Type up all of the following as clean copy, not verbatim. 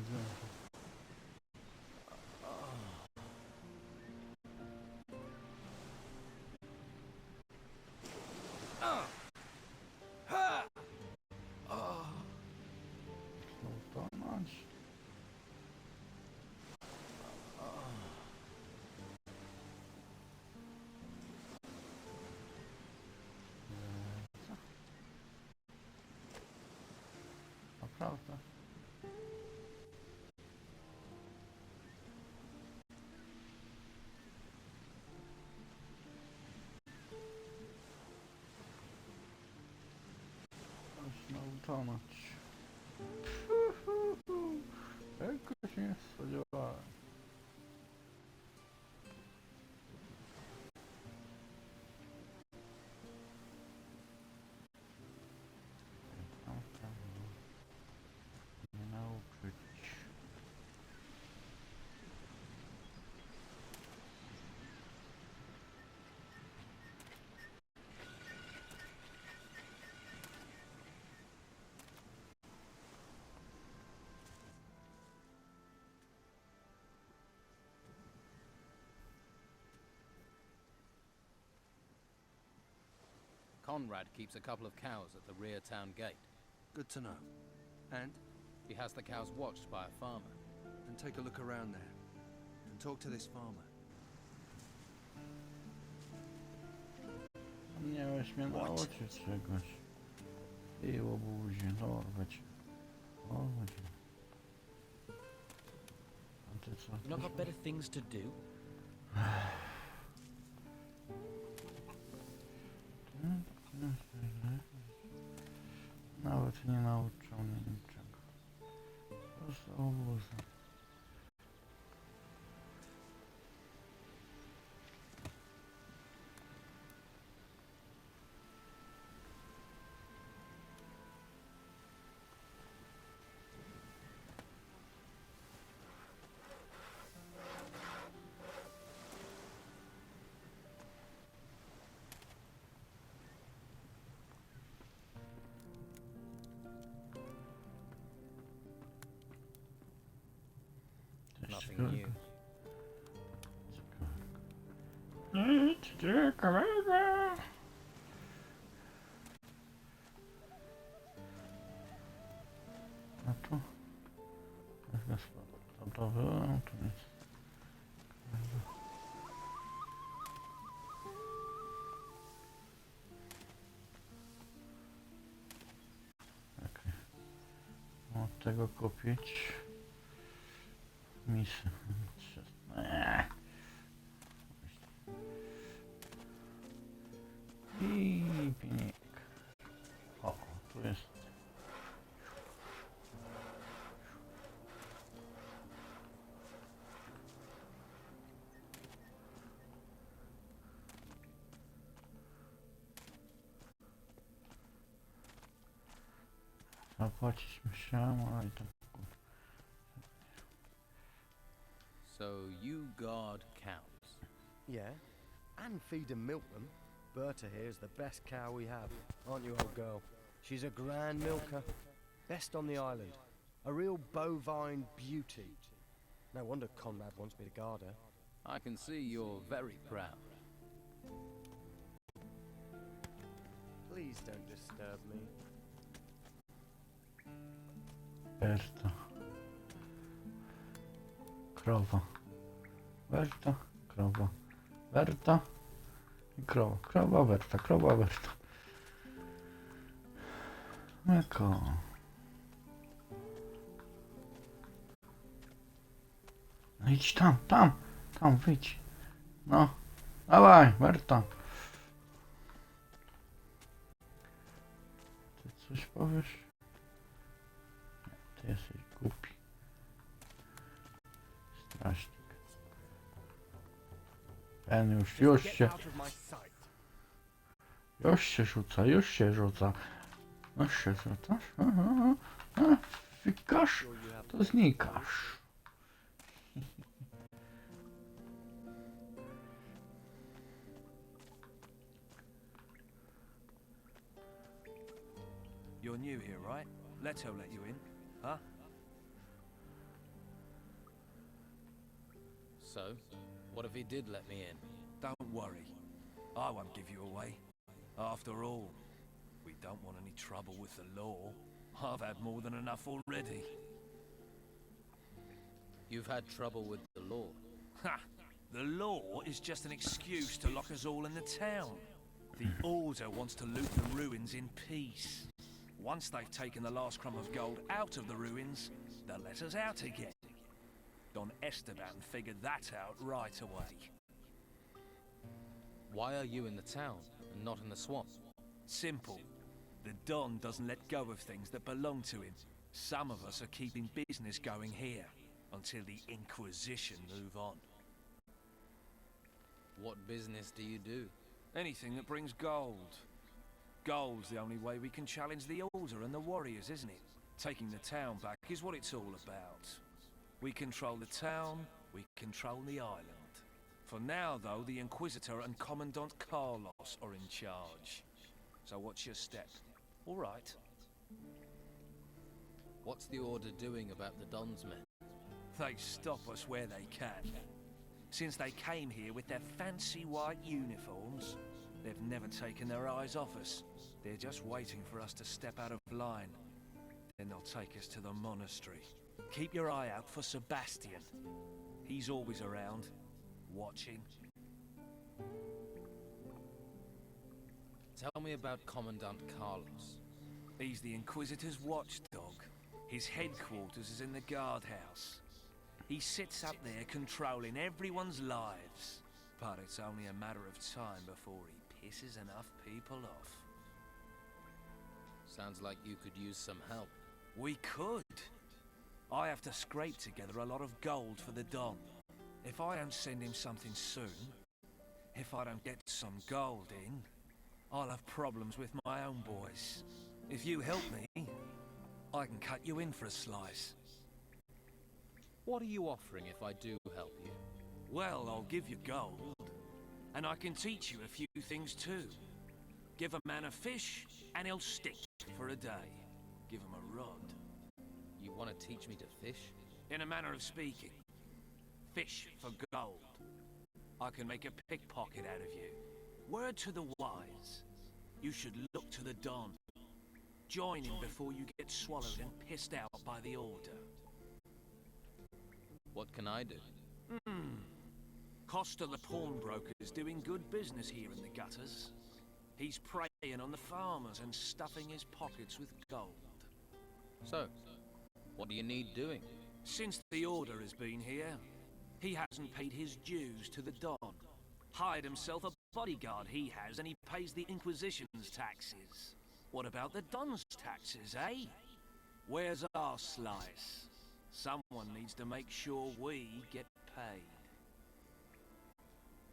zwierzę. Utonąć. Co? Naprawdę? Można utonąć. Tego się nie spodziewałem. Nie nauczyć. Conrad keeps a couple of cows at the rear town gate. Good to know. And? He has the cows watched by a farmer. Then take a look around there. And talk to this farmer. Miałeś mnie nauczyć czegoś. I łobuzie, dorwę cię. Dorwę cię. A ty co? You not got better things to do? Nawet nie nauczył mnie niczego. Po prostu obuza. Nothing new. Nic ciekawego. A tu? Jest gospodarzowy, tu jest. Okej. Od tego kupić. Misy. I pieniek. O, tu jest. Zapłacić musiałem, ale i tak. So you guard cows. Yeah, and feed and milk them. Berta here is the best cow we have, aren't you, old girl? She's a grand milker, best on the island, a real bovine beauty. No wonder Conrad wants me to guard her. I can see you're very proud. Please don't disturb me. Berta. Krowa. Berta. Krowa. Berta. I krowa. Krowa, Berta. Krowa, Berta. Mleko. No idź tam, tam. Tam, wyjdź. No. Dawaj, Berta. Ty coś powiesz? Nie, ty jesteś głupi. Strażnik. Ten już się... Już się rzuca, już się rzuca. Już się rzucasz? Fikasz, to znikasz. You're new here, right? Leto let you in, huh? So, what if he did let me in? Don't worry. I won't give you away. After all, we don't want any trouble with the law. I've had more than enough already. You've had trouble with the law. Ha! The law is just an excuse to lock us all in the town. The Order wants to loot the ruins in peace. Once they've taken the last crumb of gold out of the ruins, they'll let us out again. Don Esteban figured that out right away. Why are you in the town and not in the swamp? Simple. The Don doesn't let go of things that belong to him. Some of us are keeping business going here until the Inquisition move on. What business do you do? Anything that brings gold. Gold's the only way we can challenge the Order and the warriors, isn't it? Taking the town back is what it's all about. We control the town, we control the island. For now, though, the Inquisitor and Commandant Carlos are in charge. So what's your step? All right. What's the Order doing about the Don's men? They stop us where they can. Since they came here with their fancy white uniforms, they've never taken their eyes off us. They're just waiting for us to step out of line. Then they'll take us to the monastery. Keep your eye out for Sebastian. He's always around, watching. Tell me about Commandant Carlos. He's the Inquisitor's watchdog. His headquarters is in the guardhouse. He sits up there controlling everyone's lives. But it's only a matter of time before he pisses enough people off. Sounds like you could use some help. We could. I have to scrape together a lot of gold for the Don. If I don't send him something soon, if I don't get some gold in, I'll have problems with my own boys. If you help me, I can cut you in for a slice. What are you offering if I do help you? Well, I'll give you gold, and I can teach you a few things too. Give a man a fish, and he'll stick for a day. Give him a rod. You want to teach me to fish? In a manner of speaking. Fish for gold. I can make a pickpocket out of you. Word to the wise. You should look to the Don. Join him before you get swallowed and pissed out by the Order. What can I do? Costa the pawnbroker is doing good business here in the gutters. He's preying on the farmers and stuffing his pockets with gold. So, what do you need doing? Since the Order has been here, he hasn't paid his dues to the Don. Hired himself a bodyguard he has, and he pays the Inquisition's taxes. What about the Don's taxes, eh? Where's our slice? Someone needs to make sure we get paid.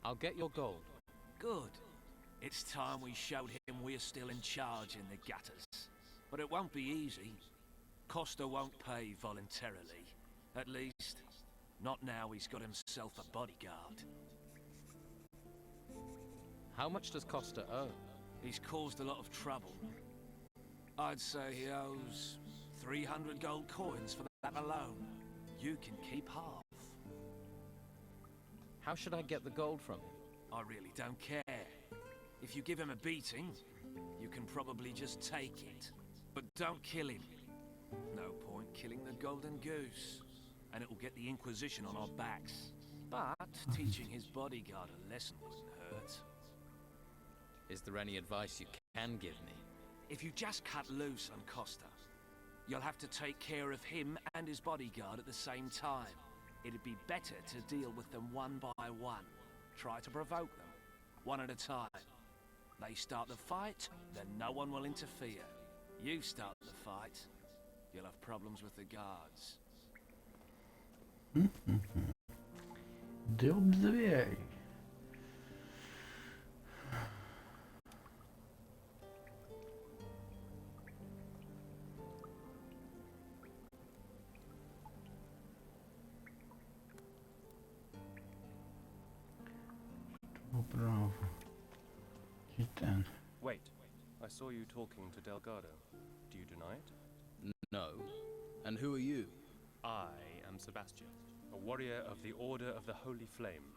I'll get your gold. Good. It's time we showed him we're still in charge in the gutters. But it won't be easy. Costa won't pay voluntarily. At least, not now he's got himself a bodyguard. How much does Costa owe? He's caused a lot of trouble. I'd say he owes 300 gold coins for that alone. You can keep half. How should I get the gold from him? I really don't care. If you give him a beating, you can probably just take it. But don't kill him. No point killing the golden goose. And it will get the Inquisition on our backs. But teaching his bodyguard a lesson wouldn't hurt. Is there any advice you can give me? If you just cut loose on Costa, you'll have to take care of him and his bodyguard at the same time. It'd be better to deal with them one by one. Try to provoke them, one at a time. They start the fight, then no one will interfere. You start the fight, you'll have problems with the guards. Dobrze. Brawo. I ten. Wait, I saw you talking to Delgado. Do you deny it? No. And who are you? I am Sebastian. a warrior of the Order of the Holy Flame.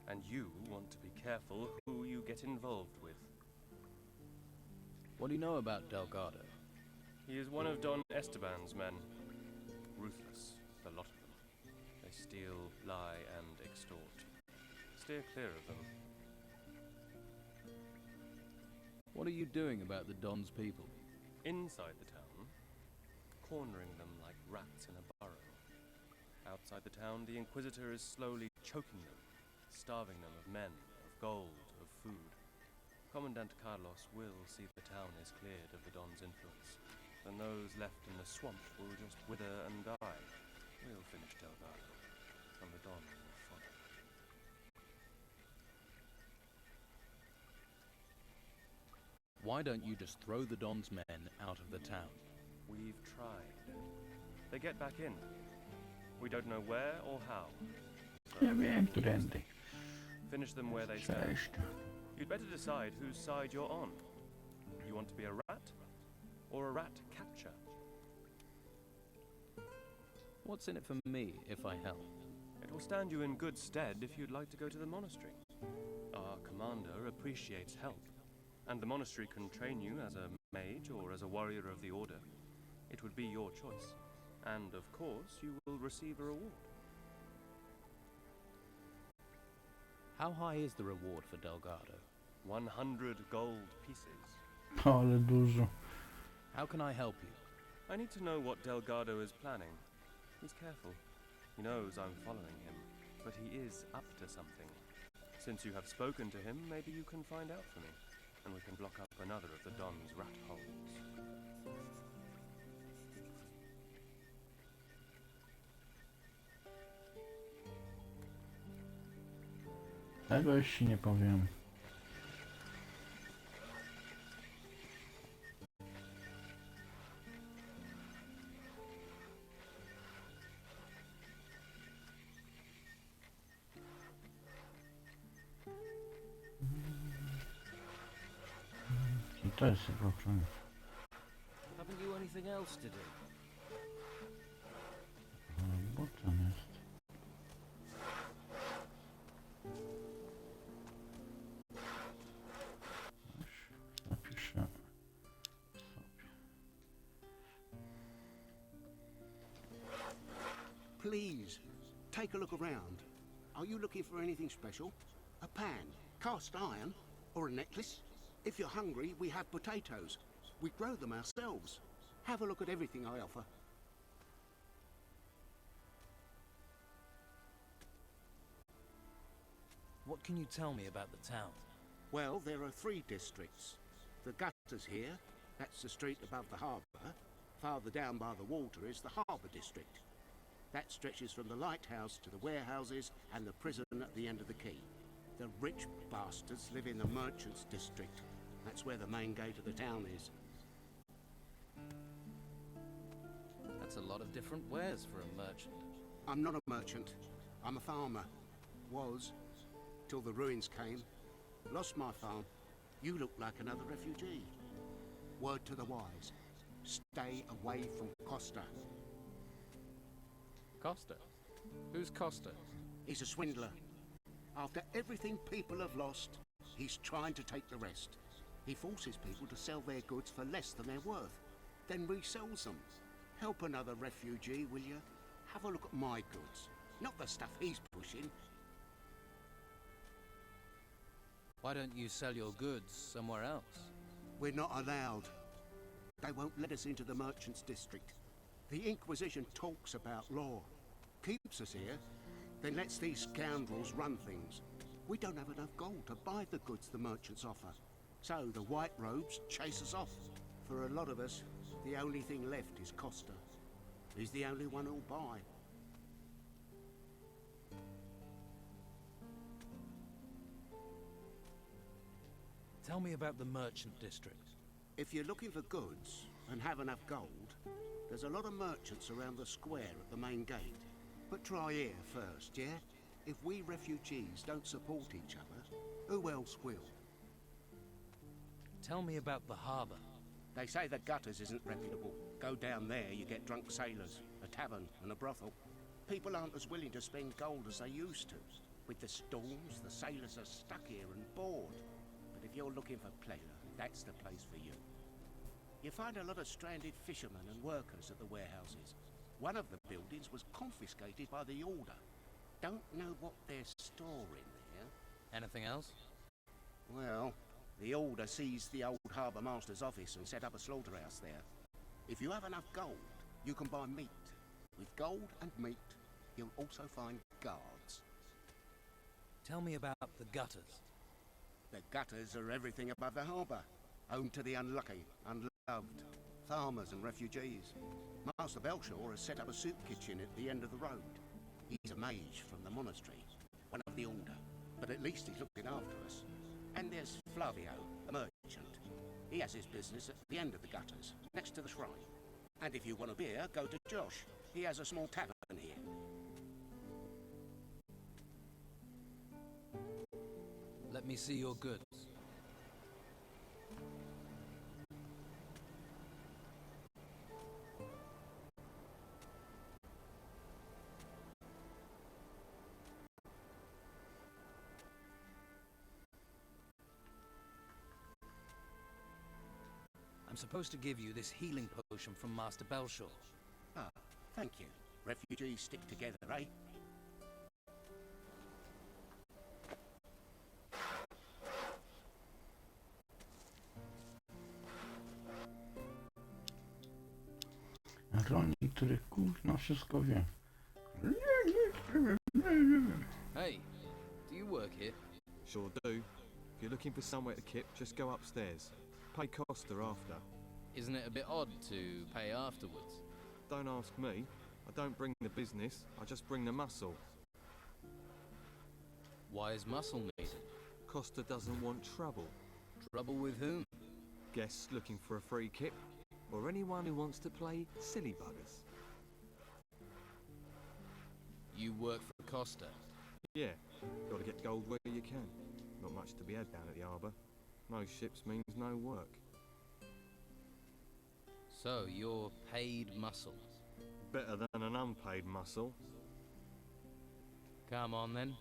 And you want to be careful who you get involved with. What do you know about Delgado? He is one of Don Esteban's men. Ruthless, the lot of them. They steal, lie, and extort. Steer clear of them. What are you doing about the Don's people? Inside the town, cornering them like rats in a burrow. Outside the town, the Inquisitor is slowly choking them, starving them of men, of gold, of food. Commandant Carlos will see the town is cleared of the Don's influence, and those left in the swamp will just wither and die. We'll finish Delgado, and the Don will follow. Why don't you just throw the Don's men out of the town? We've tried. They get back in. We don't know where or how. Ja wiem, którędy. Finish them where they stand. Cześć. You'd better decide whose side you're on. You want to be a rat? Or a rat catcher? What's in it for me if I help? It will stand you in good stead if you'd like to go to the monastery. Our commander appreciates help, and the monastery can train you as a mage or as a warrior of the Order. It would be your choice. And, of course, you will receive a reward. How high is the reward for Delgado? 100 gold pieces. Ale dużo. How can I help you? I need to know what Delgado is planning. He's careful. He knows I'm following him, but he is up to something. Since you have spoken to him, maybe you can find out for me, and we can block up another of the Don's rat holes. Tego już ci nie powiem. I to jest zobaczone. Haven't you anything else to do? Bo tam jest. Napiszę sobie. Please, take a look around. Are you looking for anything special? A pan, cast iron, or a necklace? If you're hungry, we have potatoes. We grow them ourselves. Have a look at everything I offer. What can you tell me about the town? Well, there are 3 districts. The gutters here, that's the street above the harbour. Farther down by the water is the harbour district. That stretches from the lighthouse to the warehouses and the prison at the end of the quay. The rich bastards live in the merchants' district. That's where the main gate of the town is. That's a lot of different wares for a merchant. I'm not a merchant. I'm a farmer. Was, till the ruins came. Lost my farm. You look like another refugee. Word to the wise. Stay away from Costa. Costa? Who's Costa? He's a swindler. After everything people have lost, he's trying to take the rest. He forces people to sell their goods for less than they're worth, then resells them. Help another refugee, will you? Have a look at my goods, not the stuff he's pushing. Why don't you sell your goods somewhere else? We're not allowed. They won't let us into the merchants' district. The Inquisition talks about law, keeps us here, then lets these scoundrels run things. We don't have enough gold to buy the goods the merchants offer. So the white robes chase us off. For a lot of us, the only thing left is Costa. He's the only one who'll buy. Tell me about the merchant district. If you're looking for goods and have enough gold, there's a lot of merchants around the square at the main gate. But try here first, yeah? If we refugees don't support each other, who else will? Tell me about the harbour. They say the gutters isn't reputable. Go down there, you get drunk sailors, a tavern and a brothel. People aren't as willing to spend gold as they used to. With the storms, the sailors are stuck here and bored. But if you're looking for pleasure, that's the place for you. You find a lot of stranded fishermen and workers at the warehouses. One of the buildings was confiscated by the Order. Don't know what they're storing there. Anything else? Well, the Order seized the old harbour master's office and set up a slaughterhouse there. If you have enough gold, you can buy meat. With gold and meat, you'll also find guards. Tell me about the gutters. The gutters are everything above the harbour, home to the unlucky, unloved, farmers and refugees. Master Belshaw has set up a soup kitchen at the end of the road. He's a mage from the monastery, one of the Order, but at least he's looking after us. And there's Flavio, a merchant. He has his business at the end of the gutters, next to the shrine. And if you want a beer, go to Josh. He has a small tavern here. Let me see your goods. I'm supposed to give you this healing potion from Master Belshaw. Ah, thank you. Refugees stick together, eh? Rolnik, który kurna wszystko wie. Hey, do you work here? Sure do. If you're looking for somewhere to kip, just go upstairs. Pay Costa after. Isn't it a bit odd to pay afterwards? Don't ask me. I don't bring the business, I just bring the muscle. Why is muscle needed? Costa doesn't want trouble. Trouble with whom? Guests looking for a free kip, or anyone who wants to play silly buggers. You work for Costa. Yeah, gotta get gold where you can. Not much to be had down at the harbour. No ships means no work. So you're paid muscle. Better than an unpaid muscle. Come on then.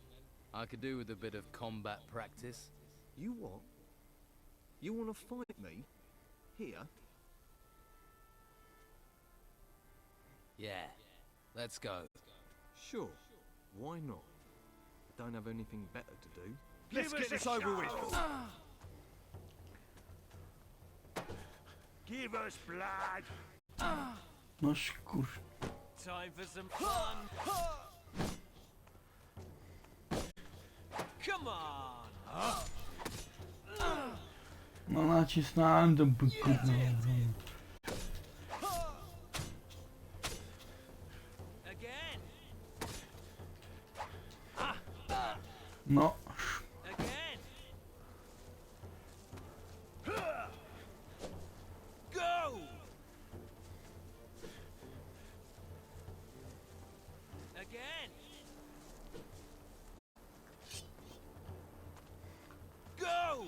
I could do with a bit of combat practice. You what? You want to fight me? Here? Yeah, let's go. Sure. Why not? I don't have anything better to do. Let's get this over with. Give us blood. No kur... Time for some fun. Come on. No nacisnąłem do kurna. Again. No. Again. Go. Again. Go.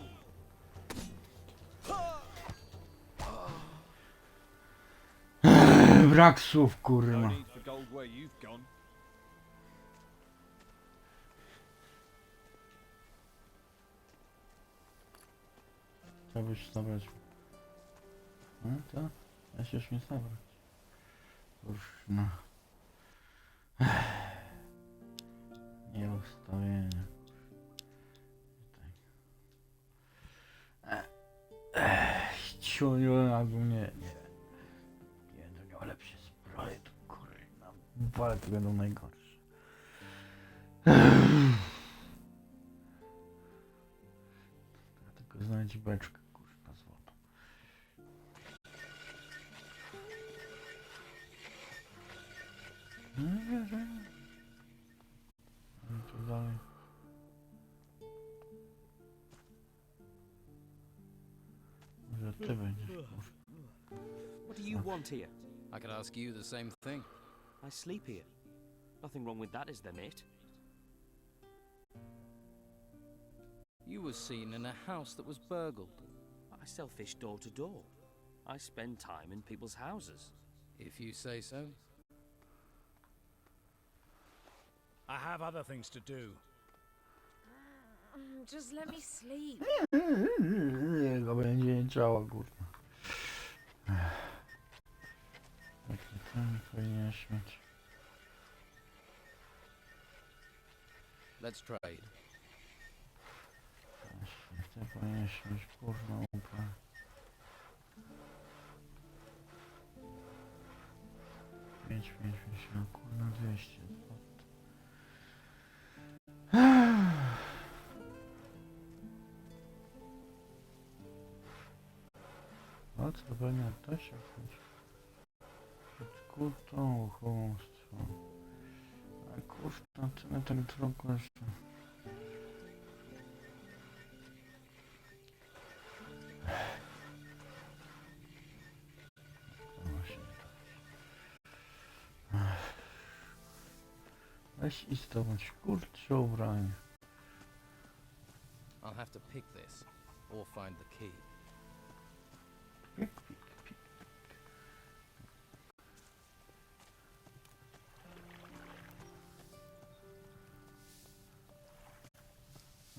Brak słów, kurwa. No need for gold where you've gone. Trzeba już zabrać. No to? Ja się już nie zabrać. Kurna. Nie ustawienia. Ciągle albo nie. Będę miał lepsze zbroje, to kurna. Walki będą najgorsze. Tylko znaleźć beczkę, kurwa, złotą. No wierzę. No to dalej. Może ty będziesz, kurwa. What do you want here? I could ask you the same thing. I sleep here. Nothing wrong with that, is there, mate? You were seen in a house that was burgled. I sell fish door to door. I spend time in people's houses. If you say so. I have other things to do. Just let me sleep. Jego będzie działa, kurwa. Taki ten powinieneś mieć. Let's trade. Ty powinieneś mieć, kurwa, upę. Pięć, no kurwa, 200. O co pewnie to się chodzi? Pod kurtą chłopstwo. A kurwa, tyle tak drogo jeszcze. Właśnie tak. Weź i zdobądź kurczę ubranie. I'll have to pick this, or find the key. Pik, pik, pik.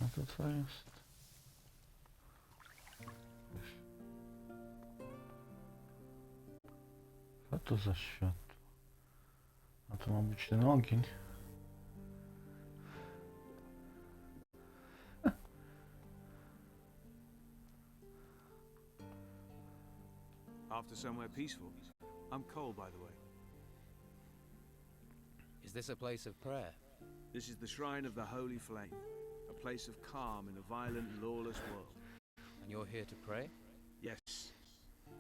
A to co jest? Co to za światło? A to ma być ten ogień. After somewhere peaceful. I'm Cole, by the way. Is this a place of prayer? This is the Shrine of the Holy Flame, a place of calm in a violent, lawless world. And you're here to pray? Yes.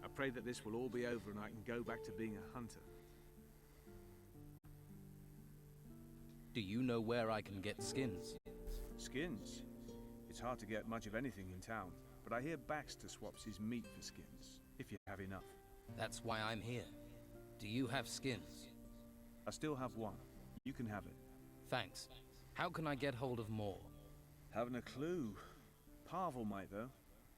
I pray that this will all be over and I can go back to being a hunter. Do you know where I can get skins? Skins? It's hard to get much of anything in town, but I hear Baxter swaps his meat for skins, if you have enough. That's why I'm here. Do you have skins? I still have one. You can have it. Thanks. How can I get hold of more? Haven't a clue. Pavel might, though.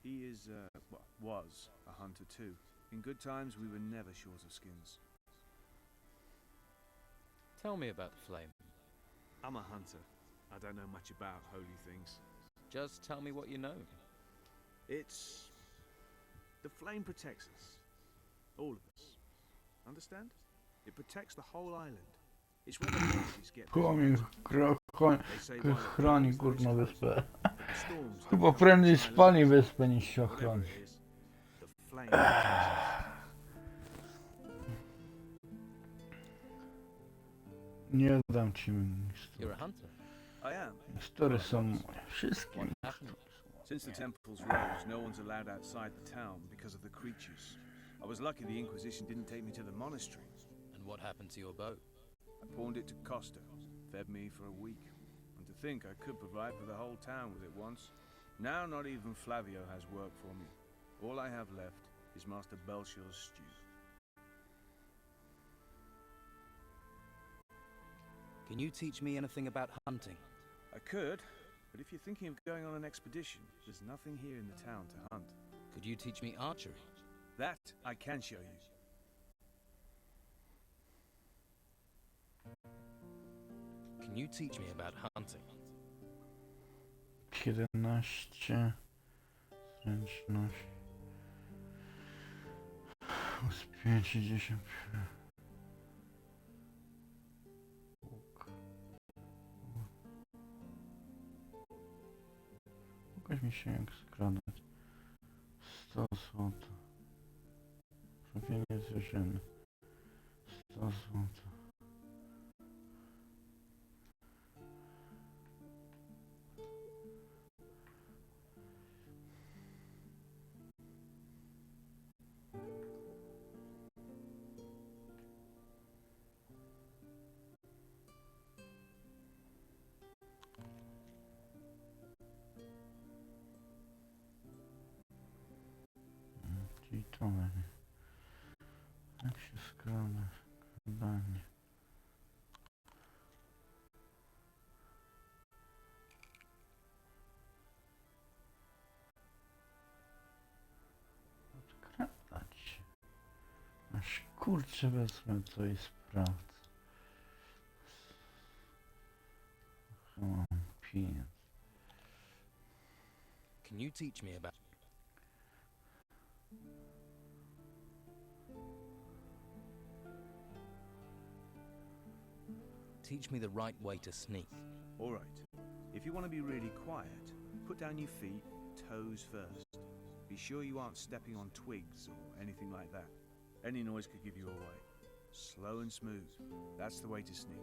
He is, well, was a hunter too. In good times, we were never short of skins. Tell me about the flame. I'm a hunter. I don't know much about holy things. Just tell me what you know. It's... the flame protects us. All of us. Understand? It protects the whole island. It's where the monkeys get chroni górną wyspę. Chyba prędzej spali wyspę niż się ochroni. Nie dam ci You're a hunter. I am. Historie są moje. Wszystkie. Since the temples rose, no one's allowed outside the town because of the creatures. I was lucky the Inquisition didn't take me to the monastery. And what happened to your boat? I pawned it to Costa, fed me for a week. And to think I could provide for the whole town with it once. Now not even Flavio has work for me. All I have left is Master Belcher's stew. Can you teach me anything about hunting? I could, but if you're thinking of going on an expedition, there's nothing here in the town to hunt. Could you teach me archery? That I can show you. Can you teach me about hunting? 11 zręczność uspięcie 10 łuk. Pokaż mi się jak skradać 100 zł trafienie zwierzyny 100 zł. I to będzie. Jak się skrada, skradanie. Odkradać się. Aż kurczę wezmę to i sprawdzę. pieniędzy. Can you teach me about... Teach me the right way to sneak. Alright. If you want to be really quiet, put down your feet, toes first. Be sure you aren't stepping on twigs or anything like that. Any noise could give you away. Slow and smooth. That's the way to sneak.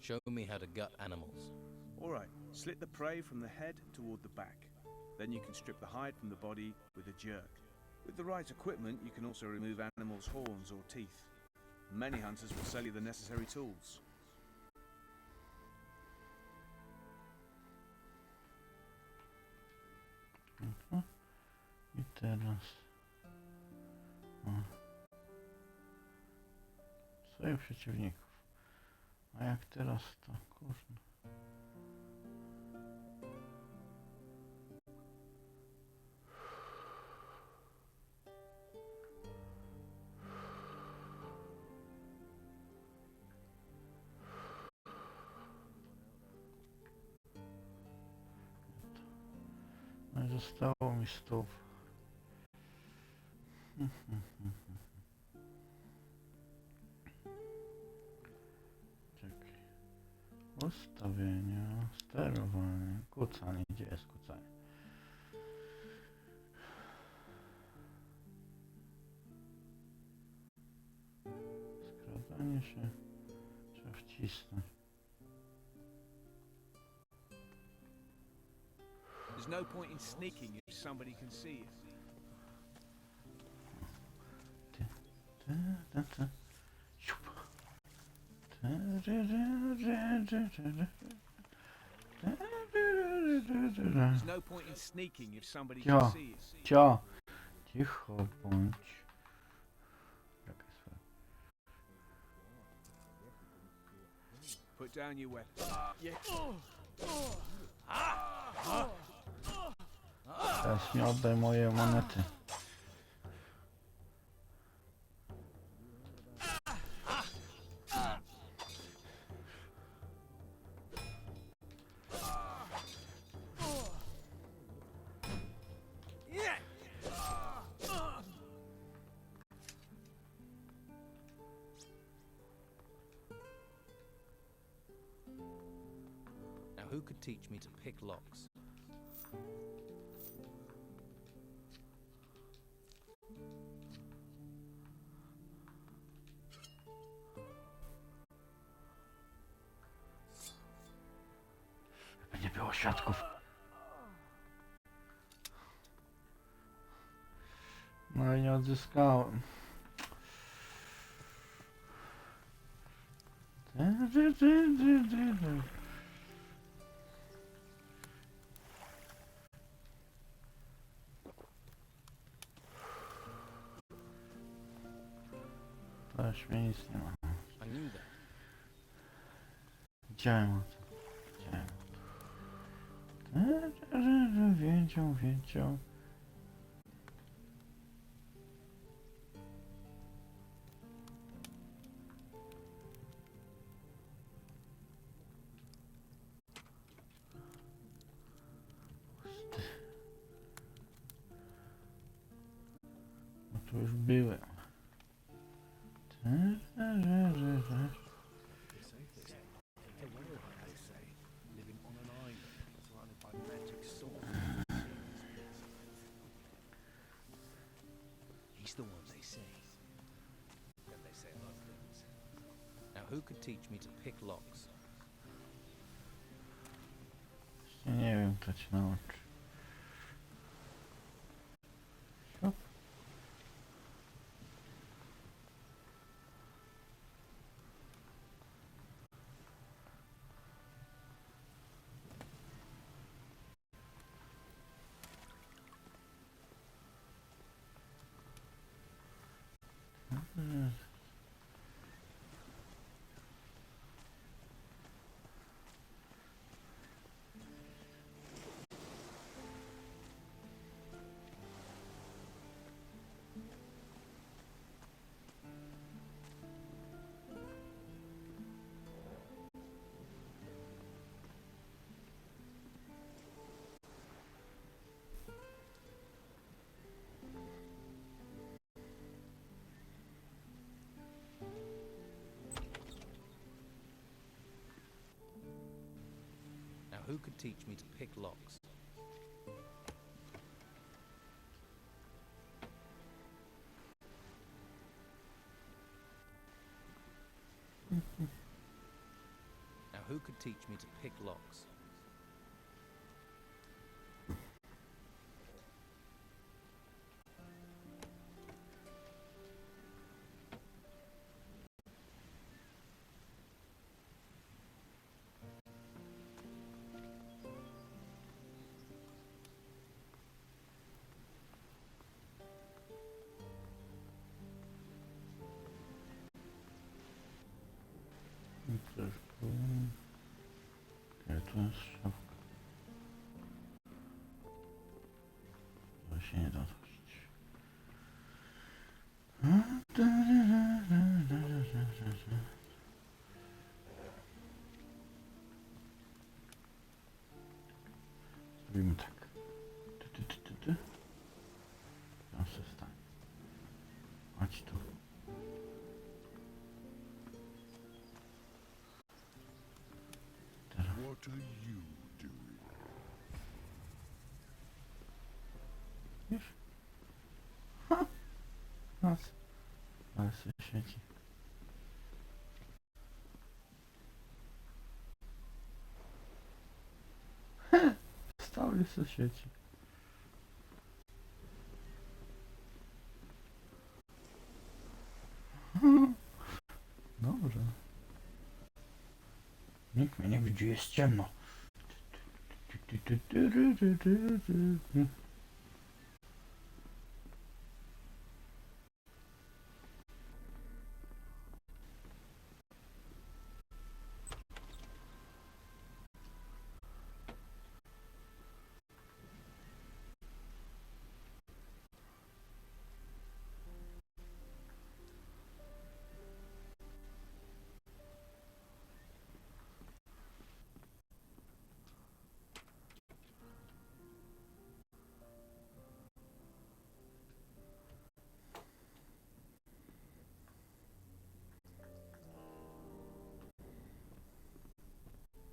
Show me how to gut animals. Alright, slit the prey from the head toward the back. Then you can strip the hide from the body with a jerk. With the right equipment, you can also remove animals' horns or teeth. Many hunters will sell you the necessary tools. I teraz... O. Swoich przeciwników. A jak teraz to, kurczę. No i zostało mi 100. Czekaj. Ustawienia, sterowanie, kucanie. Gdzie jest kucanie? Skradanie się. Trzeba wcisnąć. There's no point in sneaking if somebody can see you. There's no point in sneaking if somebody can see you. Cio! Cicho bądź. Jaka jest Put down your weapon. Teraz mi oddaj moje monety. Now who could teach me to pick locks? Nie było świadków. No i nie odzyskałem. To już mnie nic nie ma. I knew that. Widziałem o tym. Widziałem o tym. Wiedział. No to już byłem. He's the one they say. And they say a lot of things. Now who could teach me to pick locks? Nie wiem, kto cię nauczy. Hop. teach me to pick locks? Now who could teach me to pick locks? Też powiem. Okej, tu jest szafka. To się nie da otworzyć. Zrobimy tak. Ty. On się stanie. Chodź tu. Teraz. What are you doing? Już? Ha! Nas. Ale się świeci. Stały się świeci. Dobrze. Nikt mnie nie widzi, jest ciemno.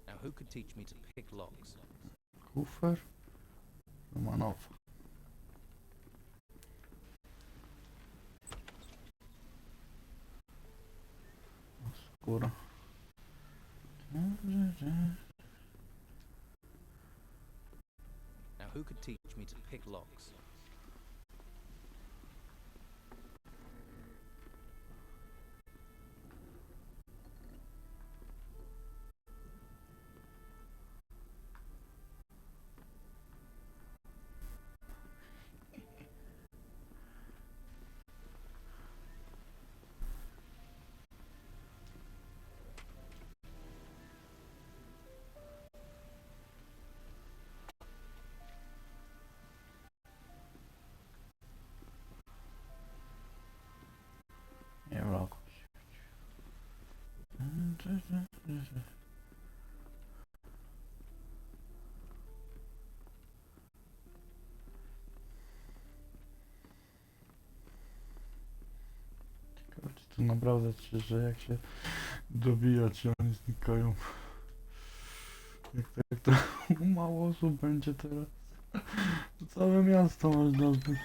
Now who could teach me to pick locks? Kufer Romanowa. Skóra. Now who could teach me to pick locks? Nie blokuj. Ciekawe, czy to naprawdę czy, że jak się dobija, czy oni znikają. Jak to mało osób będzie teraz. To całe miasto można zbyć.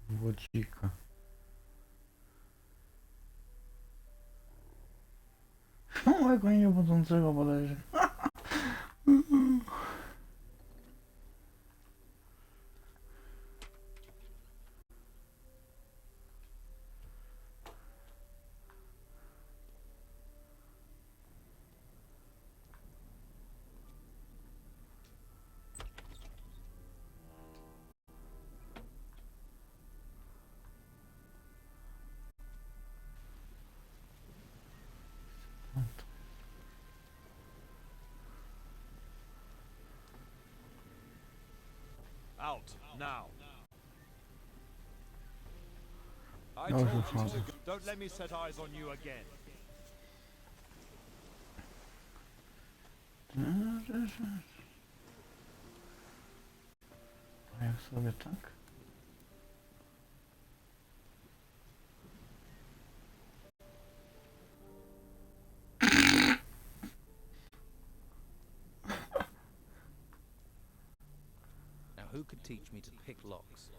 Włodzika. Małego niewodzącego bodajże. Out now. Ja już wychodzę. Don't let me set eyes on you again. A jak sobie tak? Now, who could teach me to pick locks?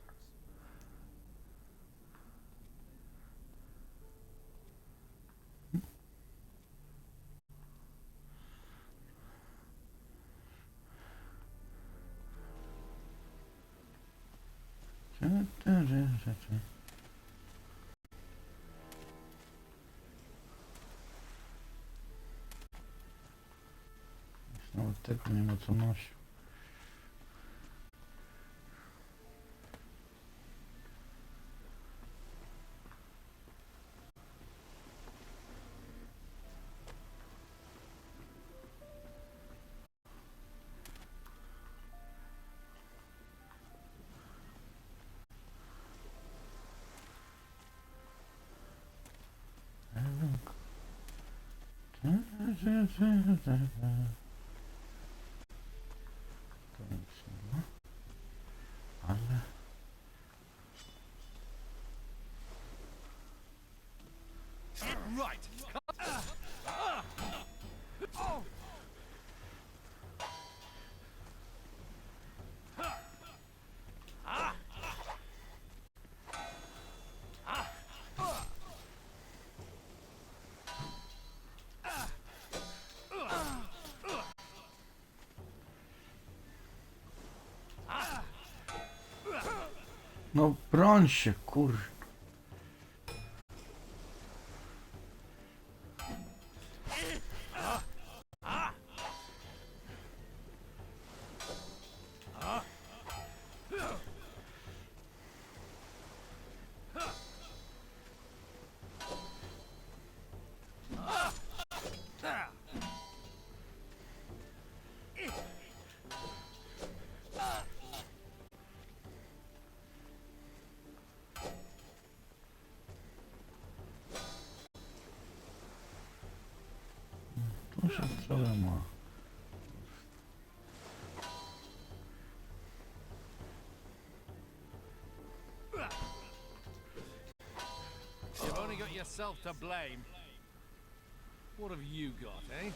Nawet tego nie ma co nosił. To nic nie ma. Ale... Right. No broń się, kur... Tu się trochę ma. You've only got yourself to blame. What have you got, eh?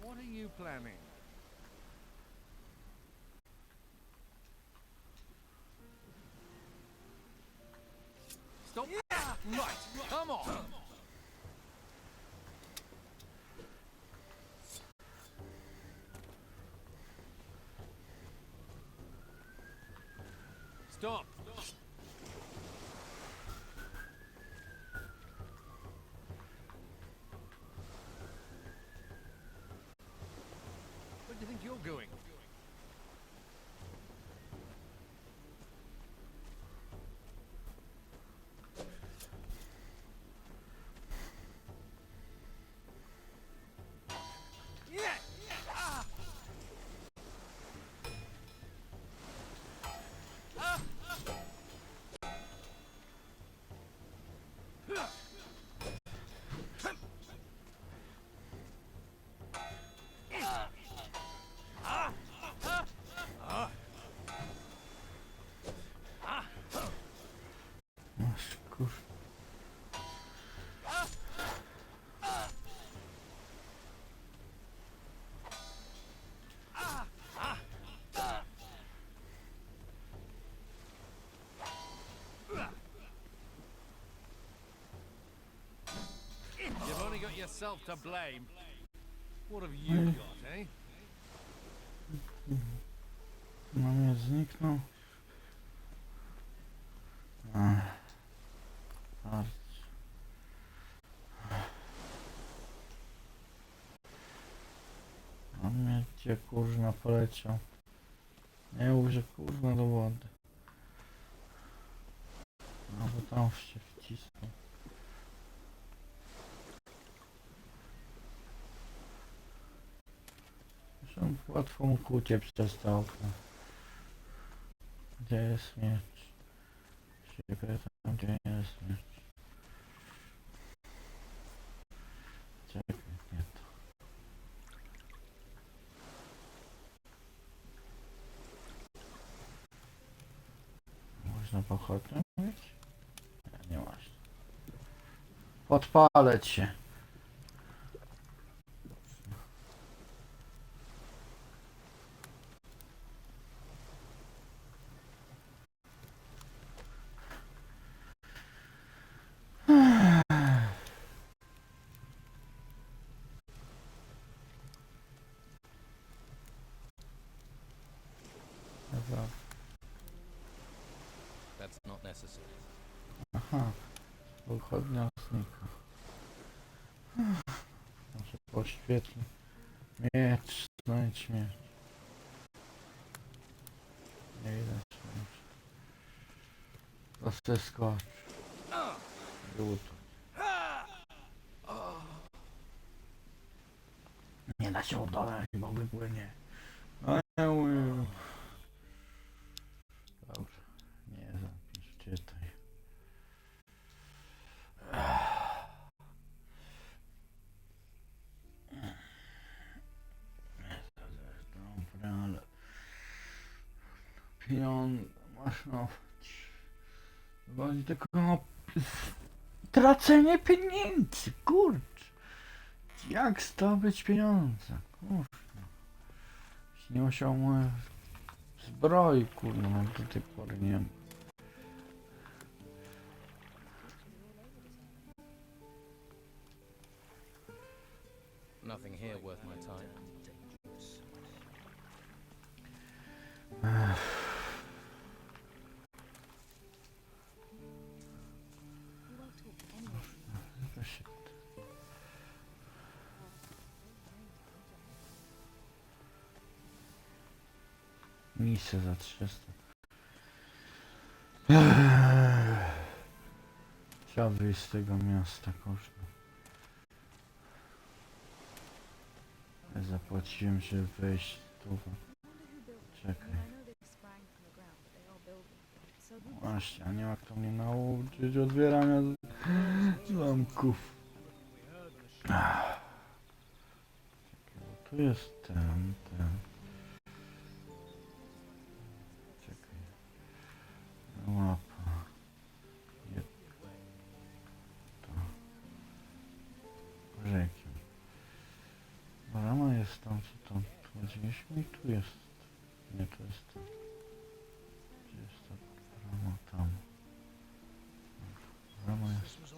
What are you planning? Stop. Right, come on. Stop. Where do you think you're going? Masz, kur... You've only got yourself to blame. What have you got, eh? No mnie zniknął. On mnie gdzie kurna poleciał. Nie mów, że kurna do wody. No bo tam się wcisnął. Zresztą łatwo mu uciec przez to okno. Gdzie jest miecz? Się pytam, gdzie jest miecz? Czekaj, nie to. Można pochodnią mieć? Nie, nie można. Podpalę cię. Dobra. That's not necessary. Aha, pochodnia znika. Może poświetli. Miecz, znajdź miecz. Nie widać miecz. Proszę skocz. Luto. Nie da się udolać, bo wypłynie. No nie umiem. Dobrze, nie zapisz, czytaj. Dobra, ale pieniądze można wchodzi tylko tracenie pieniędzy, kurcz. Jak zdobyć pieniądze, kurczę. Nie musiał zbroi, kurno, no do tej pory nie ma. Nothing here worth my time. Misja za 300. Trzeba wyjść z tego miasta, kosztuje. Zapłaciłem, żeby wejść tu. Czekaj. Właśnie, a nie ma kto mnie nauczyć odbierania zamków. Czekaj, bo tu jest ten. Czekaj. Mapa. To. Rzeki. Brama jest tam, co tam chodziliśmy i tu jest. Nie, to jest to. Gdzie jest ta brama? Tam. Brama jest tu.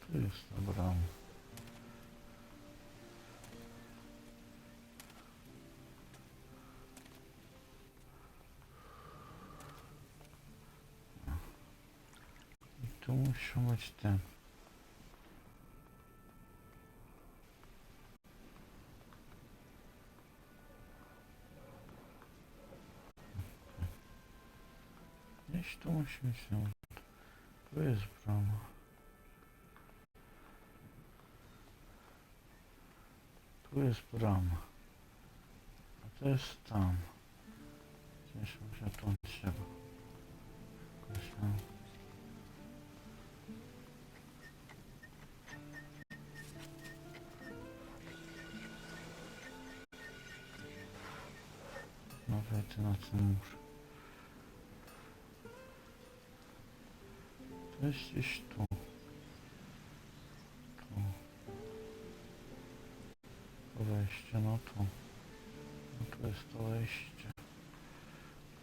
Tu jest ta brama. Tu musi być ten. Gdzieś tu musi być ten. Tu jest brama. Tu jest brama. A to jest tam. Gdzieś może tu trzeba. Jakoś tam. No wejdę na ten mur. To jest gdzieś tu. Tu. To wejście, no tu. No tu jest to wejście.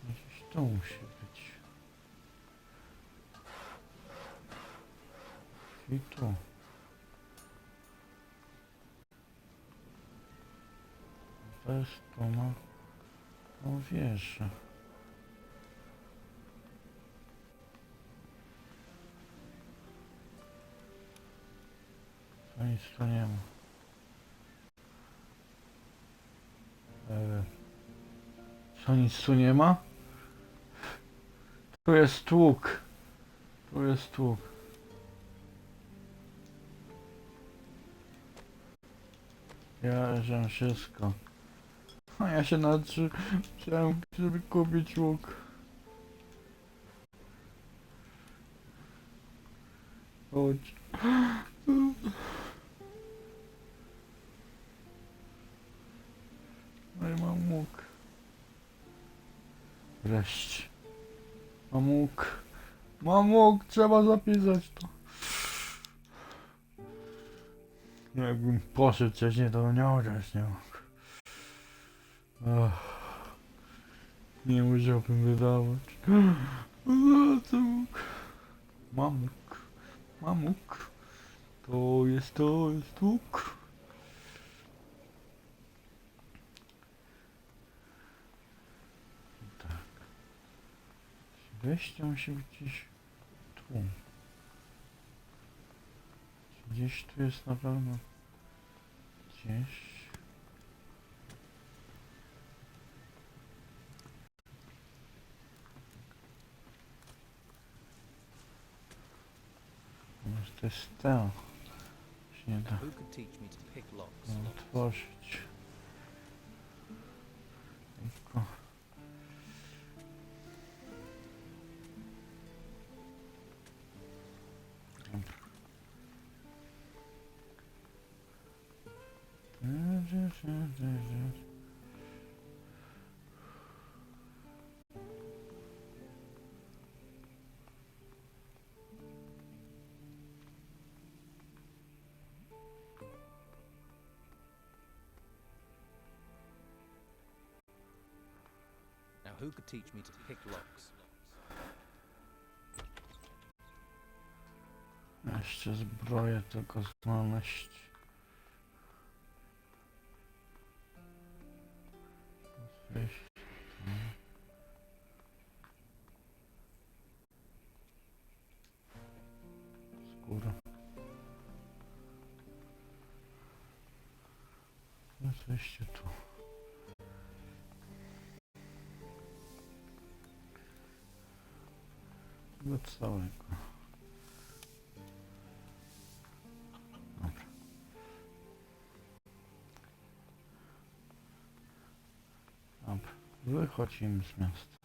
Gdzieś tu musi być. I tu. To jest tu, no. No wierzę. To nic tu nie ma. Co nic tu nie ma? Tu jest tłuk. Tu jest tłuk. Ja wziąłem wszystko. A ja się chciałem, żeby kupić łuk. Chodź. No i mam łuk. Wreszcie. Mam łuk. Mam łuk, trzeba zapisać to. No jakbym poszedł wcześniej, to nie chociaż nie mógł. Nie musiałbym wydawać. Co łuk? Mam łuk. Mam łuk. To jest łuk. Tak. Wejście musi być gdzieś tu. Gdzieś tu jest na pewno. Gdzieś. Może to jest to. Się nie da Who could teach me to pick locks? otworzyć. Tylko. Now, who could teach me to pick locks? Jeszcze zbroję tylko znaleźć. Wejść. Skóra. Jest wejście tu. Do całego. Dobra. Dobra. Wychodzimy z miasta.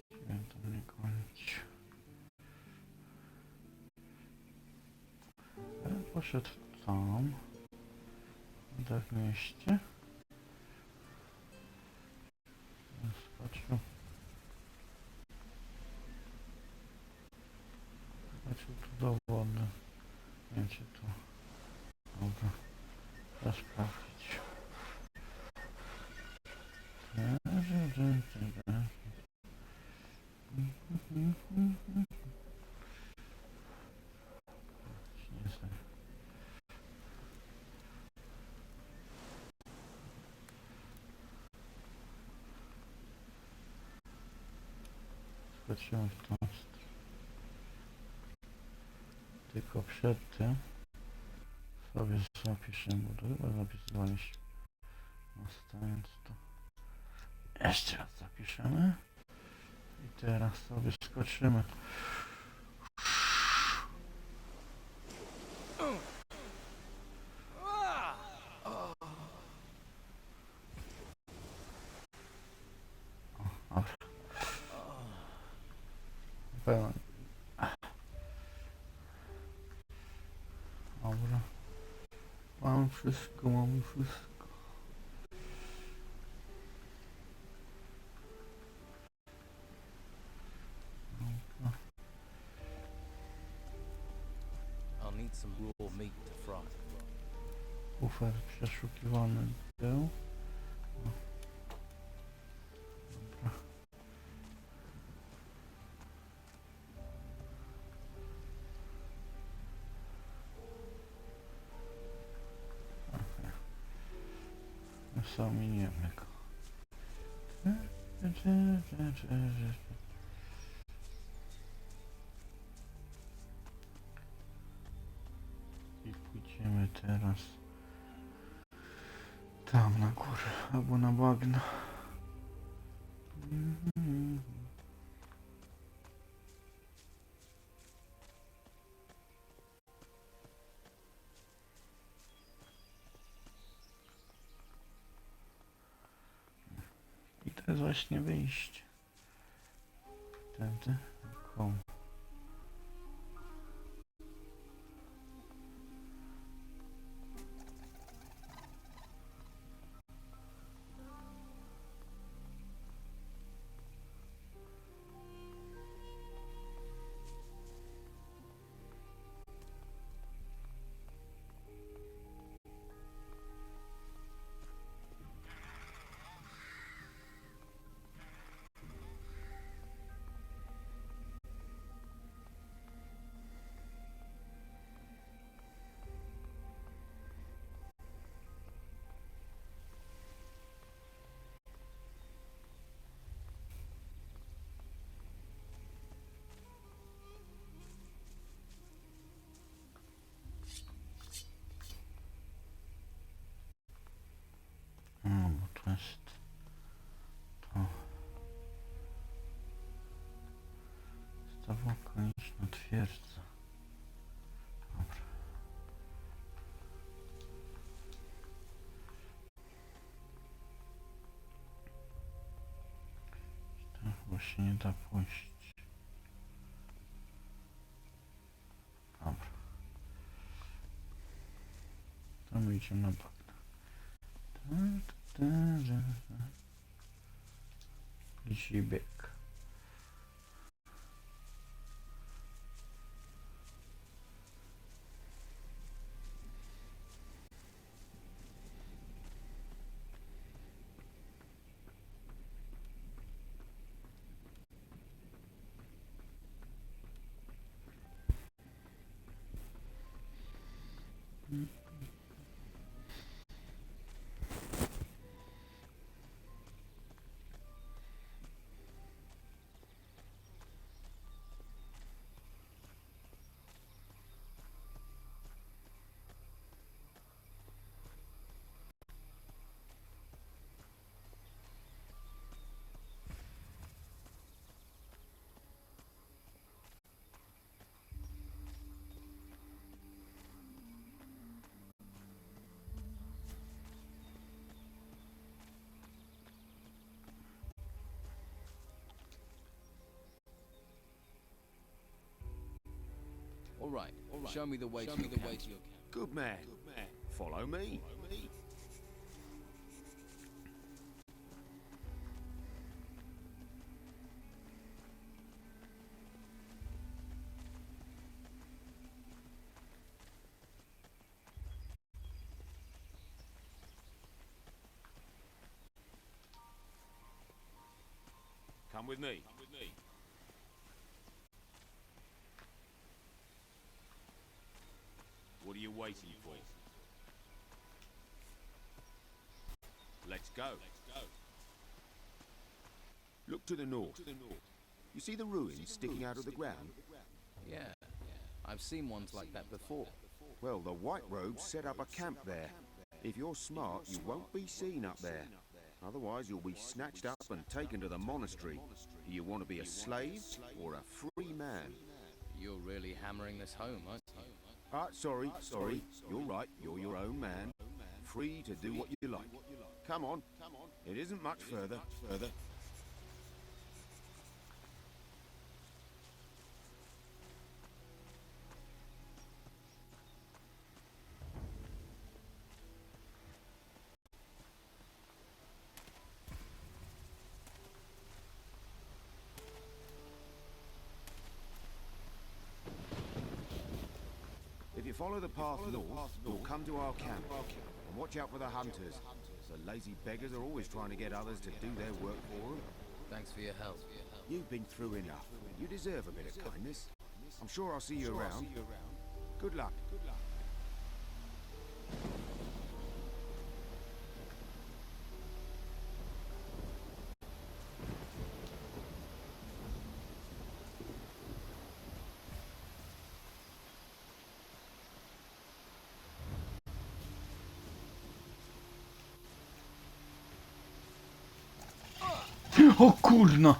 Chciałem tam nie gonić. Poszedł tam. Tak w mieście. Skoczył. Skoczył tu do wody. Nie wiem, czy tu. Dobra. Trzeba sprawdzić. Nie znam. Skoczyłem w tą stronę. Tylko przed tym sobie zapiszę, bo to chyba zapisywaliśmy na więc to jeszcze raz zapiszemy i teraz sobie skoczymy. Dobra. Pełen. Dobra. Mam wszystko, mam wszystko. Dobra. I'll need some raw meat to fry. Kufer przeszukiwany był. Dobra. Sami nie mleko. I pójdziemy teraz Tam na górę, albo na bagno. I to jest właśnie wyjście. Wtedy koło. No, bo to jest to. Stawa okoliczna twierdza. Dobra. To chyba się nie da pójść. Dobra. To my idziemy na bagno. Lisi bieg. All right. Show me the way to your camp. Good man. Follow me. Come with me. What are you waiting for? Let's go. Look to the north. You see the ruins sticking out of the ground? Yeah. I've seen ones like that before. Well, the White Robes set up a camp there. If you're smart, you won't be seen up there. Otherwise, you'll be snatched up and taken to the monastery. Do you want to be a slave or a free man? You're really hammering this home, aren't you? Sorry. You're right. You're your own man. Free to do what you like. Come on. It isn't much further. If you follow the path north, you'll come to our camp. And watch out for the hunters. The lazy beggars are always trying to get others to do their work for them. Thanks for your help. You've been through enough. You deserve a bit of kindness. I'm sure I'll see you around. Good luck. O kurna!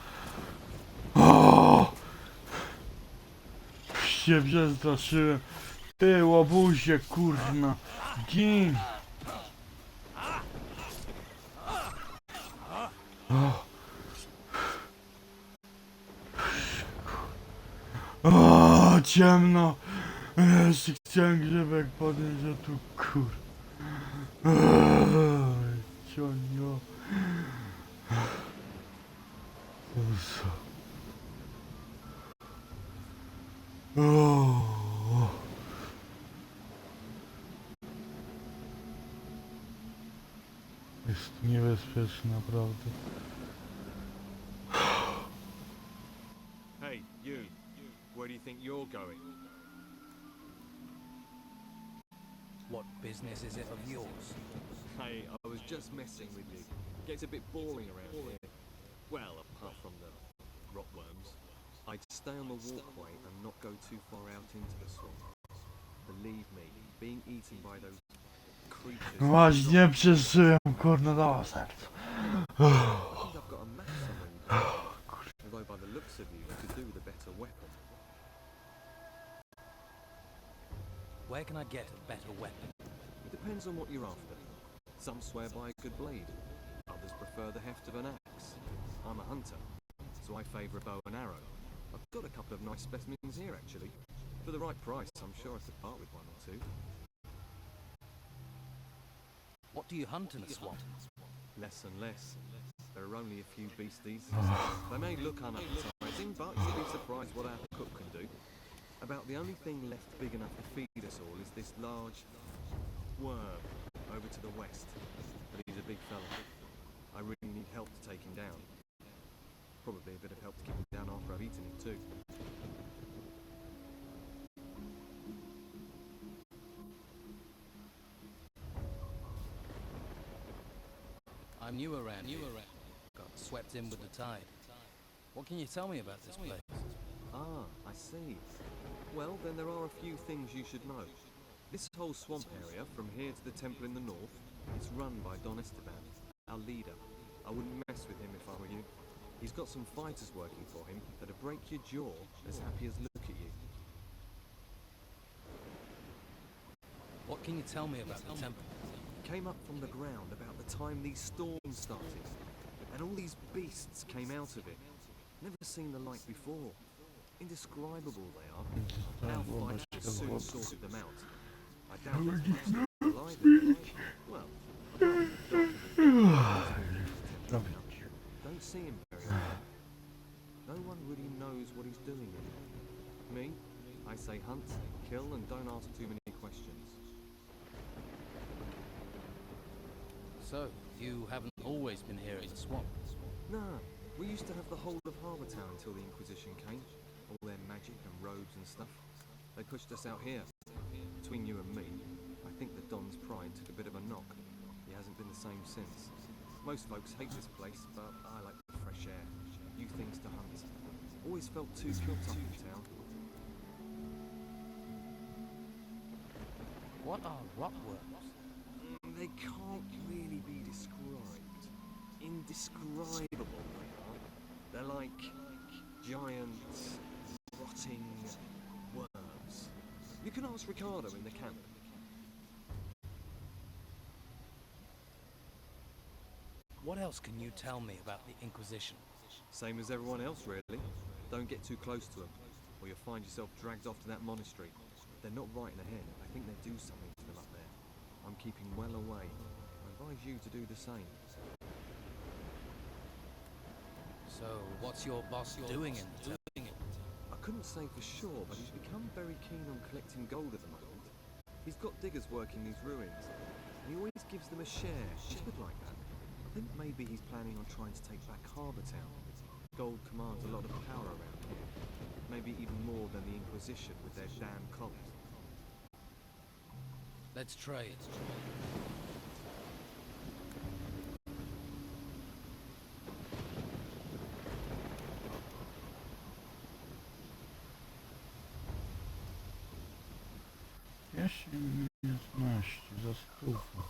O! Się przestraszyłem. Ty łobuzie, kurna. Gin. O, ciemno. Jeszcze chciałem grzybek podnieść, a tu kur... Cionio. O. Jest niebezpieczne, naprawdę. Hey, you. Where do you think you're going? What business is it of yours? Hey, I was just messing with you. Gets a bit boring around here. Well, apart from the rotworms. I'd stay on the walkway and not go too far out into the swamp. Believe me, being eaten by those creatures... Właśnie przeżyłem, kurna, do serca. I think I've got a map somewhere you can. Although by the looks of you, I could do with a better weapon. Where can I get a better weapon? It depends on what you're after. Some swear by a good blade. Others prefer the heft of an axe. I'm a hunter, so I favour a bow and arrow. I've got a couple of nice specimens here, actually. For the right price, I'm sure I could part with one or two. What do you hunt in a swamp? Less and less. There are only a few beasties. They may look unappetizing, but you'll be surprised what our cook can do. About the only thing left big enough to feed us all is this large worm over to the west. But he's a big fella. I really need help to take him down. Probably a bit of help to keep him down after I've eaten him too. I'm new around here. Got swept in with the tide. What can you tell me about this place? Ah, I see. Well, then there are a few things you should know. This whole swamp area, from here to the temple in the north, is run by Don Esteban, our leader. I wouldn't mess with him if I were you. He's got some fighters working for him that'll break your jaw as happy as look at you. What can you tell me about the temple? Came up from the ground about the time these storms started, and all these beasts came out of it. Never seen the like before. Indescribable they are. Our fighters soon sorted them out. I doubt it's much alive in there. Well, don't see him very often. No one really knows what he's doing in it. Me, I say hunt, kill, and don't ask too many questions. So, you haven't always been here in the swamp? Nah, we used to have the whole of Harbour Town until the Inquisition came. All their magic and robes and stuff. They pushed us out here. Between you and me, I think the Don's pride took a bit of a knock. He hasn't been the same since. Most folks hate this place, but I like the fresh air. New things to hunt. Always felt too built up in town. What are rotworms? They can't really be described. Indescribable they are. They're like giant, rotting worms. You can ask Ricardo in the camp. What else can you tell me about the Inquisition? Same as everyone else, really. Don't get too close to them, or you'll find yourself dragged off to that monastery. They're not right in the head. I think they do something to them up there. I'm keeping well away. I advise you to do the same. So, what's your boss doing in the temple? I couldn't say for sure, but he's become very keen on collecting gold at the moment. He's got diggers working these ruins, and he always gives them a share. It's good like that. I think maybe he's planning on trying to take back Harbour Town. Gold commands a lot of power around here. Maybe even more than the Inquisition with their damn cult. Let's trade. Jeśli umiejętności za stówę.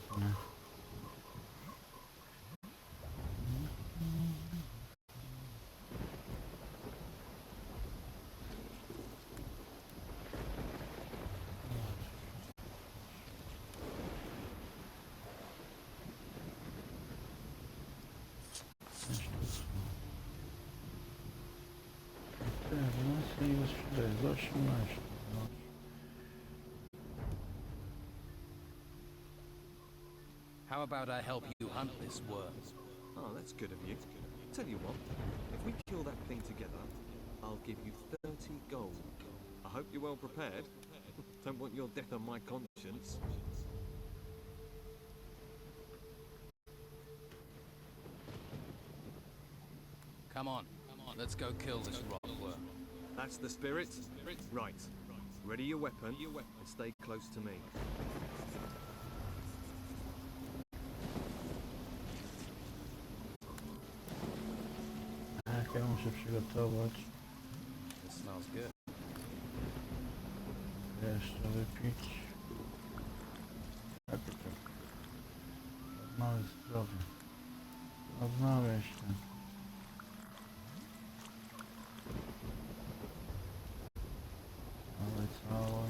następny. How about I help you hunt this worm? Oh, that's good of you. Tell you what, if we kill that thing together, I'll give you 30 gold. I hope you're well prepared. Don't want your death on my conscience. Come on, let's go kill this rockworm. That's the spirit? Right. Ready your weapon and stay close to me. Jak ja muszę przygotować? It smells good. Jeszcze wypić. Tak. Małe zdrowie. Odnawiaj się. Ale całe.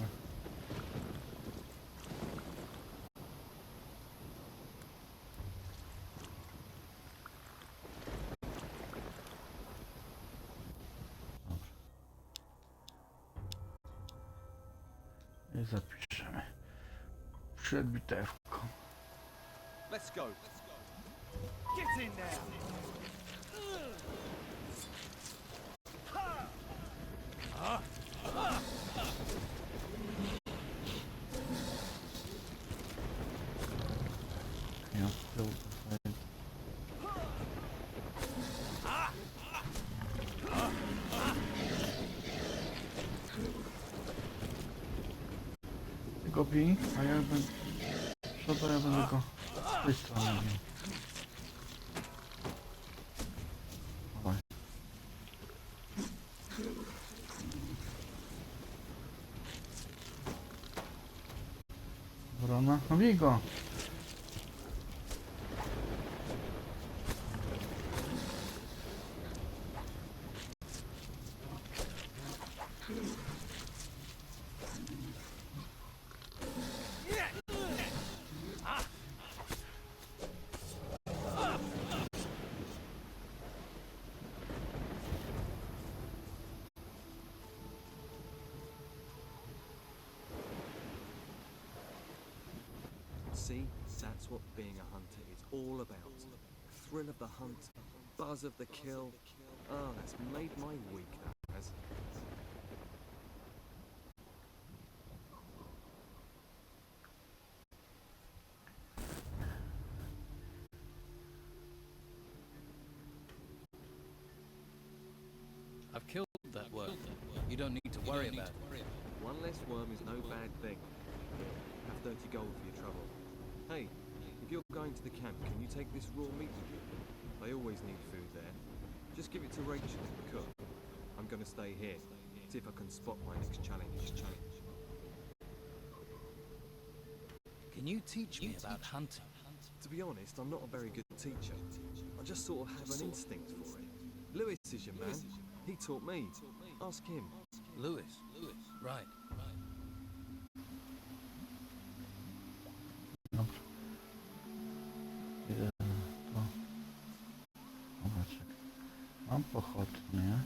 I zapiszemy przed bitewką. Let's go. Get in there! Ja z tyłu zostaję. Ty go bij, a ja będę... Co to ja będę go z tej strony bił. Dawaj. Wrona? No bij go! See, that's what being a hunter is all about. Thrill of the hunt, buzz of the kill. Oh, that's made my week, that has. I've killed that worm. You don't need to worry about it. One less worm is no bad thing. Have 30 gold for your trouble. Hey, if you're going to the camp, can you take this raw meat with you? They always need food there. Just give it to Rachel, the cook. I'm gonna stay here, see if I can spot my next challenge. Can you teach me about hunting? To be honest, I'm not a very good teacher. I just sort of have an instinct for it. Lewis is your man. He taught me. Ask him. Lewis. Right. Dobrze. Idę to. Dobra, czekaj. Mam pochodnie.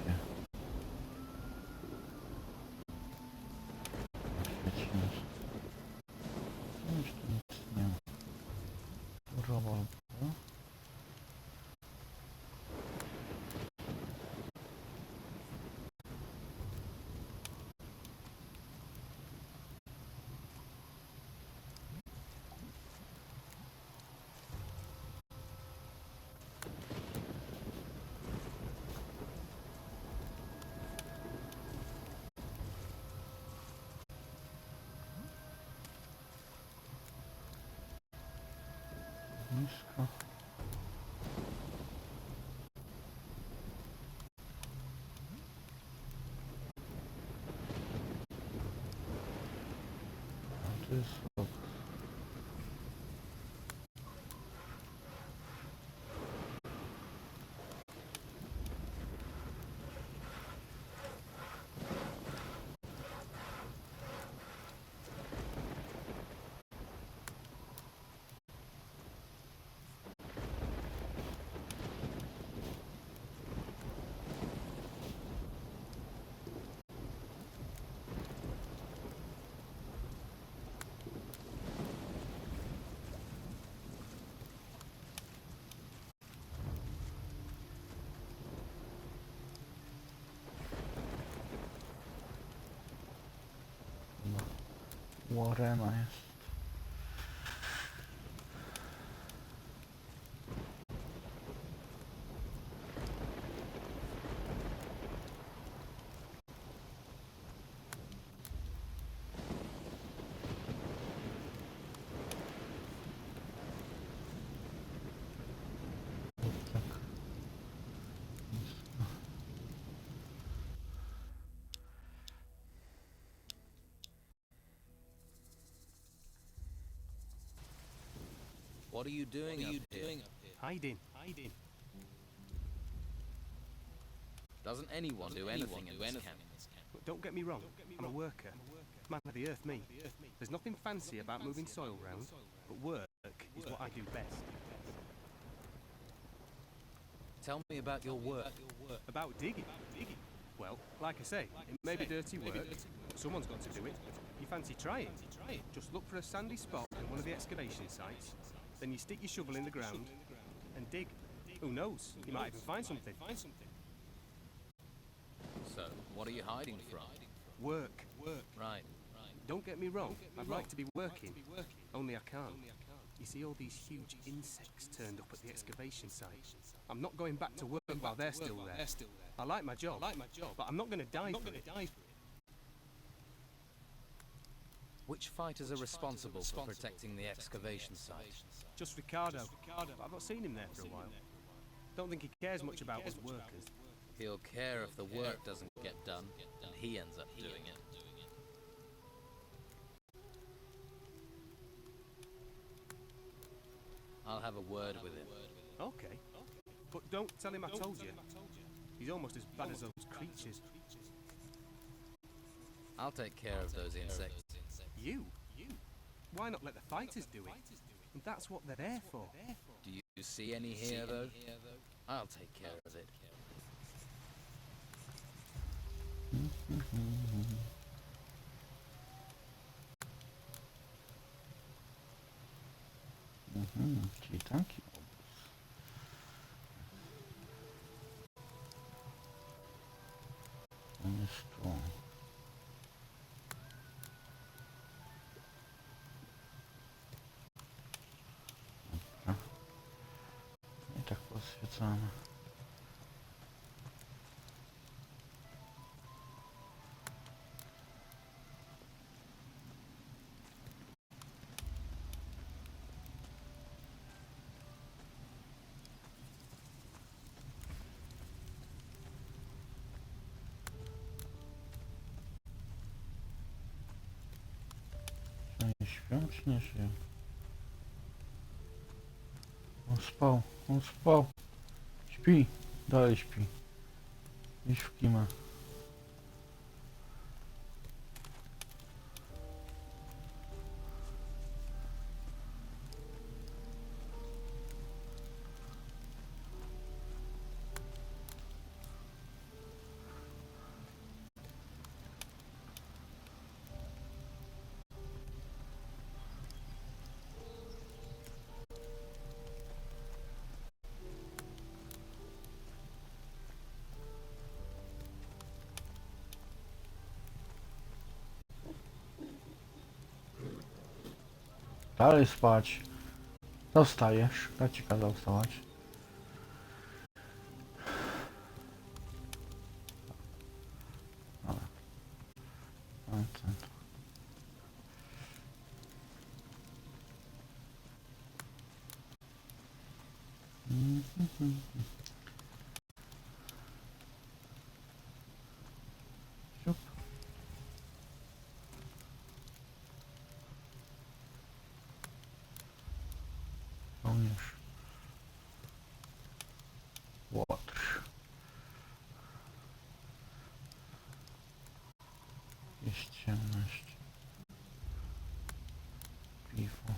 Gdzie? Świecimy się. Już tu nic nie ma. Robota. Nisko. jest spoko. Warrena jest. What are you doing up here? Hiding. Doesn't anyone do anything in this camp? But don't get me wrong, I'm a worker. Man of the earth, me. There's nothing fancy about moving soil round, but work is what I do best. Tell me about your work. About digging. Well, like I say, it may be dirty work, but someone's got to do it. You fancy trying? Just look for a sandy spot in one of the excavation sites, then you stick your shovel in the ground and dig. Who knows? You might even find something. So, what are you hiding from? Work. Right. Don't get me wrong, I'd like to be working, only I can't. You see all these huge insects turned up at the excavation site. I'm not going back to work while they're still there. I like my job, but I'm not going to die for it. Which fighters are responsible for protecting the excavation site? Just Ricardo. But I've not seen him there for a while. Don't think he cares much about us workers. He'll care if the work doesn't get done, and he ends up doing it. I'll have a word with him. Okay. But don't tell him I told you. He's almost as bad as those creatures. I'll take care of those insects. You? Why not let the fighters do it? And that's what they're there for. Do you see any here, though? I'll take care of it. Czyli taki obóz. On jest tu. Dobra. I tak podświecamy. Śpią czy nie żyją? On spał. Śpi, dalej śpi. Idź w kimę. Dalej spać. Co wstajesz? Kto ci kazał wstawać? Dobra. Siup. Jest ciemność. Piwo.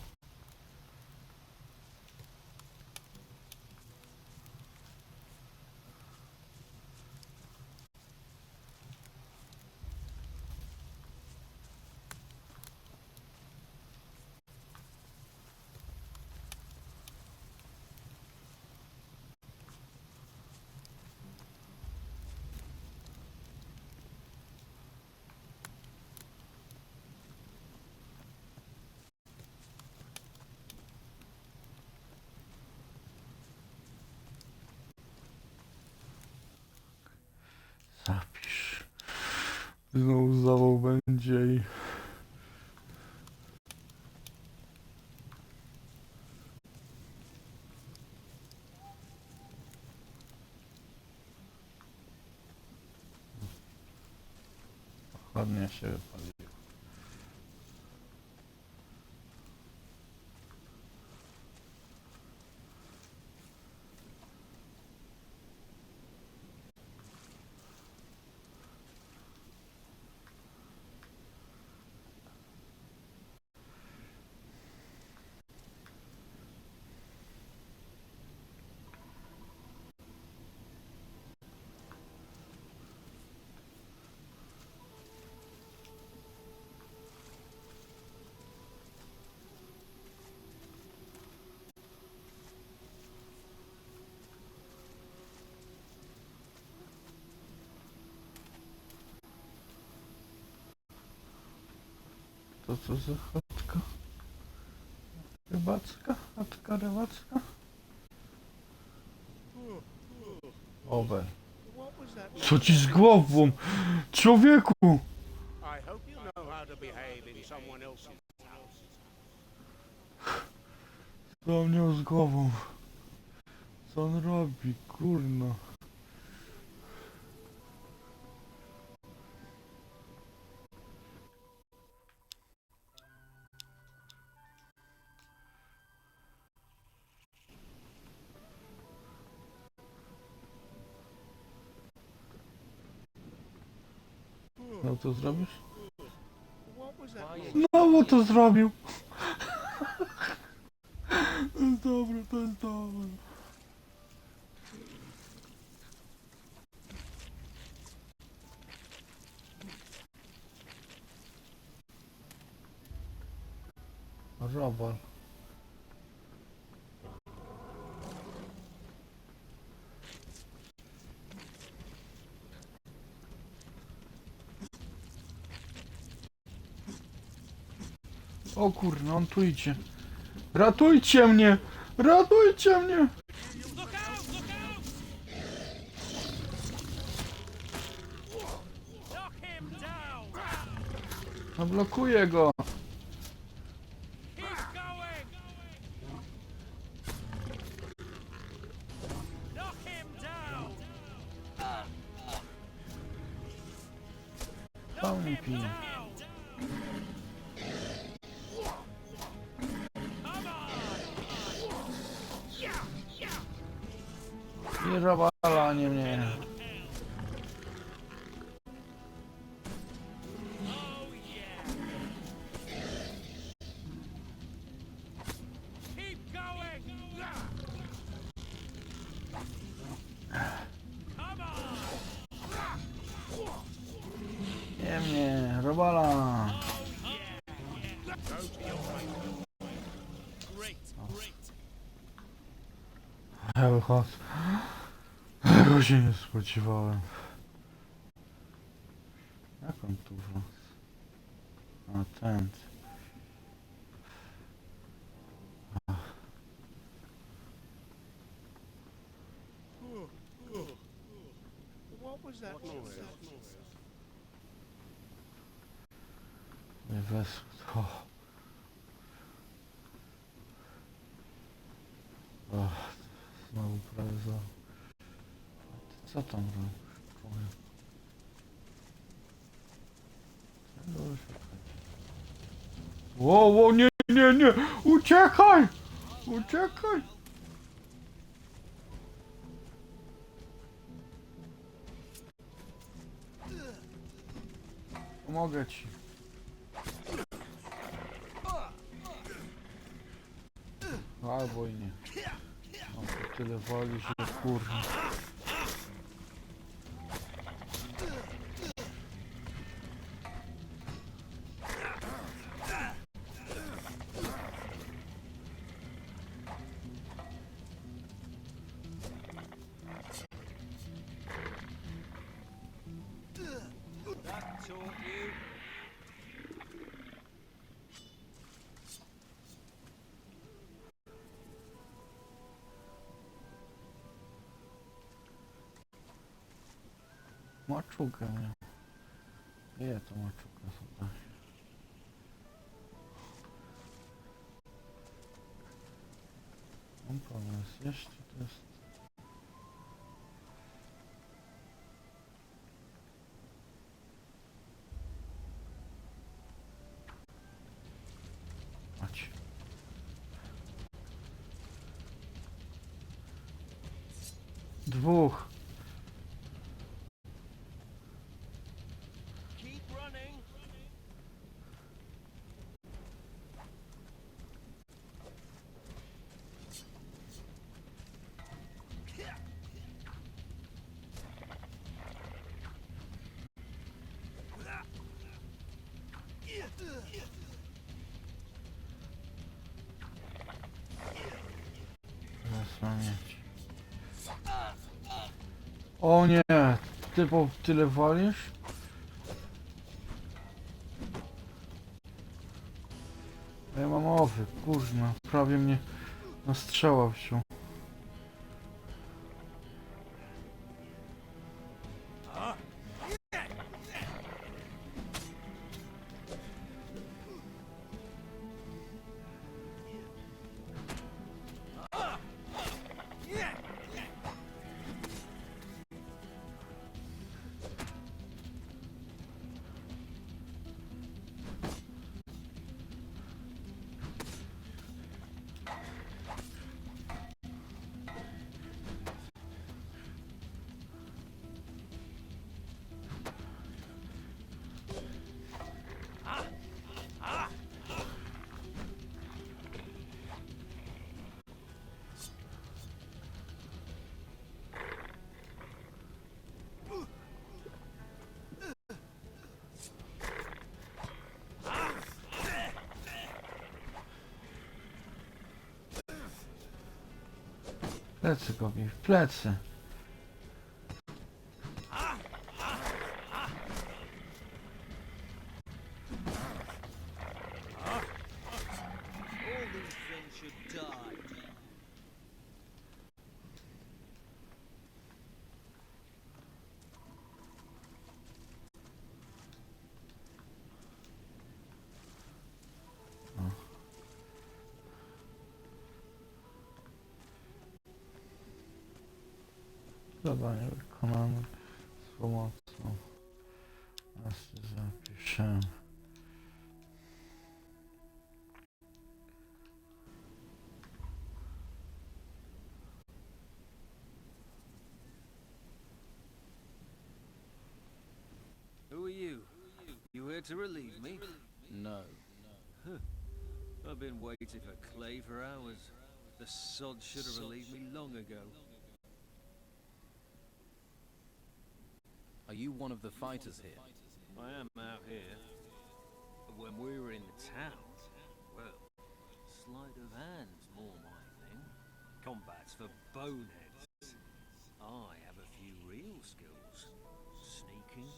Zapisz. Znowu zawał będzie i... Ładnie się wypaliło. To co za chatka? Rybacka? Chatka rybacka? Owe. Co ci z głową? Człowieku! I hope you know how to behave in someone else's house. Co on miał z głową? Co on robi? Kurno. No to zrobisz? Znowu to zrobił! To jest dobre, to jest dobre. Robal. O kurno, on tu idzie. Ratujcie mnie! Ratujcie mnie! No blokuję go! Co mi pije? I robala, nie mnie. Nie mnie, robala. Ja wychodzę. Tego się nie spodziewałem. Jak on tu wrócił? A ten. What was that noise? Nie weszło to. Znowu prawie za... Co tam robisz? Wow, nie, nie, nie! Uciekaj! Uciekaj! Pomogę ci. Albo i nie. No to tyle woli, że kurwa. That taught you. Maczuga miał. Nie, to maczuga sobie. Mam pomysł, jeszcze to jest... Mać. Dwóch. Keep running. Teraz mam mieć. O nie! Ty po tyle walisz? Ja mam owy, kurwa, prawie mnie na strzała wziął. Plecy kobi, w plecy. All these things should die. Zadanie wykonane z pomocą. Teraz zapiszę. Who are you? You here to relieve me? No. I've been waiting for Clay for hours. The sod should have relieved me long ago. Are you one of the fighters here? I am out here. But when we were in the town, well, sleight of hand's more my thing. Combat's for boneheads. I have a few real skills. Sneaking,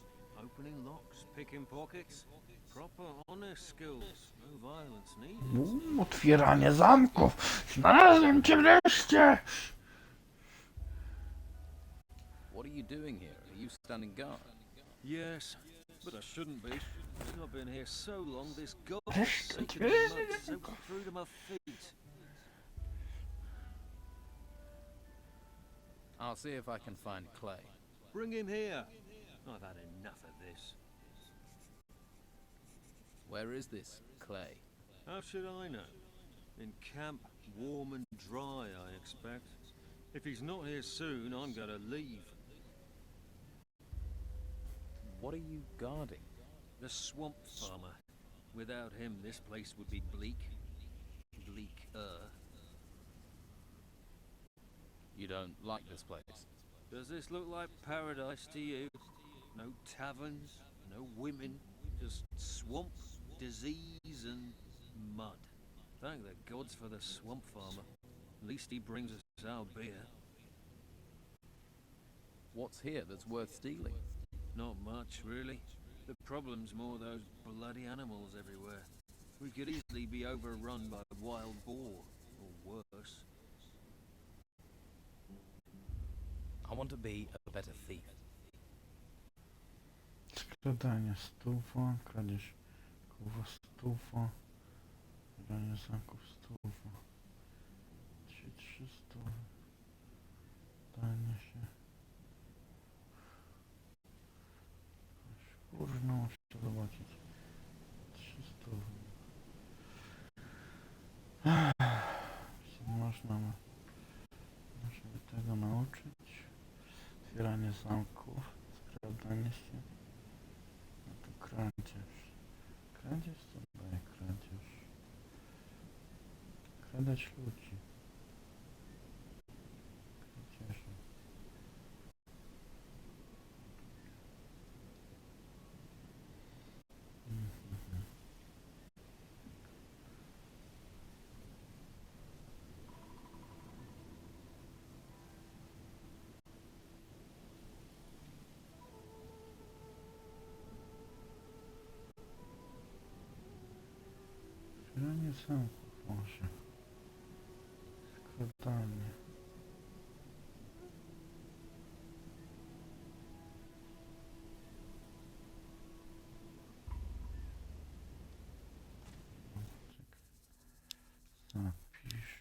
opening locks, picking pockets. Proper, honest skills. No violence needed. Otwieranie zamków! Znalazłem cię wreszcie! What are you doing here? Are you standing guard? Yes, but I shouldn't be. I've been here so long, this Wreszcie godforsaken cię- mud soaked through to my feet. I'll see if I can find Clay. Bring him here. I've had enough of this. Where is this Clay? How should I know? In camp, warm and dry, I expect. If he's not here soon, I'm gonna leave. What are you guarding? The swamp farmer. Without him, this place would be bleak. Bleaker. You don't like this place? Does this look like paradise to you? No taverns, no women, just swamp, disease and mud. Thank the gods for the swamp farmer. At least he brings us our beer. What's here that's worth stealing? Not much, really. The problem's more those bloody animals everywhere. We could easily be overrun by wild boar, or worse. I want to be a better thief. Skradanie stufa, kradzież koło stufa, zbieranie znaków stufa, 300, danie się. Kurno, muszę zobaczyć. 300. Można się tego nauczyć. Otwieranie zamków, skradanie się. No to kradzież. Kradzież co daje kradzież? Kradać ludzi. Kradzieże. Otwieranie zamków może. Skradanie. Zapisz.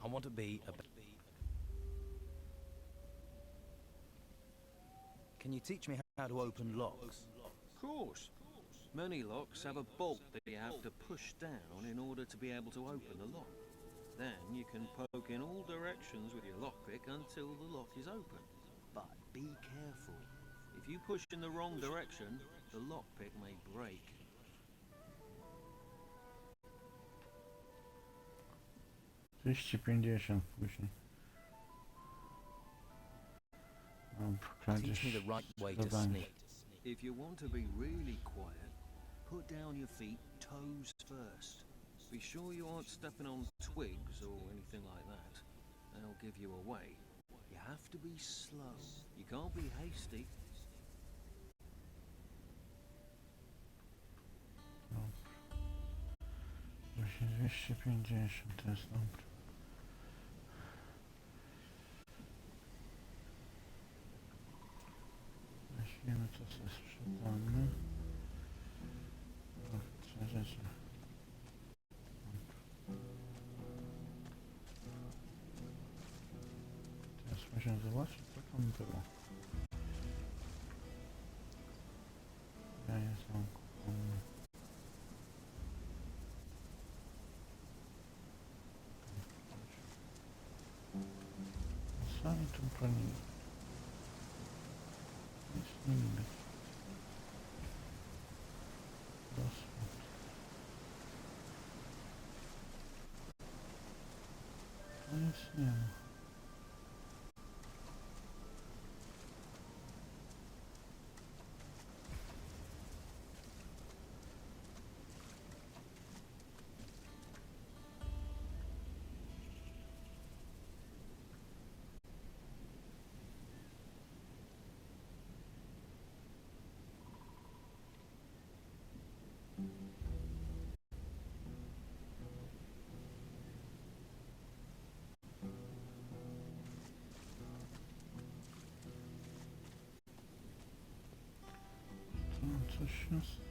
I want to be a... Can you teach me how to open locks? Of course. Many locks have a bolt that you have to push down in order to be able to open the lock. Then you can poke in all directions with your lockpick until the lock is open. But be careful. If you push in the wrong direction, the lockpick may break. 250 później. Teach me the right way to sneak. If you want to be really quiet, put down your feet toes first. Be sure you aren't stepping on twigs or anything like that. They'll give you away. You have to be slow. You can't be hasty. Właśnie 250 to jest dobre. Weźmiemy to, co jest sprzedane. Trzeba rzeczy. Teraz musimy zobaczyć, co tam było. Ja jestem kupiony. Sami tu bronili. Nic nie widać. Dosłownie. To nic nie ma. Coś jest.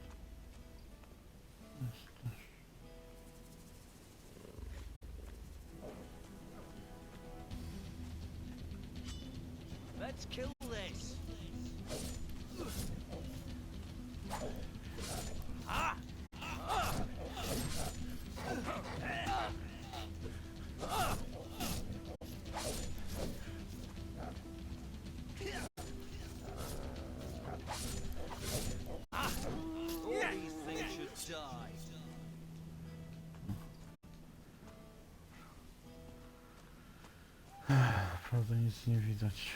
Jest też. Let's kill this. Naprawdę nic nie widać.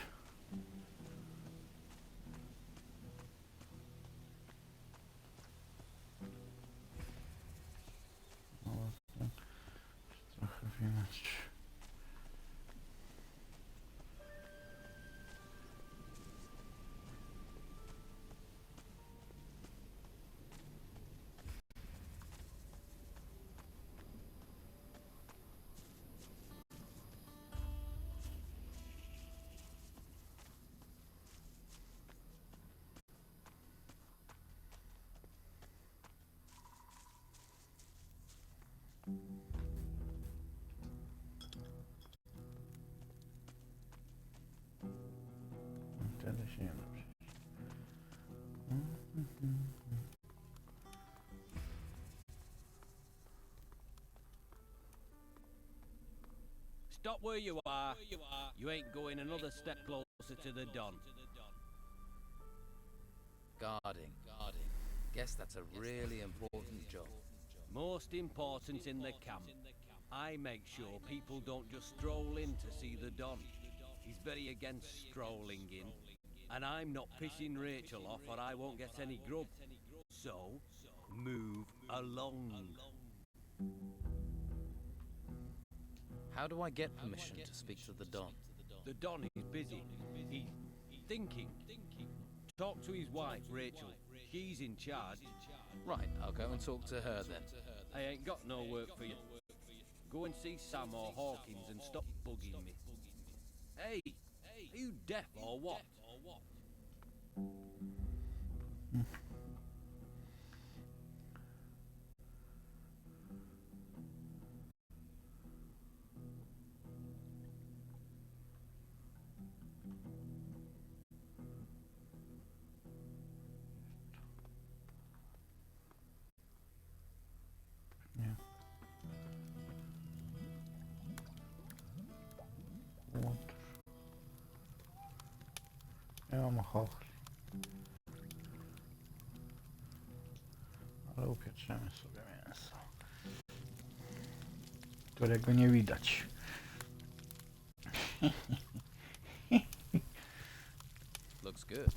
No, trochę widać. Wtedy się nie da przejść. Stop where you are. You ain't going another step closer to the Don. Guarding. Guess that's a really important job. Most important in the camp. I make sure people don't just stroll in to see the Don. He's very against strolling in. And I'm not pissing Rachel off or I won't get any grub. So, move along. How do I get permission to speak to the Don? The Don is busy. He's thinking. Talk to his wife, Rachel. She's in charge. Right, I'll go and talk to her then. I ain't got no work for you. Go and see Sam or Hawkins and stop bugging me. Hey, are you deaf or what? Nie. Łotr. Ja mam chochli. Ale upieczymy sobie mięso, którego nie widać. Looks good.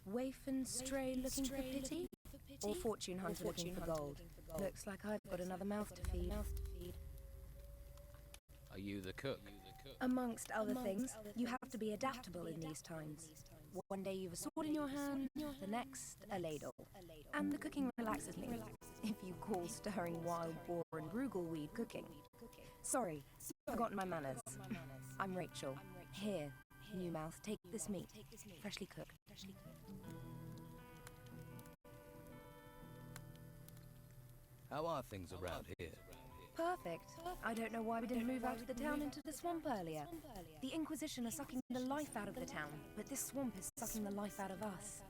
Waif and stray looking for pity? Or fortune hunter looking for gold? Looks like I've got another mouth to feed. Are you the cook? Amongst other things, you have to be adaptable in these times. One day you've a sword in your hand, the next a ladle. And the cooking relaxes me, if you call stirring wild boar and brugelweed cooking. Sorry, forgotten my manners. I'm Rachel. Here, new mouth, take this meat, freshly cooked. How are things around here? Perfect. I don't know why we didn't move out of the town into the swamp earlier. The Inquisition are sucking the life out of the town, but this swamp is sucking the life out of us.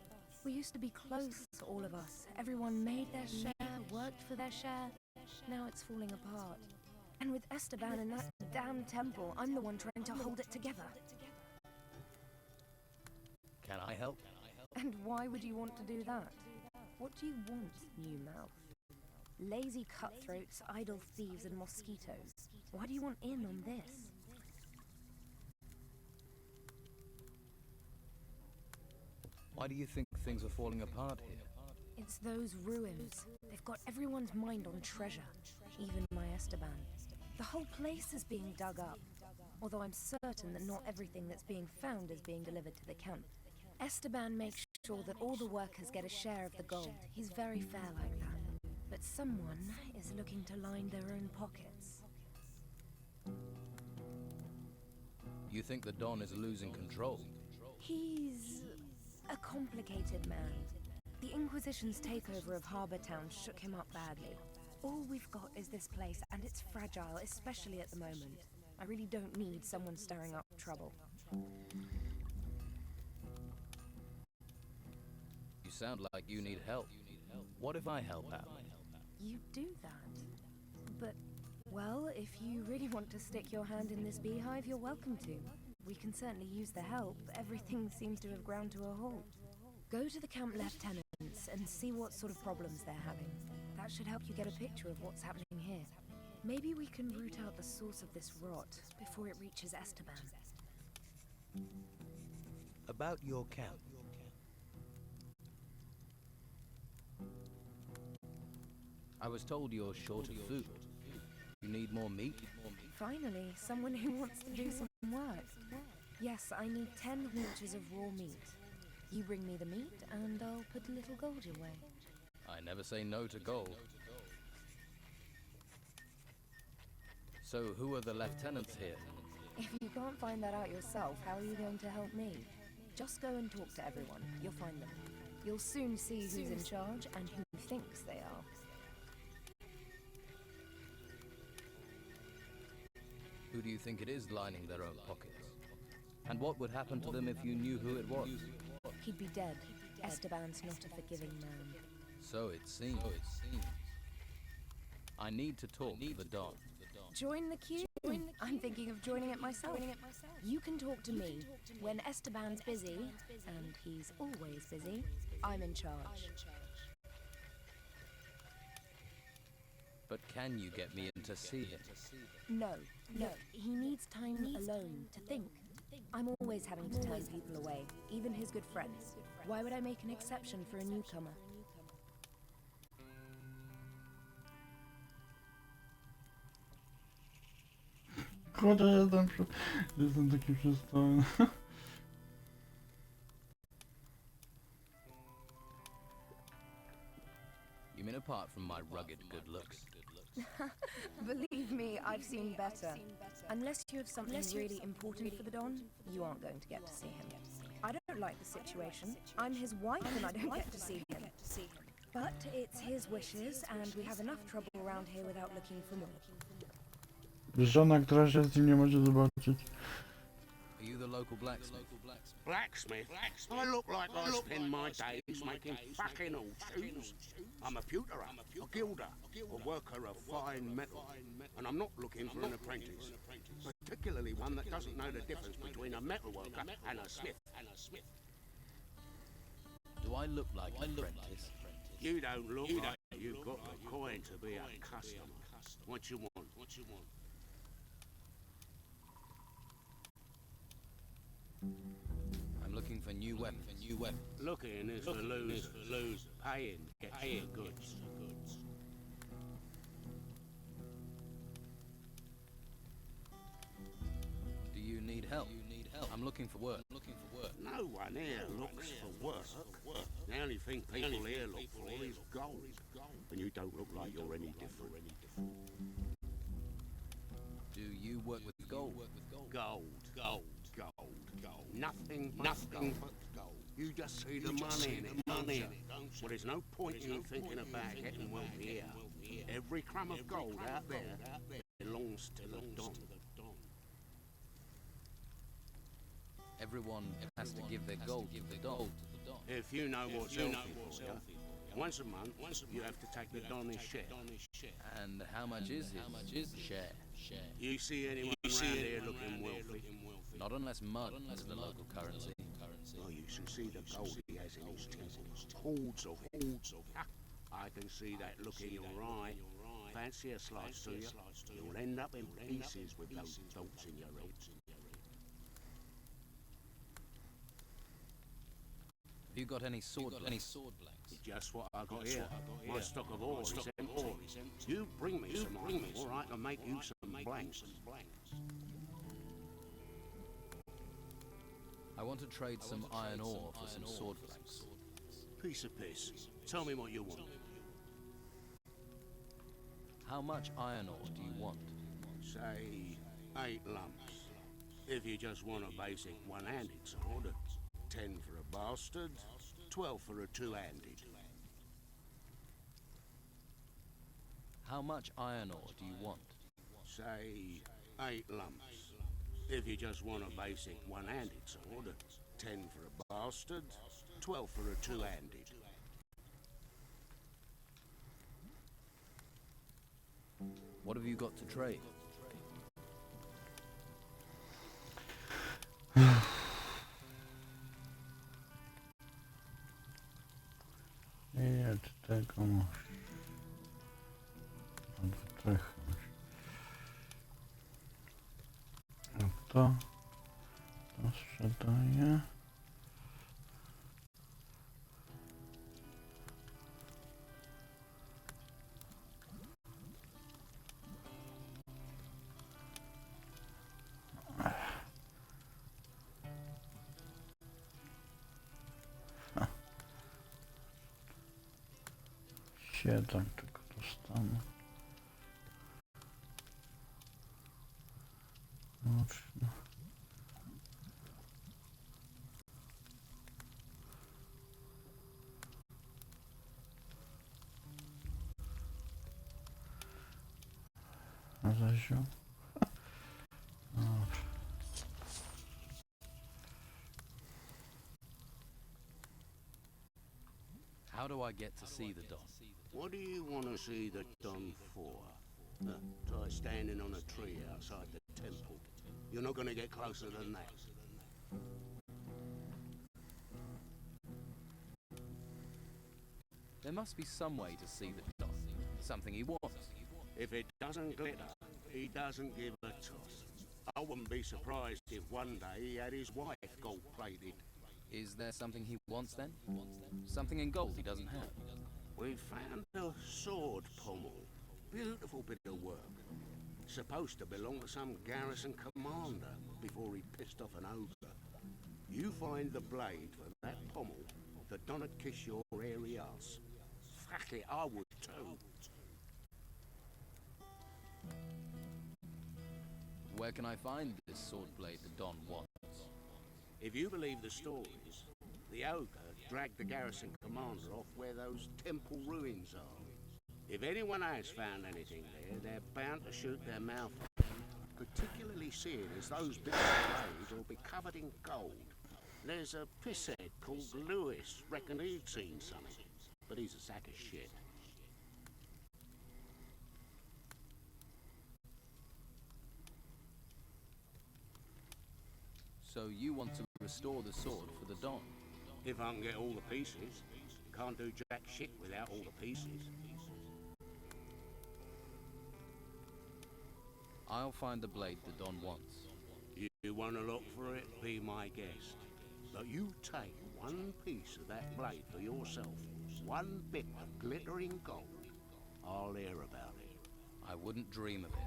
We used to be close, all of us. Everyone made their share, worked for their share. Now it's falling apart. And with Esteban and that damn temple, I'm the one trying to hold it together. Can I help? And why would you want to do that? What do you want, new mouth? Lazy cutthroats, idle thieves, and mosquitoes. Why do you want in on this? Why do you think things are falling apart here? It's those ruins. They've got everyone's mind on treasure, even my Esteban. The whole place is being dug up, although I'm certain that not everything that's being found is being delivered to the camp. Esteban makes sure that all the workers get a share of the gold. He's very fair like that. But someone is looking to line their own pockets. You think the Don is losing control? He's a complicated man. The Inquisition's takeover of Harbour Town shook him up badly. All we've got is this place, and it's fragile, especially at the moment. I really don't need someone stirring up trouble. You sound like you need help. What if I help out? You do that? But, well, if you really want to stick your hand in this beehive, you're welcome to. We can certainly use the help. Everything seems to have ground to a halt. Go to the camp lieutenants and see what sort of problems they're having. That should help you get a picture of what's happening here. Maybe we can root out the source of this rot before it reaches Esteban. About your camp. I was told you're short of food. You need more meat? Finally, someone who wants to do some work. Yes, I need 10 haunches of raw meat. You bring me the meat, and I'll put a little gold your way. I never say no to gold. So who are the lieutenants here? If you can't find that out yourself, how are you going to help me? Just go and talk to everyone. You'll find them. You'll soon see who's in charge and who thinks they are. Who do you think it is lining their own pockets? And what would happen to them if you knew who it was? He'd be dead. Esteban's not a forgiving man. So it seems. I need to talk to the Don. Join the queue. I'm thinking of joining it myself. You can talk to me. When Esteban's busy, and he's always busy, I'm in charge. But can you get me in to see him? No. Look, he needs time alone to think. I'm always having to turn people away, even his good friends. Why would I make an exception for a newcomer? Kurde, jestem taki przystojny. You mean apart from my rugged good looks? Believe me, I've seen better. Unless you have something really important for the Don, you aren't going to get to see him. I don't like the situation. I'm his wife and I don't get to see him. But it's his wishes, and we have enough trouble around here without looking for more. Żona, która się z nim nie może zobaczyć. Are you the local blacksmith? Blacksmith? I look like I spend my days making fucking horseshoes. I'm a pewterer, a gilder, a worker of fine metal, and I'm not looking for an apprentice, particularly one that doesn't know the difference between a metal worker and a smith. Do I look like an apprentice? You don't look like you've got the coin to be a customer. What you want? I'm looking for new weapons. Looking is for losers. Paying gets the goods. Do you need help? I'm looking for work. No one here looks for work. The only thing people here look for is gold. And you don't look like you're any different. Do you work with gold? Gold. Nothing but gold. You just see the money in it, don't you? Well, there's no point in you thinking about getting wealthy here. Every crumb of gold out there belongs to the Don. Everyone has to give their gold to the Don. If you know what's healthy for you, once a month you have to take the Don's share. And how much is his share? You see anyone around here looking wealthy? Not unless mud is the local currency. Oh, you should see the gold he has in his temples. Hordes of it. I can see that look in your eye. Fancy a slice to you? You'll end up in pieces with those thoughts in your head. Have you got any sword blanks? Just what I got here. My stock of ore is empty. You bring me some iron ore, I can make you some blanks. I want to trade some iron ore for some sword blanks. Piece of piss. Tell me what you want. How much iron ore do you want? Say 8 lumps. If you just want a basic one-handed sword. 10 for a bastard, 12 for a two-handed. How much iron ore do you want? Say 8 lumps. If you just want a basic one-handed sword, 10 for a bastard, 12 for a two-handed. What have you got to trade? Ile ty tego masz? Albo trochę masz. A to sprzedaję. Siedem tylko dostanę. Mocno. A Zasiu? Dobrze. How do I get to see the Don? What do you want to see the Don for? Try standing on a tree outside the temple. You're not going to get closer than that. There must be some way to see the Don. Something he wants. If it doesn't glitter, he doesn't give a toss. I wouldn't be surprised if one day he had his wife gold-plated. Is there something he wants then? Something in gold he doesn't have? We found a sword pommel. Beautiful bit of work. Supposed to belong to some garrison commander before he pissed off an ogre. You find the blade for that pommel, the Don'd kiss your hairy ass. Fuck it, I would too. Where can I find this sword blade the Don wants? If you believe the stories, the ogre dragged the garrison commander off where those temple ruins are. If anyone has found anything there, they're bound to shoot their mouth off. Particularly seeing as those bits of blade will be covered in gold. There's a pisshead called Lewis, reckoned he'd seen something, but he's a sack of shit. So you want to restore the sword for the Don? If I can get all the pieces. Can't do jack shit without all the pieces. I'll find the blade the Don wants. You want to look for it, be my guest. But you take one piece of that blade for yourself, one bit of glittering gold. I'll hear about it. I wouldn't dream of it.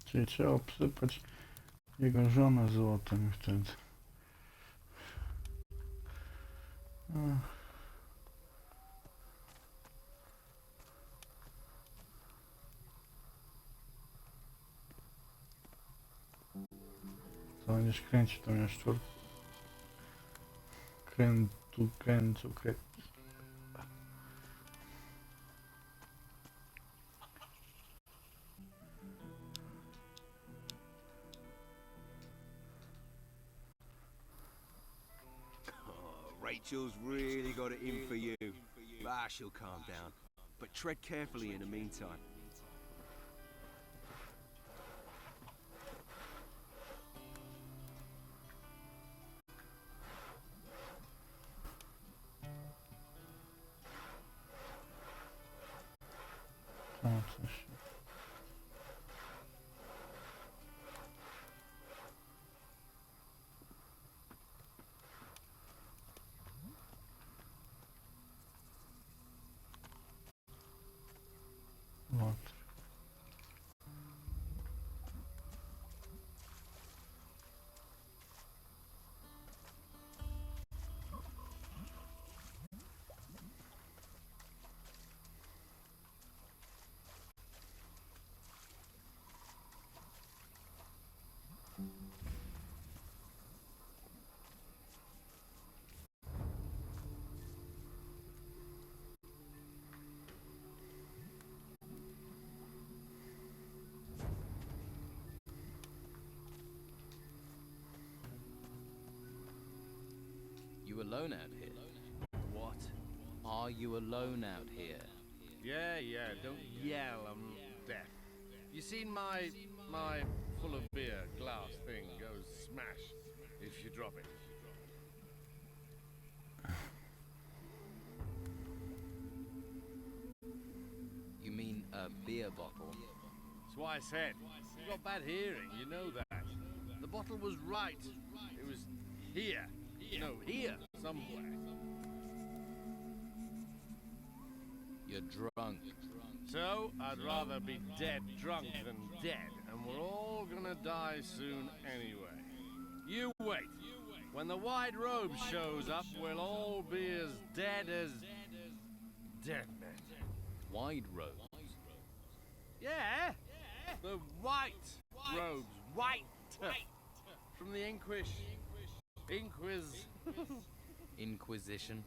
Czyli trzeba obsypać jego żonę złotem wtedy. Co będziesz kręcić tą jaszczurkę? Krętu. Rachel's really got it in for you. Ah, she'll calm down. But tread carefully in the meantime. Tam coś. You alone out here? What? Are you alone out here? Yeah, don't yell, I'm deaf. You seen my full of beer glass thing goes smash if you drop it. You mean a beer bottle? That's why I said, you've got bad hearing, you know that. The bottle was right. It was here. No, here, somewhere. You're drunk. So, I'd rather be dead drunk than dead, and we're all gonna die soon anyway. You wait. When the white robe shows up, we'll all be as dead dead men. Wide robes? Yeah, the white robes. White! From the Inquisition?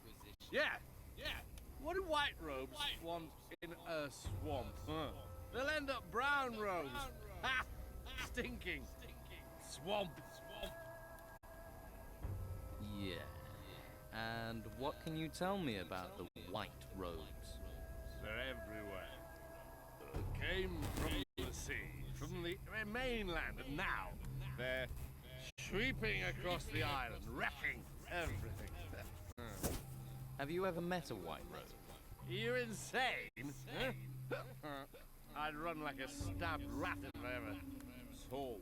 Yeah. What do white robes want in a swamp? Huh? They'll end up brown robes. Ha! Stinking. Swamp. Yeah. And what can you tell me about the white robes? They're everywhere. Came from the sea, from the mainland, and now they're sweeping across the island, wrecking everything. Have you ever met a white robe? You insane? Huh? I'd run like a stabbed rat if I ever saw one.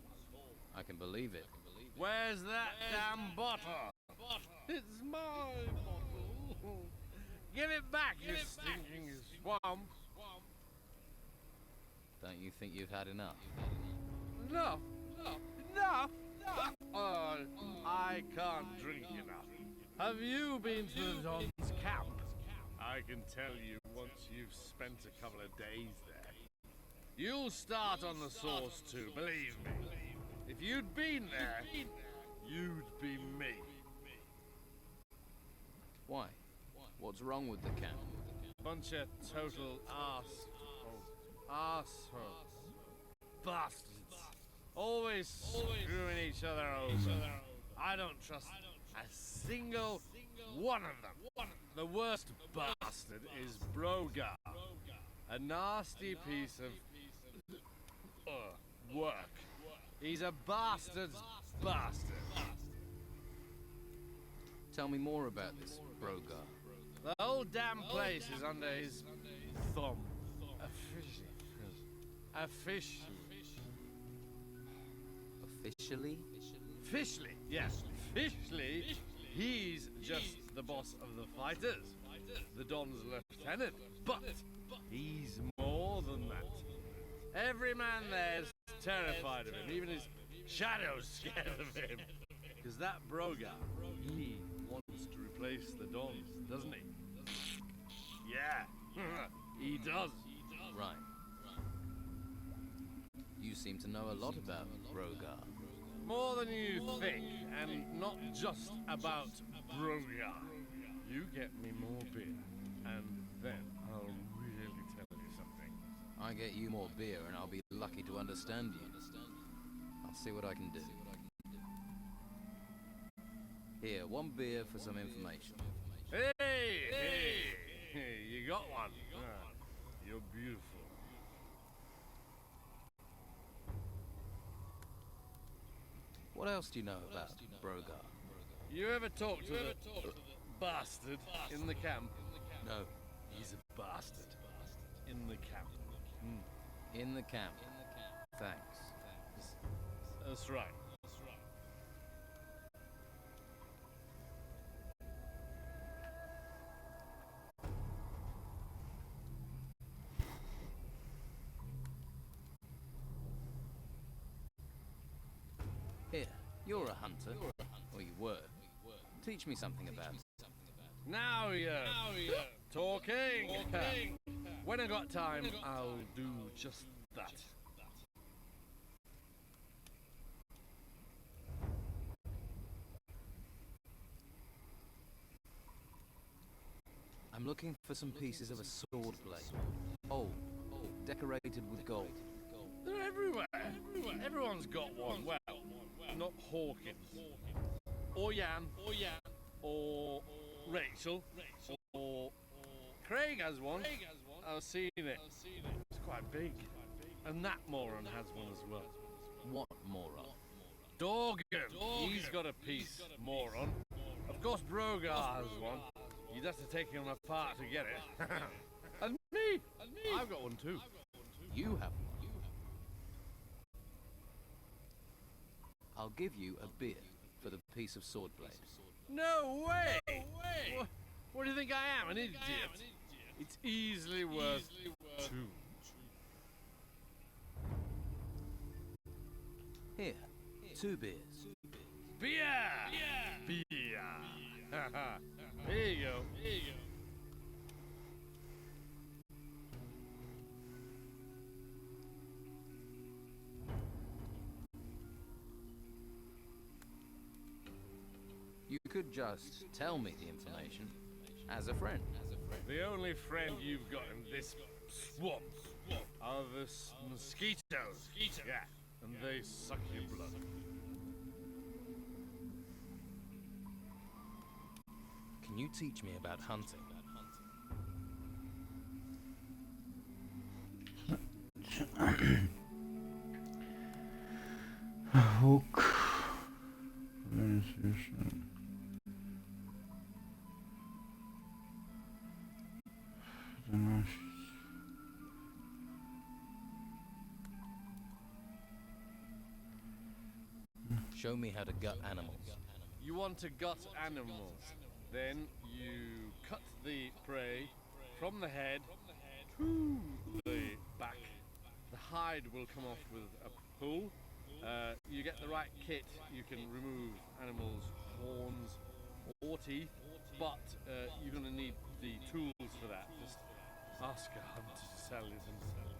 I can believe it. Where's that damn bottle? It's my bottle. Give it back, you stinking swamp. Don't you think you've had enough? No. I can't drink enough. Have you been to the Don's camp? I can tell you once you've spent a couple of days there. You'll start on the source too, believe me. If you'd been there, you'd be me. Why? What's wrong with the camp? Bunch of total assholes. Bastards. Always screwing each other over. I don't trust a single one of them. The worst bastard is Brogar. A nasty piece of work. He's a bastard's bastard. Tell me more about this Brogar. The whole damn place is under his thumb. Officially? Officially, yes. Officially, he's just the boss of the fighters. The Don's lieutenant. But he's more than that. Every man there's terrified of him. Even his shadow's scared of him. Because that Brogar, he wants to replace the Dons, doesn't he? Yeah, he does. Right. You seem to know a lot about Brogar. More than you think, and not just about Brogar. You get me more beer, and then I'll really tell you something. I get you more beer and I'll be lucky to understand you. I'll see what I can do. Here, one beer for some information. Hey, you got one. You're beautiful. What else do you know about Brogar? You ever talk to the bastard in the camp? No. He's a bastard. In the camp. In the camp. Thanks. That's right. Here, you're a hunter. Or you were. Teach me something about it. Now you're talking. When I got time, I'll do just that. I'm looking for some pieces of a sword blade. Old, decorated with gold. They're everywhere. Everyone's got one. Well, not Hawkins. Or Jan. Or Rachel. Or Craig has one. I've seen it. It's quite big. And that moron has one as well. What moron? Dorgan. He's got a piece, moron. Of course, Brogar has one. You'd have to take him apart to get it. And me. I've got one too. You have one. I'll give you a beer for the piece of sword blade. No way! What do you think I am, an idiot? It's easily worth 2. Here, 2 beers. Beer! Beer! There you go. You could just tell me the information as a friend. The only friend you've got in this swamp are the mosquitoes. Yeah, and they suck your blood. Can you teach me about hunting? Hook. Show me how to gut animals. You want to gut animals. Then you cut the prey from the head to the back. The hide will come off with a pull. You get the right kit, you can remove animals' horns or teeth, but you're going to need the tools for that. Just ask a hunter to sell it himself.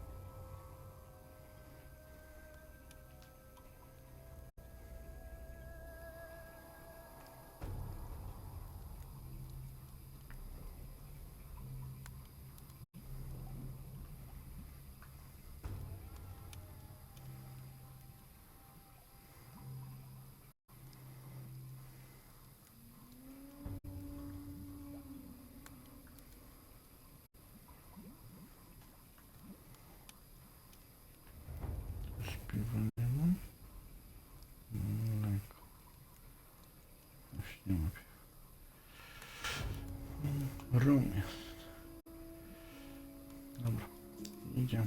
Rum jest. Dobra, idziemy.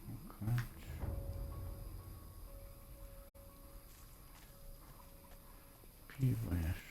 Szukać. Piwo jeszcze.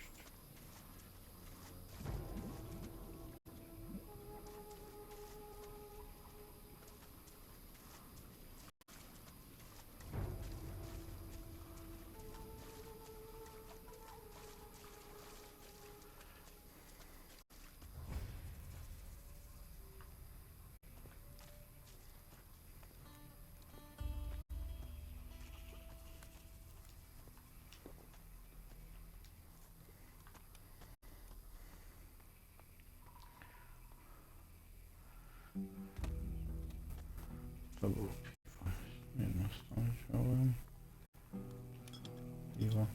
To było piwo. Jedno stąd wziąłem. Piwo.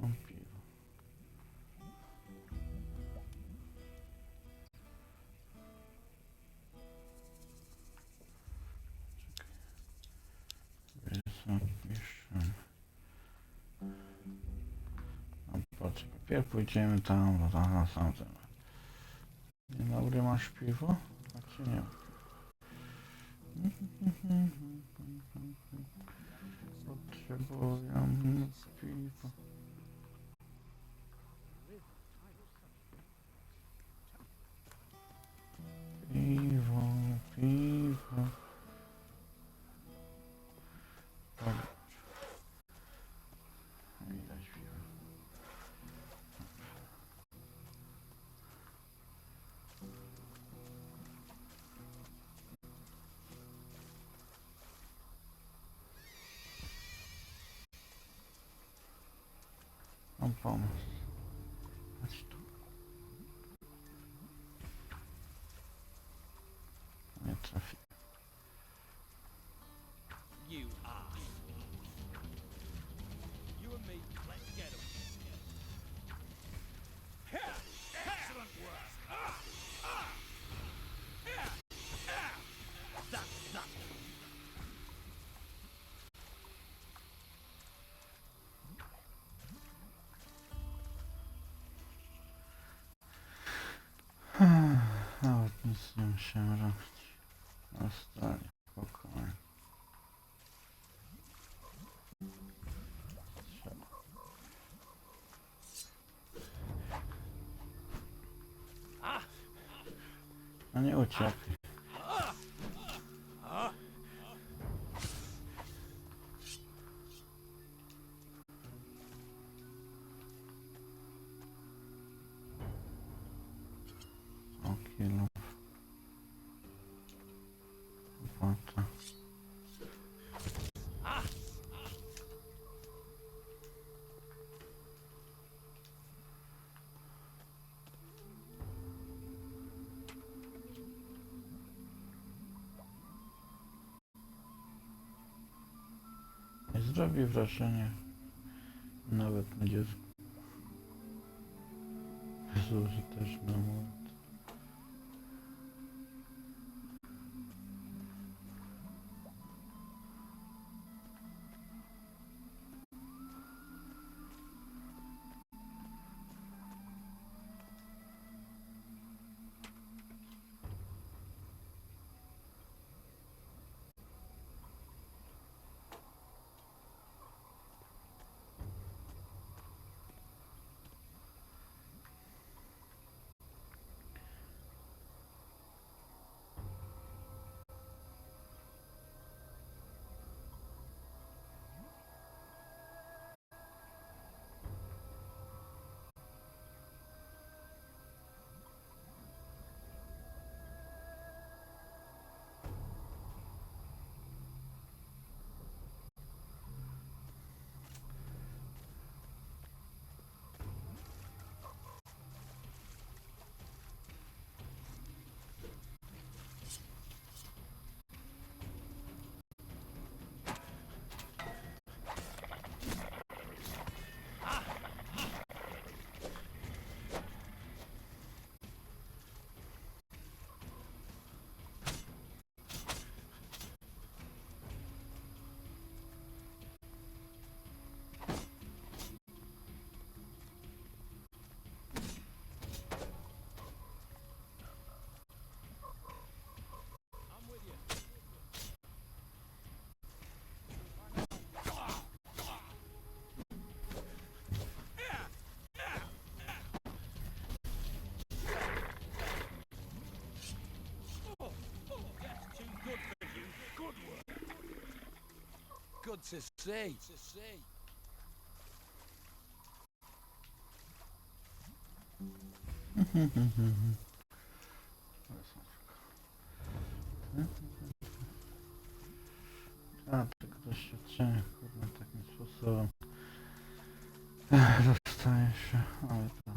Mam piwo. Czekaj. Zapiszę. A po co papier? Pójdziemy tam, bo tam na sam temat. Dzień dobry, masz piwo? Tak się nie ma. Potrzebuję piwa. Piwo, piwo. Dobra. Widać piwo. Mam pomysł. Chodź tu. Nie trafi. You are. You and me, let's get 'em. stanie, spokojnie. Trzeba. No nie uciekł. O kilo. Opłata. Nie zrobi wrażenie nawet na dziecku. Bezużyteczny amulet. Good to see. A, tylko doświadczenie, kurde, takim sposobem dostaje się, ale to...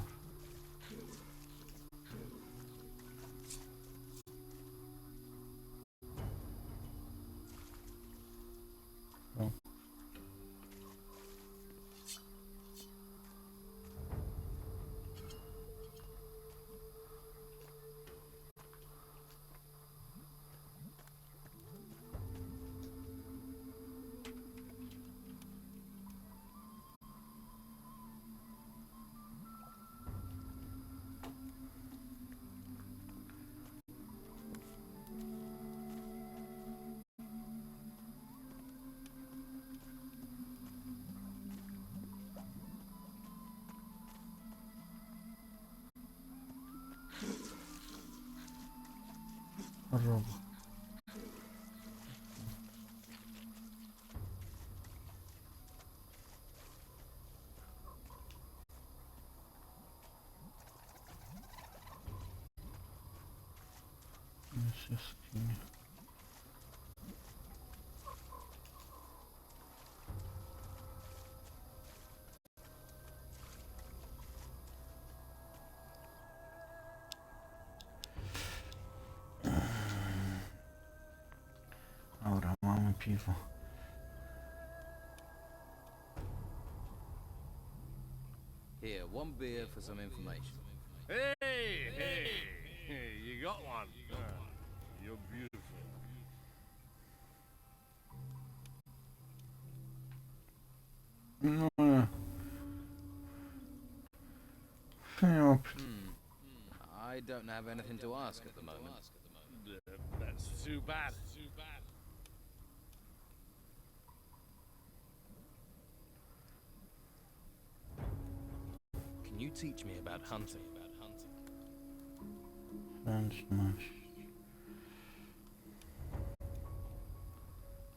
O. Choroba. Jest jaskinia. Dobra, mamy piwo. Here, one beer for some information. Hey, you got one. You're beautiful. No nie. Nie ma... I don't have anything to ask at the moment. That's too bad. Can you teach me about hunting? Zręczność.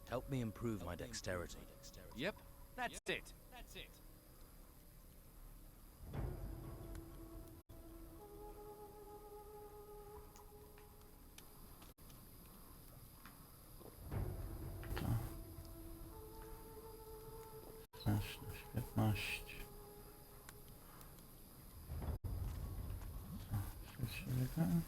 Help me improve my dexterity. Yep, that's it. Zręczność 15. Co się wydaje?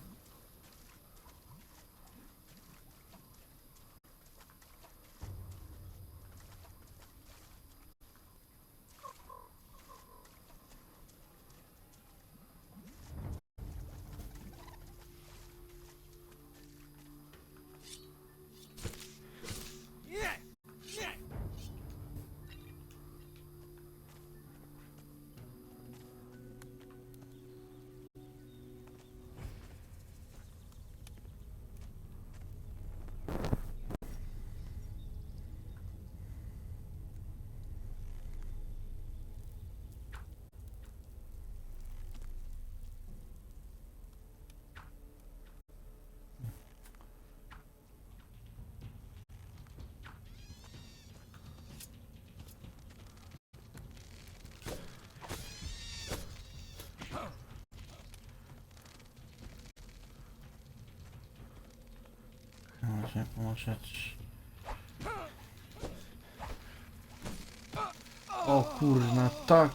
Może pomożeć. O kurna, tak.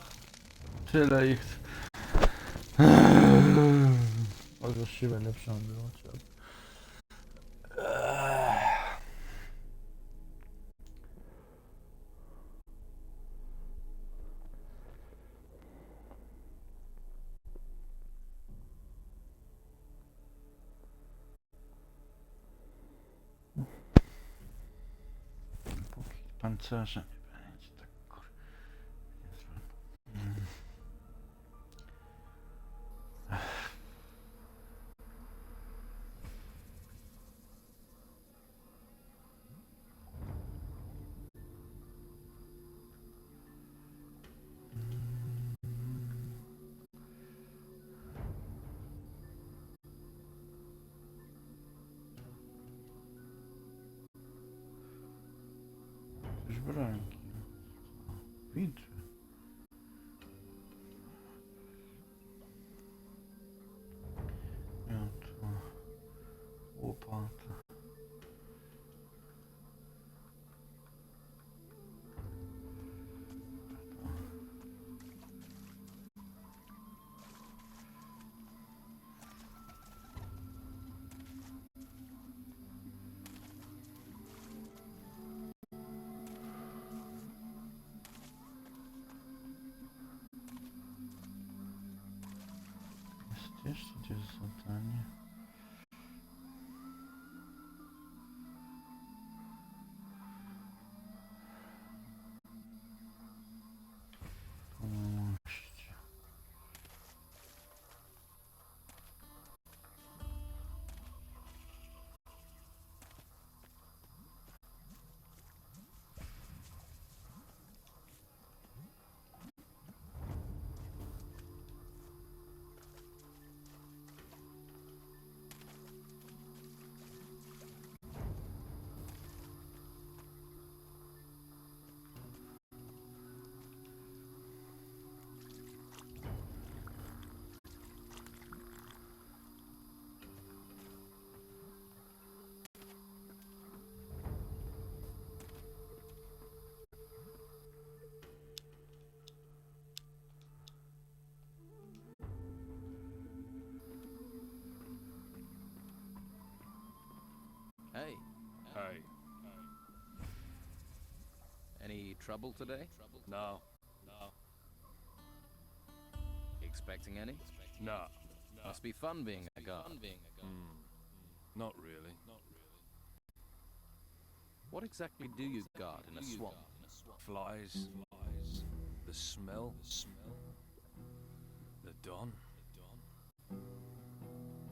Tyle ich. O, siłę lepszą było. Póki pancerze nie będzie tak kur... Już brońki. Widzę. Miotła. Łopata. Jest jeszcze gdzieś zadanie. Pomożcie. Hey, Hey. any trouble today? No. Expecting any? No. Must be fun being a guard. Not really. What exactly do you guard in a swamp? Flies. The smell. The dawn.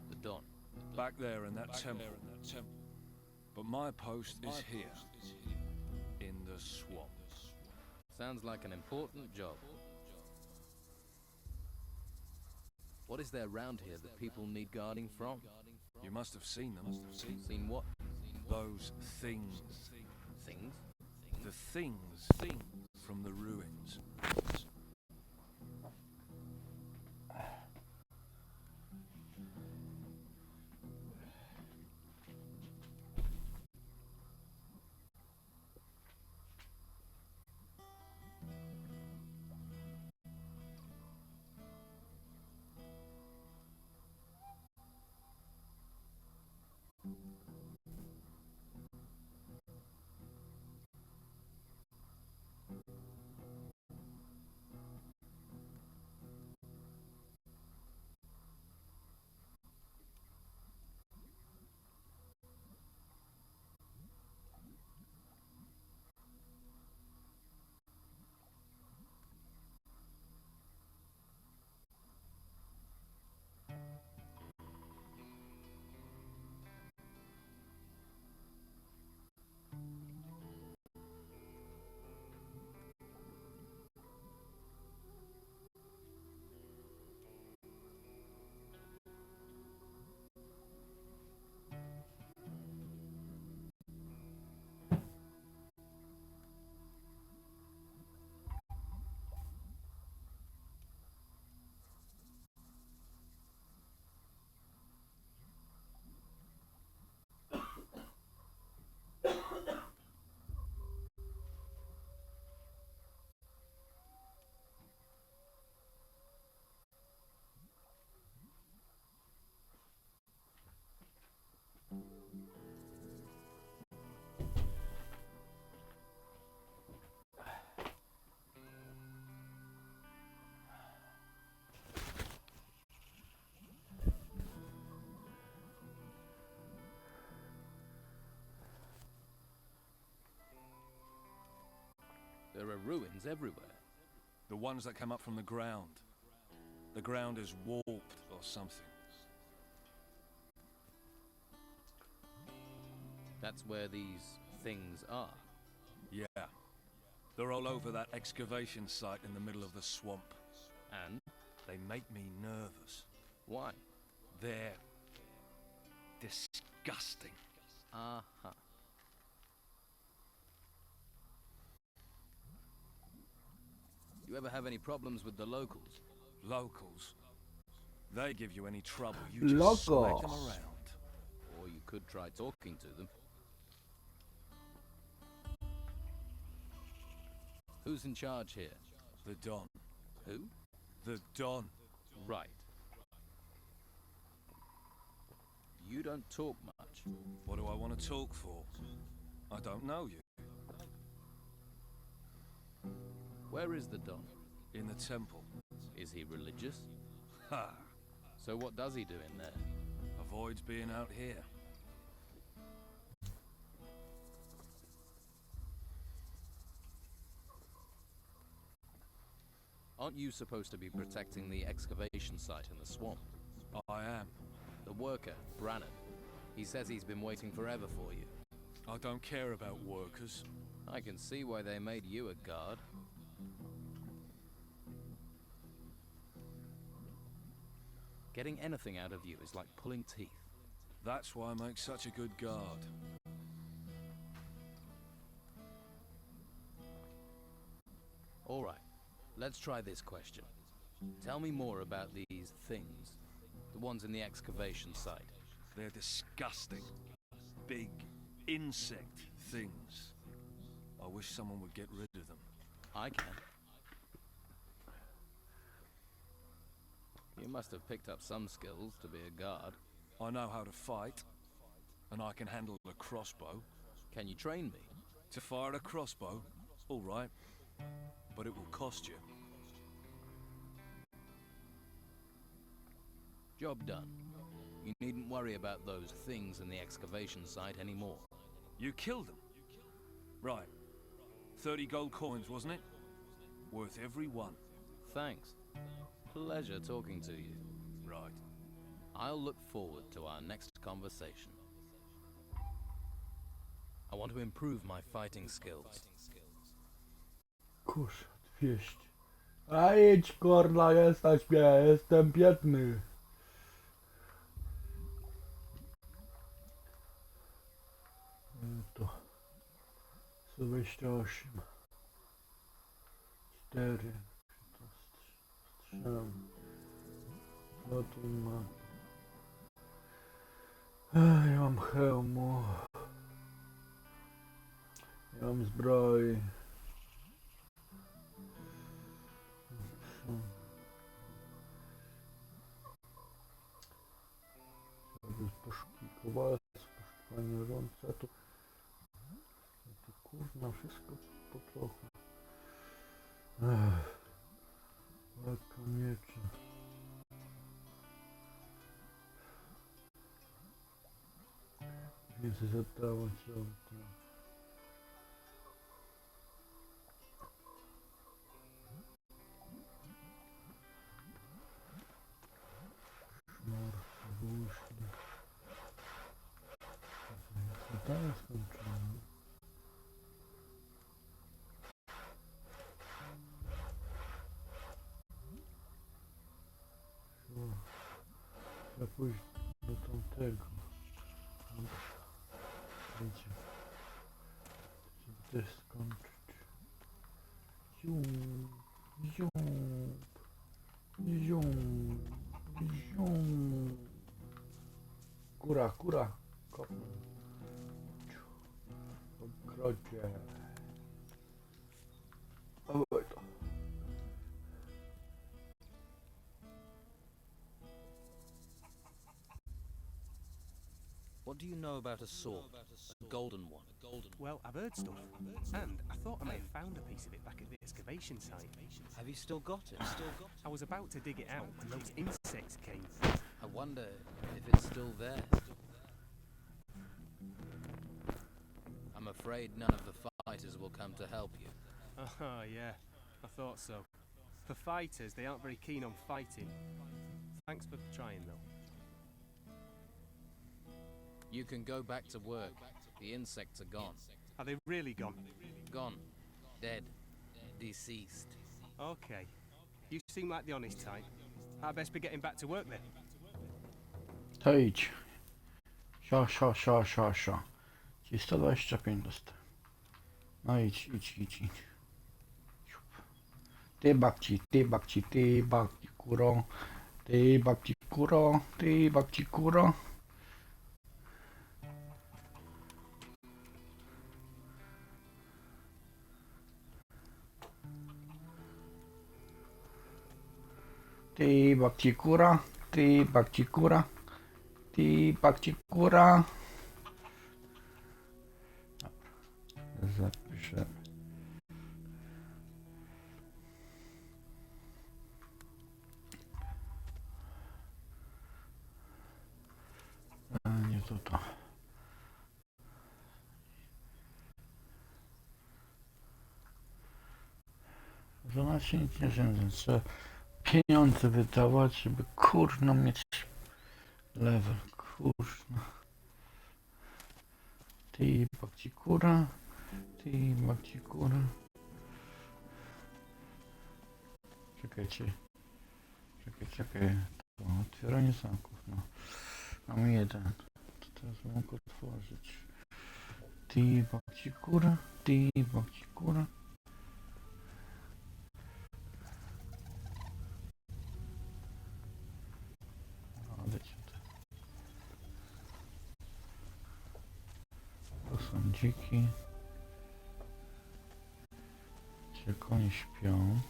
The dawn. Back there in that temple. But my post is here, in the swamp. Sounds like an important job. What is there round here that people need guarding from? You must have seen them. Seen what? Those things. Things? The things from the ruins. There are ruins everywhere. The ones that come up from the ground. The ground is warped or something. That's where these things are. Yeah. They're all over that excavation site in the middle of the swamp. And? They make me nervous. Why? They're disgusting. Uh-huh. You ever have any problems with the locals? Locals? They give you any trouble, you just smack them around. Or you could try talking to them. Who's in charge here? The Don. Who? The Don. Right. You don't talk much. What do I want to talk for? I don't know you. Where is the Don? In the temple. Is he religious? Ha! So what does he do in there? Avoids being out here. Aren't you supposed to be protecting the excavation site in the swamp? I am. The worker, Brannan. He says he's been waiting forever for you. I don't care about workers. I can see why they made you a guard. Getting anything out of you is like pulling teeth. That's why I make such a good guard. All right, let's try this question. Tell me more about these things. The ones in the excavation site. They're disgusting. Big insect things. I wish someone would get rid of them. I can. You must have picked up some skills to be a guard. I know how to fight, and I can handle a crossbow. Can you train me? To fire a crossbow? All right. But it will cost you. Job done. You needn't worry about those things in the excavation site anymore. You killed them? Right. 30 gold coins, wasn't it? Worth every one. Thanks. Pleasure talking to you. Right. I'll look forward to our next conversation. I want to improve my fighting skills. Kurz, 200. A idź kurna, jesteś mnie, jestem biedny. To 128. 4. Strzelam. Co tu ma? Nie mam hełmu. Nie mam zbroi. Poszukiwanie rące, to kurna wszystko po trochu. Lekko miecze. Więcej zadało cały ten. Szmar, buźny. Zadanie skończone. Trzeba pójść do tamtego. Wiecie. Żeby też skończyć. Zium, zium, zium, zium. Kura, kura. Kopnę. W ogrodzie. Dawaj to. What do you know about a sword? A golden one. Well, I've heard stuff, and I thought I may have found a piece of it back at the excavation site. Have you still got it? I was about to dig it out when those insects came. I wonder if it's still there. I'm afraid none of the fighters will come to help you. Oh, yeah, I thought so. For fighters, they aren't very keen on fighting. Thanks for trying, though. You can go back to work. The insects are gone. Are they really gone? Gone. Dead. Deceased. Okay. You seem like the honest type. I'd best be getting back to work then. To idź. Sio. Ci 125 dostałem. No idź. Ty babci kuro. Ty babci kuro. Ty babci kura. Dobra. Zapiszę. Nie to. Żona się nic nie żędzi. Trzeba pieniądze wydawać, żeby kurno mieć level. Kurno. Ty babci kura. Czekajcie. To otwieranie zamków. No. Mam jeden. To teraz mogę otworzyć. Ty babci kura. To są dziki. Gdzie konie śpią.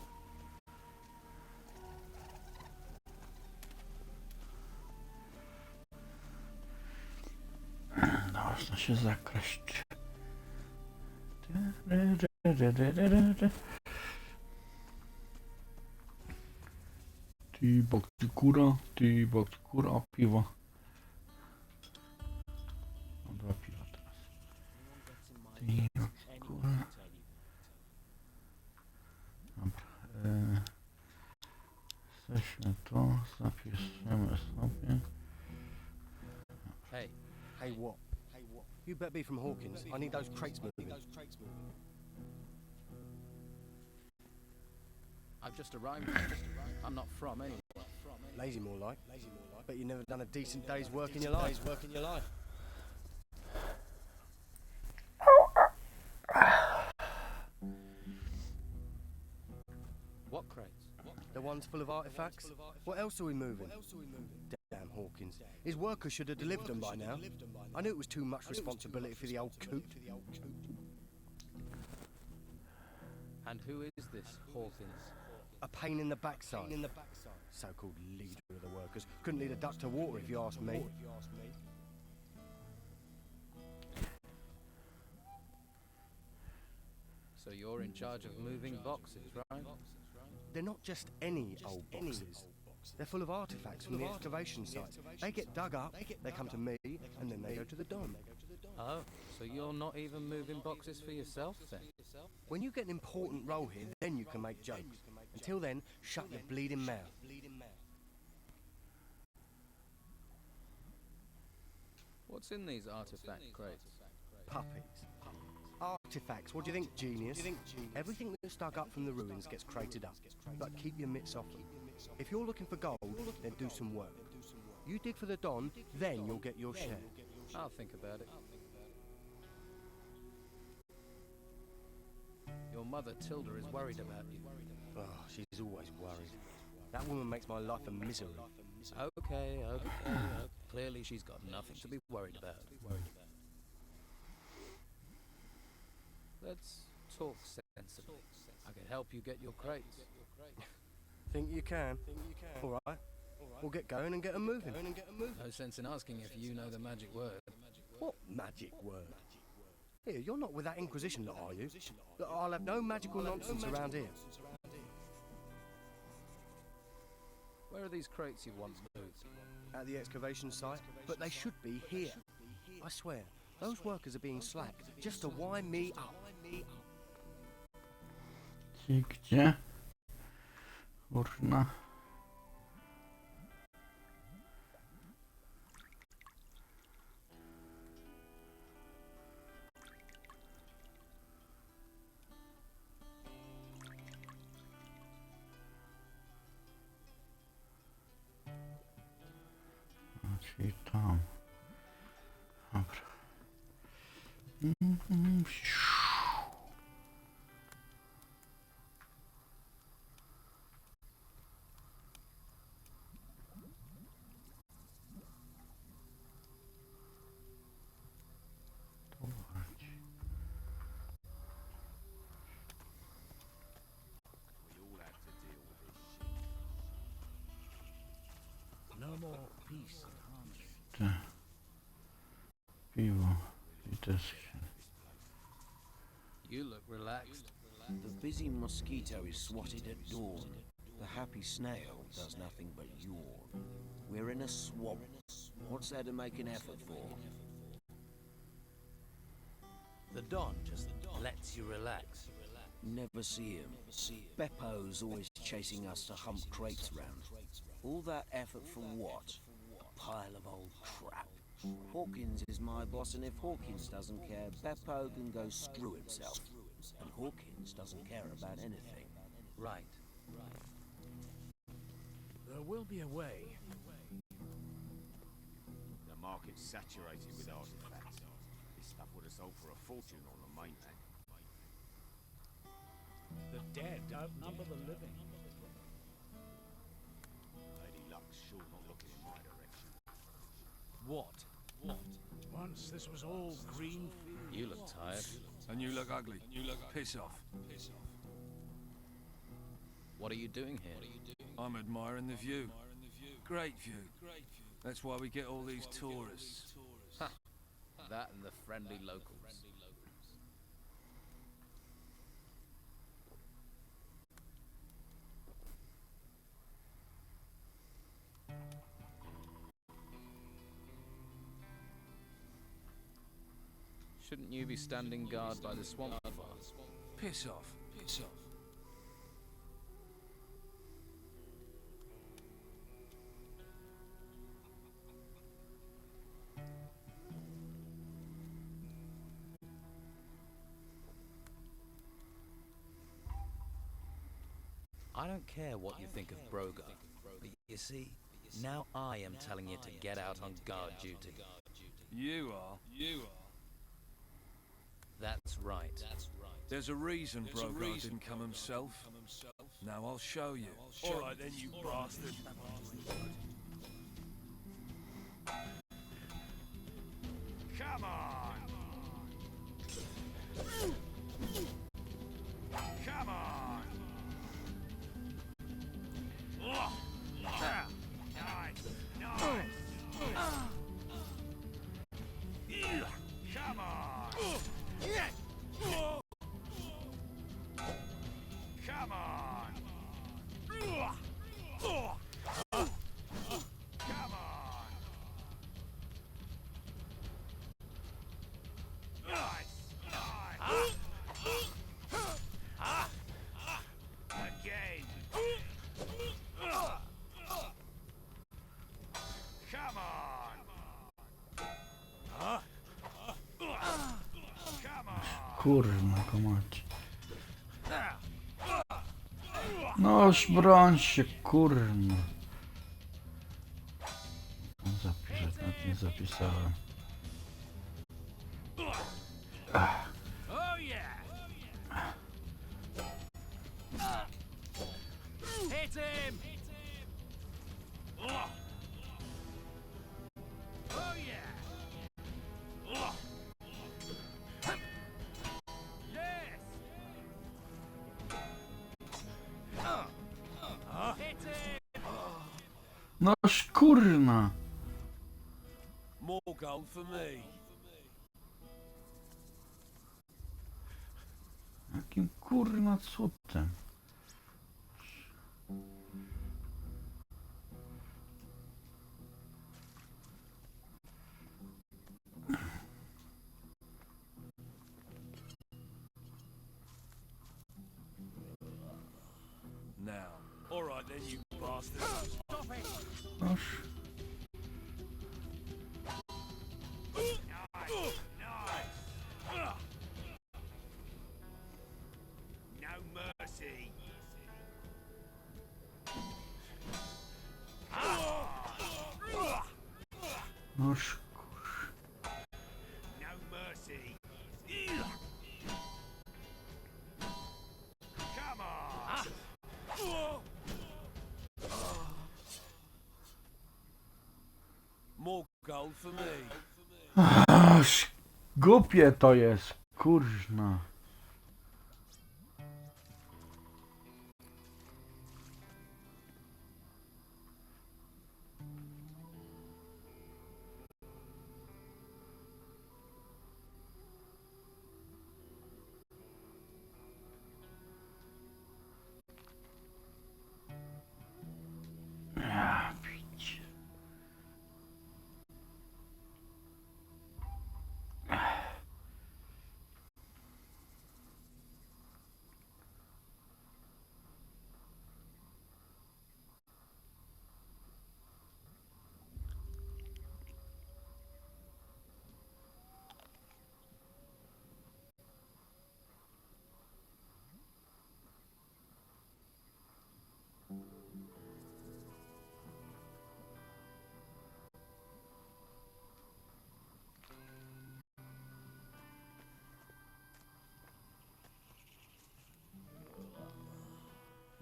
Można się zakraść. Ty babci kura, o piwo. Mam 2 piwa teraz. Ty babci kura. Dobra. Jesteśmy tu, zapiszemy sobie. Hey. Hey, what? You better be from Hawkins. I need those crates moving. I've just arrived. I'm not from anywhere. Lazy more like. Bet you never done a decent day's work in your life. What crates? The ones full of artifacts? What else are we moving? Damn Hawkins. His workers should have delivered them by now. I knew it was too much responsibility for the old coot. And who is this Hawkins? A pain in the backside. So-called leader of the workers. Couldn't lead a duck to water if you ask me. So you're in charge of moving boxes, right? They're not just any old boxes. They're full of artifacts from the excavation sites. They get dug up, they come to me, and then they go to the Don. Oh, so you're not even moving boxes for yourself then? When you get an important role here, then you can make jokes. Until then, shut your bleeding mouth. What's in these artifact crates? Puppies. Artifacts, what do you think, genius? Everything that's dug up from the ruins gets crated up. But keep your mitts off them. If you're looking for gold, then do some work. You dig for the Don, then you'll get your share. I'll think about it. Your mother, Tilda, is worried about you. Oh, she's always worried. That woman makes my life a misery. Okay. Clearly she's got nothing to be worried about. Let's talk sensibly. I can help you get your crates. Think you can? All right. We'll get going and get them moving. No sense in asking if you know the magic word. What magic word? Here, you're not with that Inquisition lot, are you? I'll have no magical nonsense around here. Where are these crates you want moved? At the excavation site, but they should be here. I swear, those workers are being slack just to wind me up. Gdzie? Kurna. Czyli tam. Dobra. No more peace and harmony. Piwo i deski. You look relaxed. The busy mosquito is swatted at dawn. The happy snail does nothing but yawn. We're in a swamp. What's there to make an effort for? The Don just lets you relax. Never see him. Beppo's always chasing us to hump crates round. All that effort for what? A pile of old crap. Hawkins is my boss, and if Hawkins doesn't care, Beppo can go screw himself. And Hawkins doesn't care about anything. Right. There will be a way. The market's saturated with artifacts. This stuff would have sold for a fortune on the mainland. The dead outnumber the living. Lady Luck's sure not looking in my direction. What? Once this was all green fields. You look tired. And you look ugly. Piss off. What are you doing here? I'm admiring the view. Great view. That's why we get all these tourists. Ha! That and the friendly locals. Shouldn't you be standing guard by the swamp farm? Piss off. I don't care what you think of Brogar, but you see, now I am telling you to get out on guard duty. You are. That's right. There's a reason Brogar didn't come himself. Now I'll show you. All right then, you bastard. Come on! Come on! Oh. Yeah. Nice! Come on! Come on! Come on! Nice! Again! Come on! Come on! Kurwa, komać. Noż, broń się, kurwa. Zapiszę, nawet nie zapisałem. Oh yeah! Hit him! Oh yeah! Yes! Hit him! Noż, kurna. More gold for me. Jakim kurna cudem. Now. All right then, you bastard. Stop it! Noż. Nice! No mercy! Noż. No mercy! Come on! More gold for me. Aż głupie to jest, kurna. Ja pić.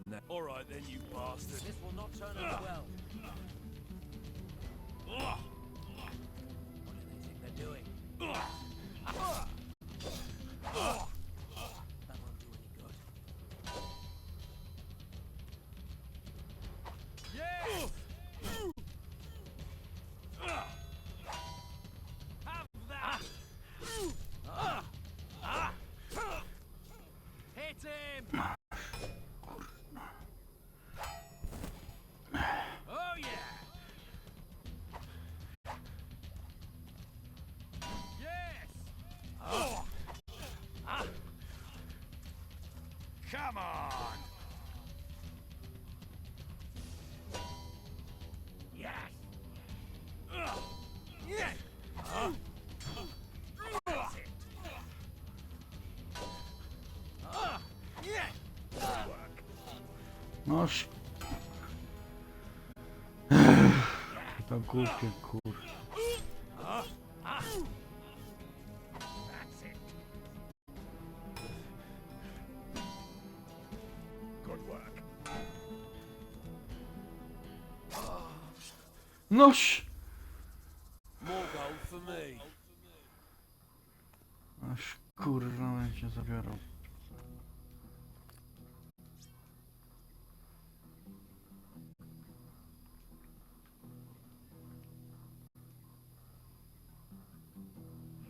Now. All right then, you bastard. This will not turn out well. What do they think they're doing? That won't do any good. Yes! Have that! Hit him! Oh yeah! Yes! Come on! Yes! Yes! That's it! Yes! Good work! Noż. To głupie kur... Noż! More gold for me. Aż kurwa będzie zabiorą.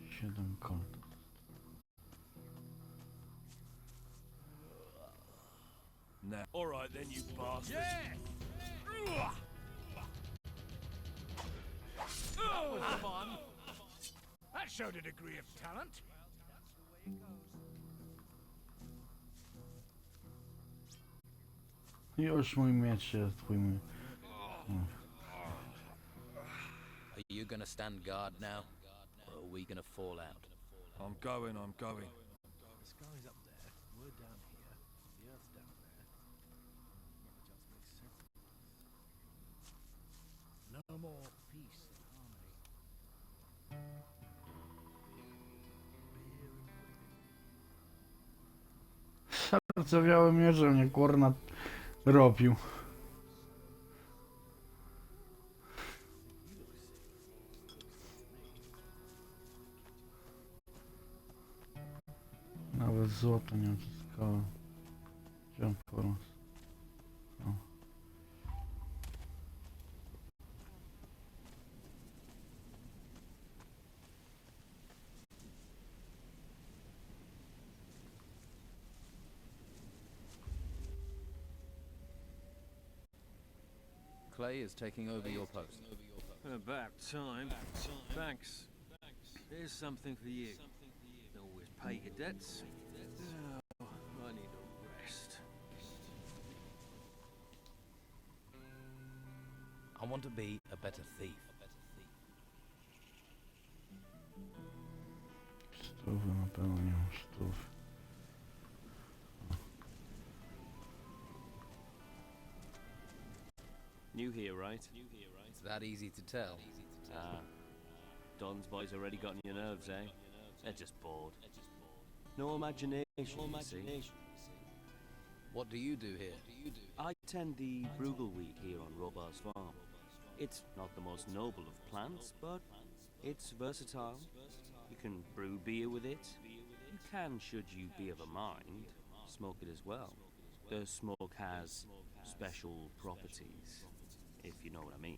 Siedem kont. No. All right then, you bastard. That was fun. That showed a degree of talent. Już mój miecz jest, twój mój. Are you gonna stand guard now? Or are we gonna fall out? I'm going, I'm going. The sky's up there, we're down here, the earth's down there. That just makes sense. No more peace and harmony. Zardzewiały mierze mnie kurna robił. Nawet złoto nie odzyskałem. Chciałem po raz. No. Clay is taking over your post. About time. Thanks. Here's something for you. Always pay your debts. Oh, I need a rest. I want to be a better thief. Stówy na pewno nie mam stów. New here, right? It's that easy to tell. Ah. Don's boys already got on your nerves, eh? They're just bored. No imagination, you see. What do you do here? I tend the Brugal wheat here on Robar's farm. It's not the most noble of plants, but it's versatile. You can brew beer with it. You can, should you be of a mind, smoke it as well. The smoke has special properties, if you know what I mean.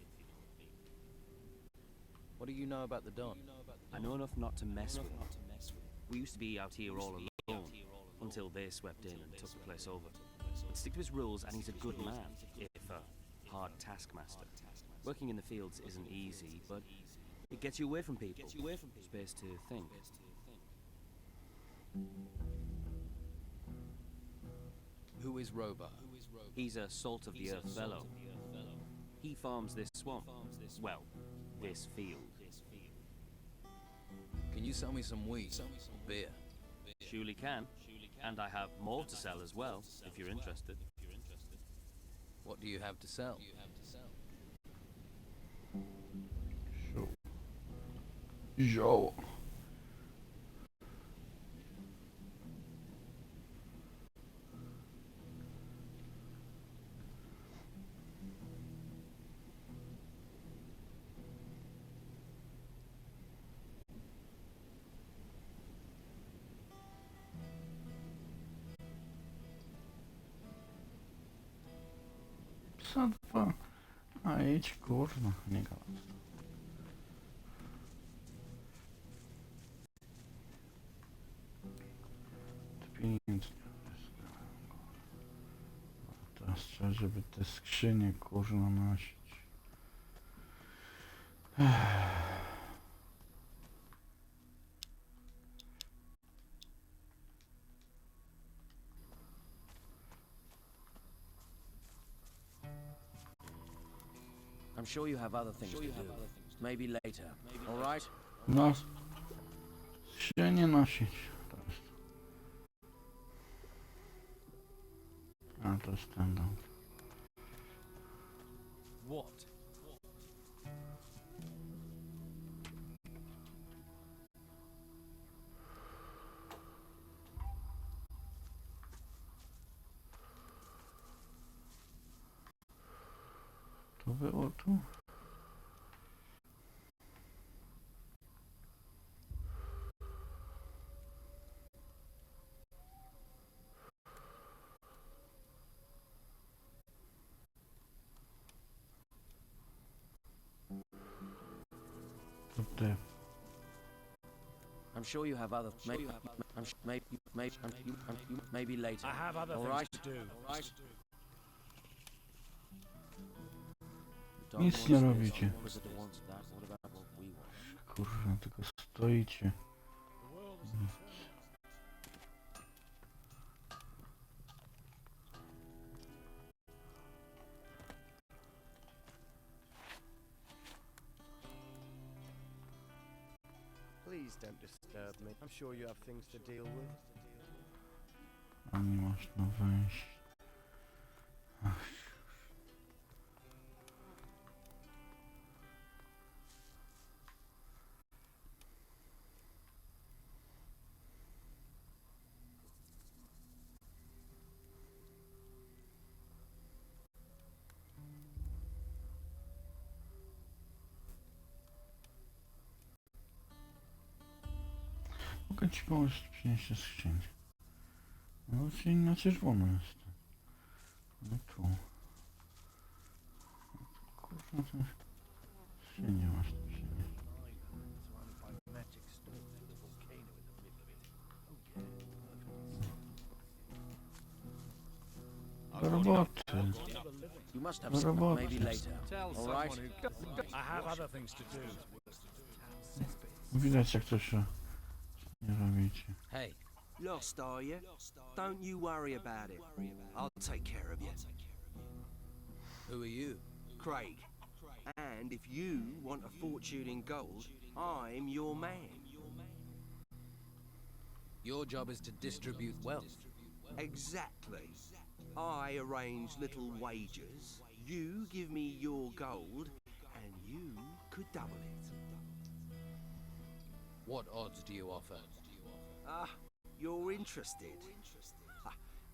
What do you know about the Don? I know enough not to mess with him. We used to be out here all alone, until they swept in and took the place over. But stick to his rules and he's a good man, if a hard taskmaster. Working in the fields isn't easy, but it gets you away from people. Space to think. Who is Robar? He's a salt-of-the-earth fellow. He farms this swamp. Well, this field. Can you sell me some wheat? Beer? Surely can. And I have more to sell as well, if you're interested. What do you have to sell? Zioło. Co dwa? A idź kurwa, nie gadam. Pieniędzy nie wyskałem, kurwa. Teraz trzeba, żeby te skrzynie kurwa nosić. I'm sure you have other things to do. Maybe later. All right? No, się nie nosić. To jest. A to jest ten dom. To było tu? Tutaj. I'm sure you have other. Maybe later. I have other All things right? to do. Nic nie robicie. Kurwa, tylko stoicie. Please don't disturb me. I'm sure you have things to deal with. A nie można wejść. Ach. Mogę ci pomóc przynieść te skrzynię. No, czyli na czerwono jest. No tu. Kurwa, to skrzynię masz tu przynieść. Do roboty. You must have Do some. roboty. Maybe later. All right? I have other things to do. Widać jak to się nie robicie. Hey. Lost, are you? Don't you worry about it. I'll take care of you. Who are you? Craig. And if you want a fortune in gold, I'm your man. Your job is to distribute wealth. Exactly. I arrange little wagers, you give me your gold, and you could double it. What odds do you offer? You're interested?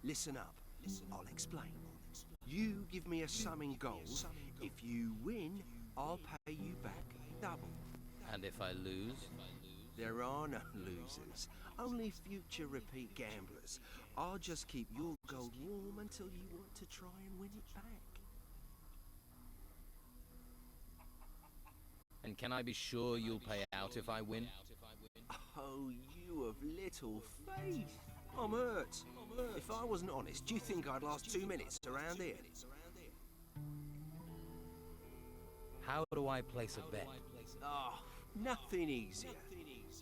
Listen up, I'll explain. You give me a sum in gold. If you win, I'll pay you back double. And if I lose? There are no losers, only future repeat gamblers. I'll just keep your gold warm until you want to try and win it back. And can I be sure you'll pay out if I win? Oh, you of little faith. I'm hurt. If I wasn't honest, do you think I'd last 2 minutes around here? How do I place a bet? Oh, nothing easier.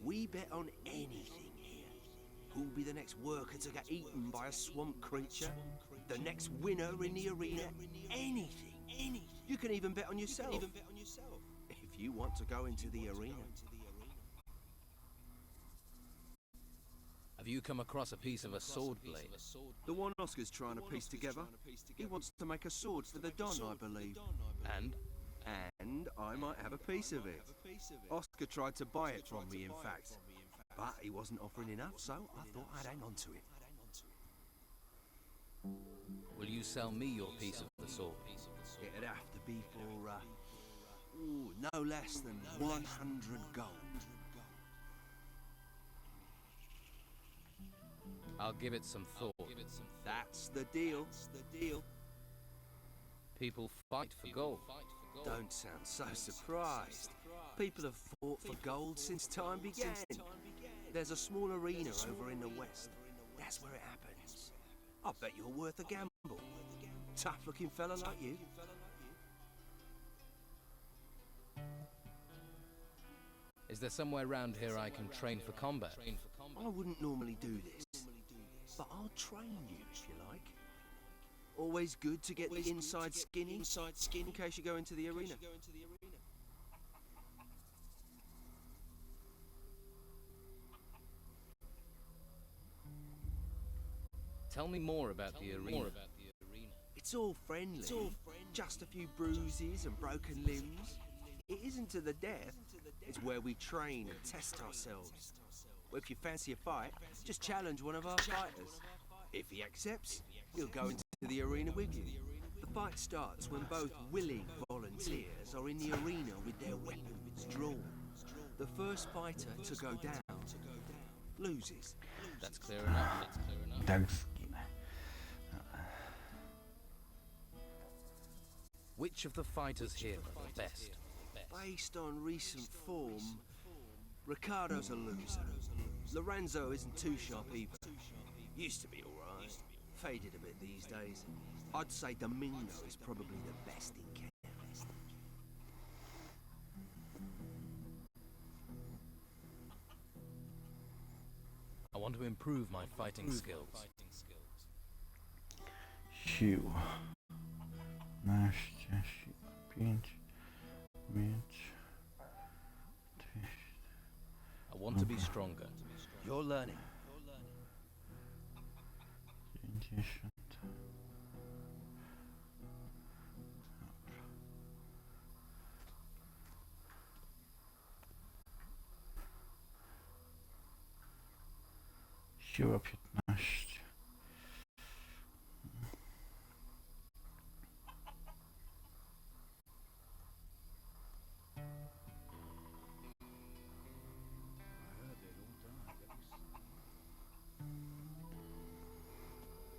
We bet on anything here. Who'll be the next worker to get eaten by a swamp creature? The next winner in the arena? Anything. You can even bet on yourself. If you want to go into the arena. Have you come across a piece of a sword blade? The one Oscar's trying to piece together. He wants to make a sword for the Don, I believe. And? And I might have a piece of it. Oscar tried to buy it from me, in fact. But he wasn't offering enough, so I thought I'd hang on to it. Will you sell me your piece of the sword? It'd have to be for, no less than 100 gold. I'll give it some thought. That's the deal. People fight for gold. Don't sound so surprised. People have fought for gold since time began. There's a small arena over in the west. That's where it happens. I bet you're worth a gamble. Tough-looking fella like you. Is there somewhere around here I can train for combat? I wouldn't normally do this, but I'll train you if you like. Always good to get the inside skin in case you go into the arena. Tell me more about the arena. It's all friendly. Just a few bruises and broken limbs. It isn't to the death. It's where we train and test ourselves. Well, if you fancy a fight, just challenge one of our fighters. If he accepts, he'll go into the arena with you. The fight starts when both willing volunteers are in the arena with their weapons drawn. The first fighter to go down loses. That's clear enough. Tak zginę. Which of the fighters here are the best? Based on recent form, Ricardo's a loser. Lorenzo isn't too sharp either. Used to be alright. Faded a bit these days. I'd say Domingo is probably the best in camp. I want to improve my fighting skills. Siła. 15, siła 5, miecz 200. I want to be stronger. You're learning. 50. Siła 15.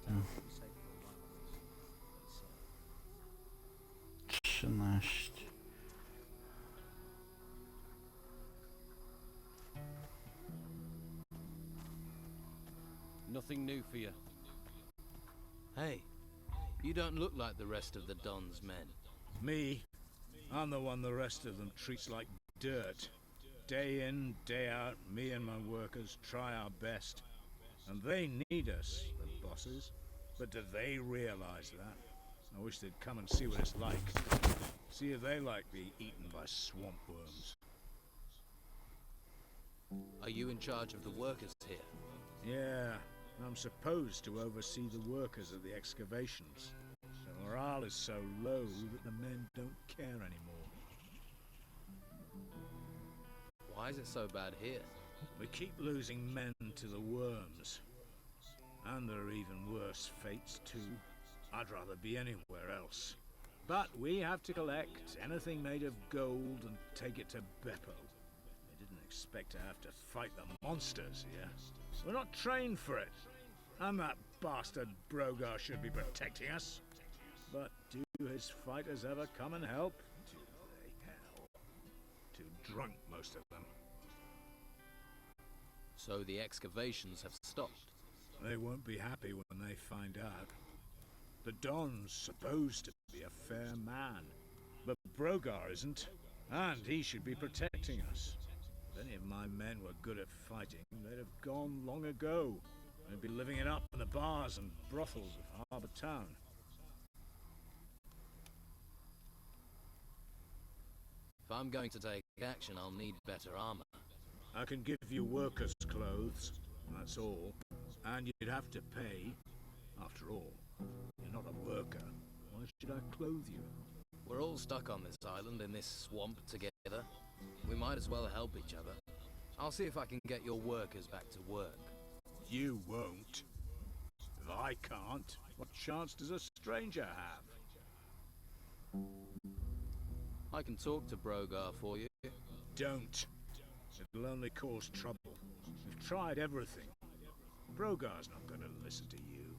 Hmm. 13. Nothing new for you. Hey, you don't look like the rest of the Don's men. Me? I'm the one the rest of them treats like dirt. Day in, day out, me and my workers try our best. And they need us, the bosses. But do they realize that? I wish they'd come and see what it's like. See if they like being eaten by swamp worms. Are you in charge of the workers here? Yeah, I'm supposed to oversee the workers at the excavations. The morale is so low that the men don't care anymore. Why is it so bad here? We keep losing men to the worms. And there are even worse fates too. I'd rather be anywhere else. But we have to collect anything made of gold and take it to Beppo. They didn't expect to have to fight the monsters here. We're not trained for it. And that bastard Brogar should be protecting us. But do his fighters ever come and help? Do they, hell? Too drunk, most of them. So the excavations have stopped. They won't be happy when they find out. The Don's supposed to be a fair man, but Brogar isn't, and he should be protecting us. If any of my men were good at fighting, they'd have gone long ago. They'd be living it up in the bars and brothels of Harbour Town. If I'm going to take action, I'll need better armor. I can give you workers' clothes, that's all. And you'd have to pay. After all, you're not a worker. Why should I clothe you? We're all stuck on this island in this swamp together. We might as well help each other. I'll see if I can get your workers back to work. You won't. If I can't, what chance does a stranger have? I can talk to Brogar for you. Don't. It'll only cause trouble. We've tried everything. Brogar's not going to listen to you.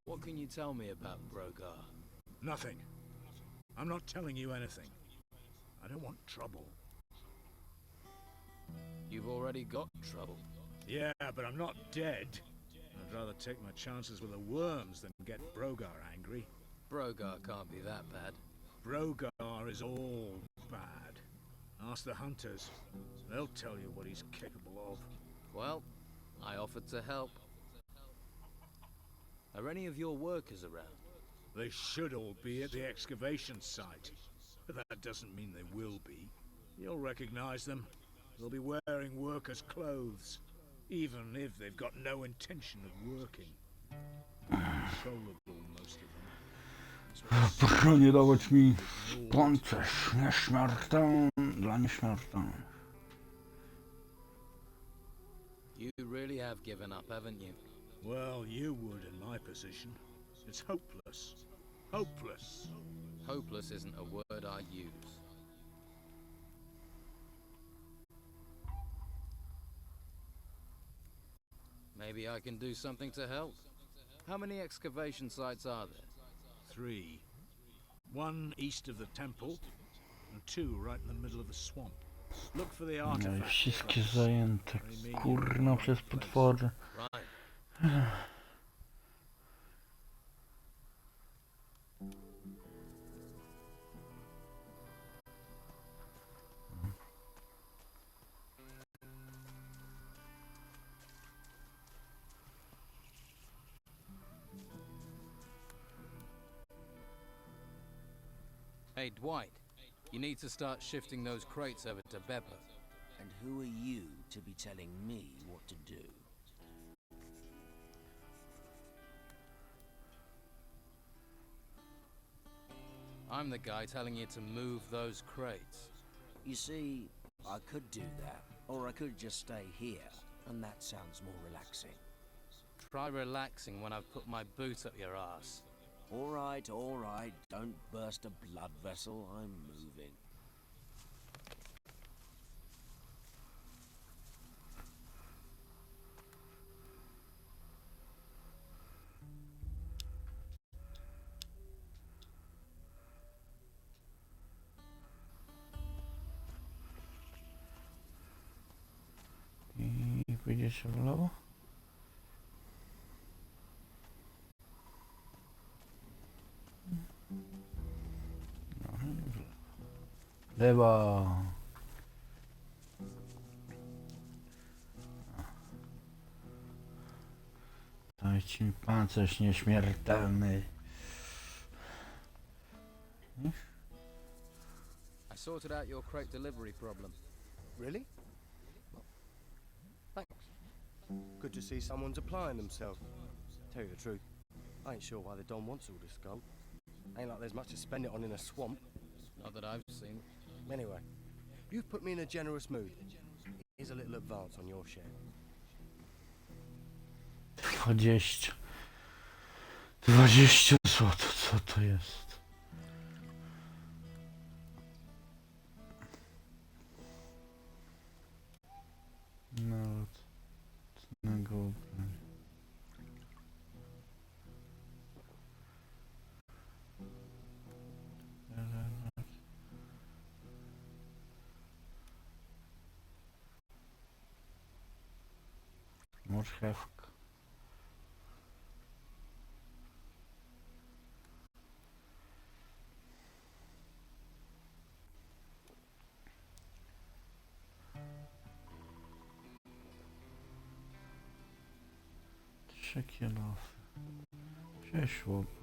What can you tell me about Brogar? Nothing. I'm not telling you anything. I don't want trouble. You've already got trouble. Yeah, but I'm not dead. I'd rather take my chances with the worms than get Brogar angry. Brogar can't be that bad. Brogar is all bad. Ask the hunters. They'll tell you what he's capable of. Well, I offered to help. Are any of your workers around? They should all be at the excavation site. But that doesn't mean they will be. You'll recognize them. They'll be wearing workers' clothes, even if they've got no intention of working. Controllable, most of them. Proszę nie dawać mi pancerz nieśmiertelny dla nieśmiertelnych. You really have given up, haven't you? Well, you would in my position. It's hopeless. Hopeless. Hopeless isn't a word I use. Maybe I can do something to help. How many excavation sites are there? 3. 1 east of the temple, and 2 right in the middle of the swamp. Look for the No i artifact. wszystkie zajęte, kurno, przez potwory. Hey, Dwight. You need to start shifting those crates over to Beppo. And who are you to be telling me what to do? I'm the guy telling you to move those crates. You see, I could do that, or I could just stay here, and that sounds more relaxing. Try relaxing when I've put my boot up your ass. All right, don't burst a blood vessel, I'm moving. I pójdziesz w lewo? No i w lewo. Lewo. Dajcie mi pancerz nieśmiertelny. I sorted out your crate delivery problem. Really? Well, thanks. Good to see someone's applying themselves. Tell you the truth, I ain't sure why the Don wants all this gold. Ain't like there's much to spend it on in a swamp. Not that I've seen. Anyway, you've put me in a generous mood. Here's a little advance on your share. 20. 20 zł, co to jest? Nawet cnego ubrania. Marchewka. Trzy kilofy. 6 łopat.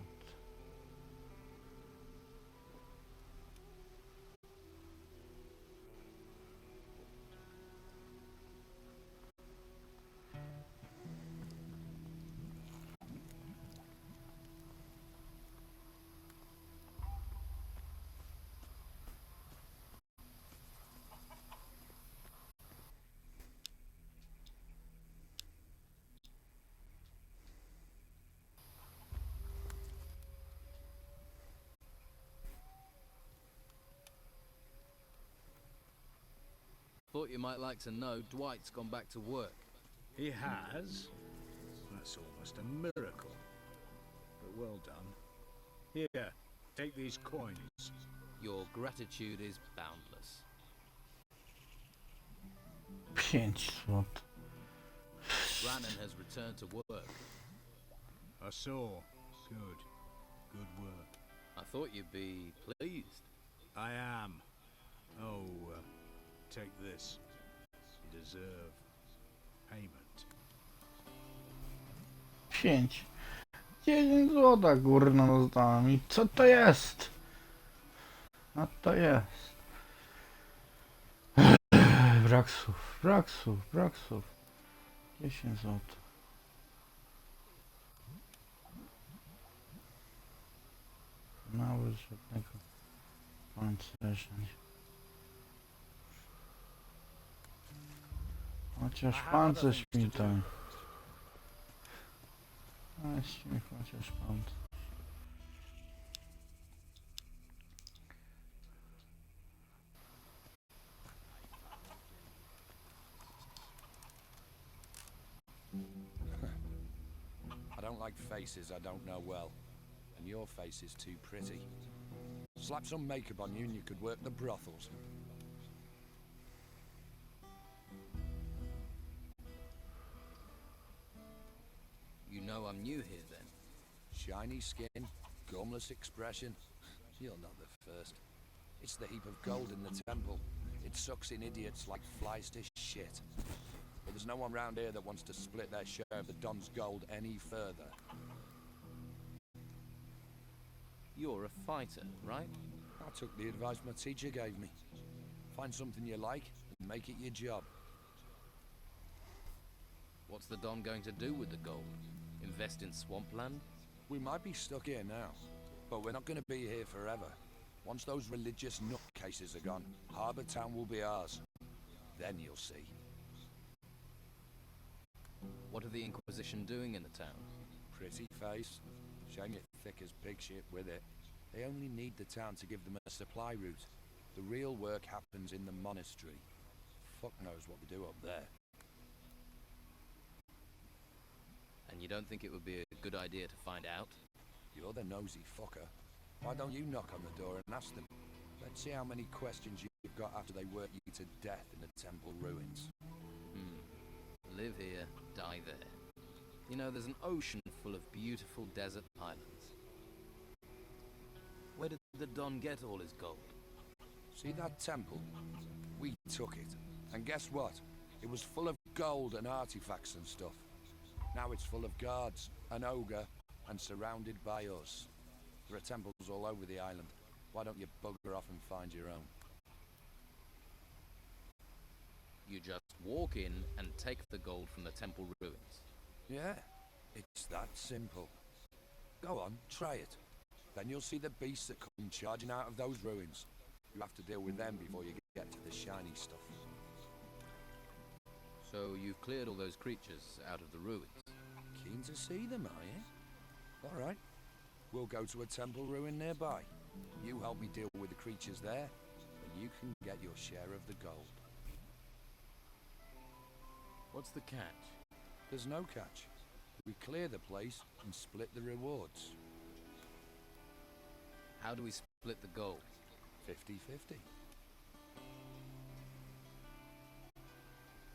Thought you might like to know Dwight's gone back to work. He has? That's almost a miracle. But well done. Here, take these coins. Your gratitude is boundless. 5 zł. Brannon has returned to work. I saw. Good. Good work. I thought you'd be pleased. I am. Oh, take this. You deserve payment. 5. 10 złota, kurna, dostałem. I co to jest? A to jest. Brak słów, brak słów, brak słów. 10 zł. Nawet żadnego pancerza nie. Chociaż pancerz mi tam. Weź mi chociaż pancerz. like faces I don't know well. And your face is too pretty. Slap some makeup on you and you could work the brothels. You know I'm new here then? Shiny skin, gumless expression. You're not the first. It's the heap of gold in the temple. It sucks in idiots like flies to shit. But there's no one round here that wants to split their share of the Don's gold any further. You're a fighter, right? I took the advice my teacher gave me. Find something you like and make it your job. What's the Don going to do with the gold? Invest in swampland? We might be stuck here now, but we're not going to be here forever. Once those religious nutcases are gone, Harbour Town will be ours. Then you'll see. What are the Inquisition doing in the town? Pretty face. Shame it thick as pig shit with it. They only need the town to give them a supply route. The real work happens in the monastery. Fuck knows what they do up there. And you don't think it would be a good idea to find out? You're the nosy fucker. Why don't you knock on the door and ask them? Let's see how many questions you've got after they work you to death in the temple ruins. Live here, die there. You know, there's an ocean full of beautiful desert islands. Where did the Don get all his gold? See that temple? We took it. And guess what? It was full of gold and artifacts and stuff. Now it's full of guards, an ogre, and surrounded by us. There are temples all over the island. Why don't you bugger off and find your own? You just walk in and take the gold from the temple ruins. Yeah, it's that simple. Go on, try it. Then you'll see the beasts that come charging out of those ruins. You have to deal with them before you get to the shiny stuff. So you've cleared all those creatures out of the ruins? Keen to see them, are you? All right. We'll go to a temple ruin nearby. You help me deal with the creatures there, and you can get your share of the gold. What's the catch? There's no catch. We clear the place and split the rewards. How do we split the gold? 50-50.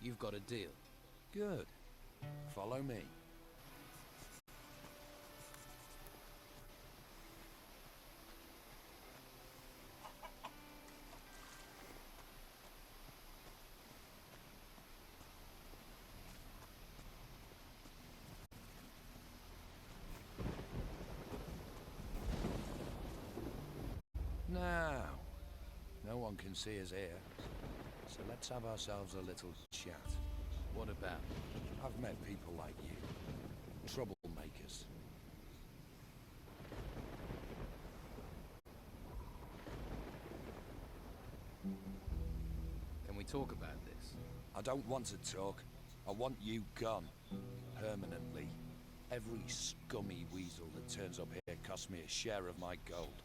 You've got a deal. Good. Follow me. Now, no one can see us here, so let's have ourselves a little chat. What about? I've met people like you, troublemakers. Can we talk about this? I don't want to talk. I want you gone, permanently. Every scummy weasel that turns up here costs me a share of my gold.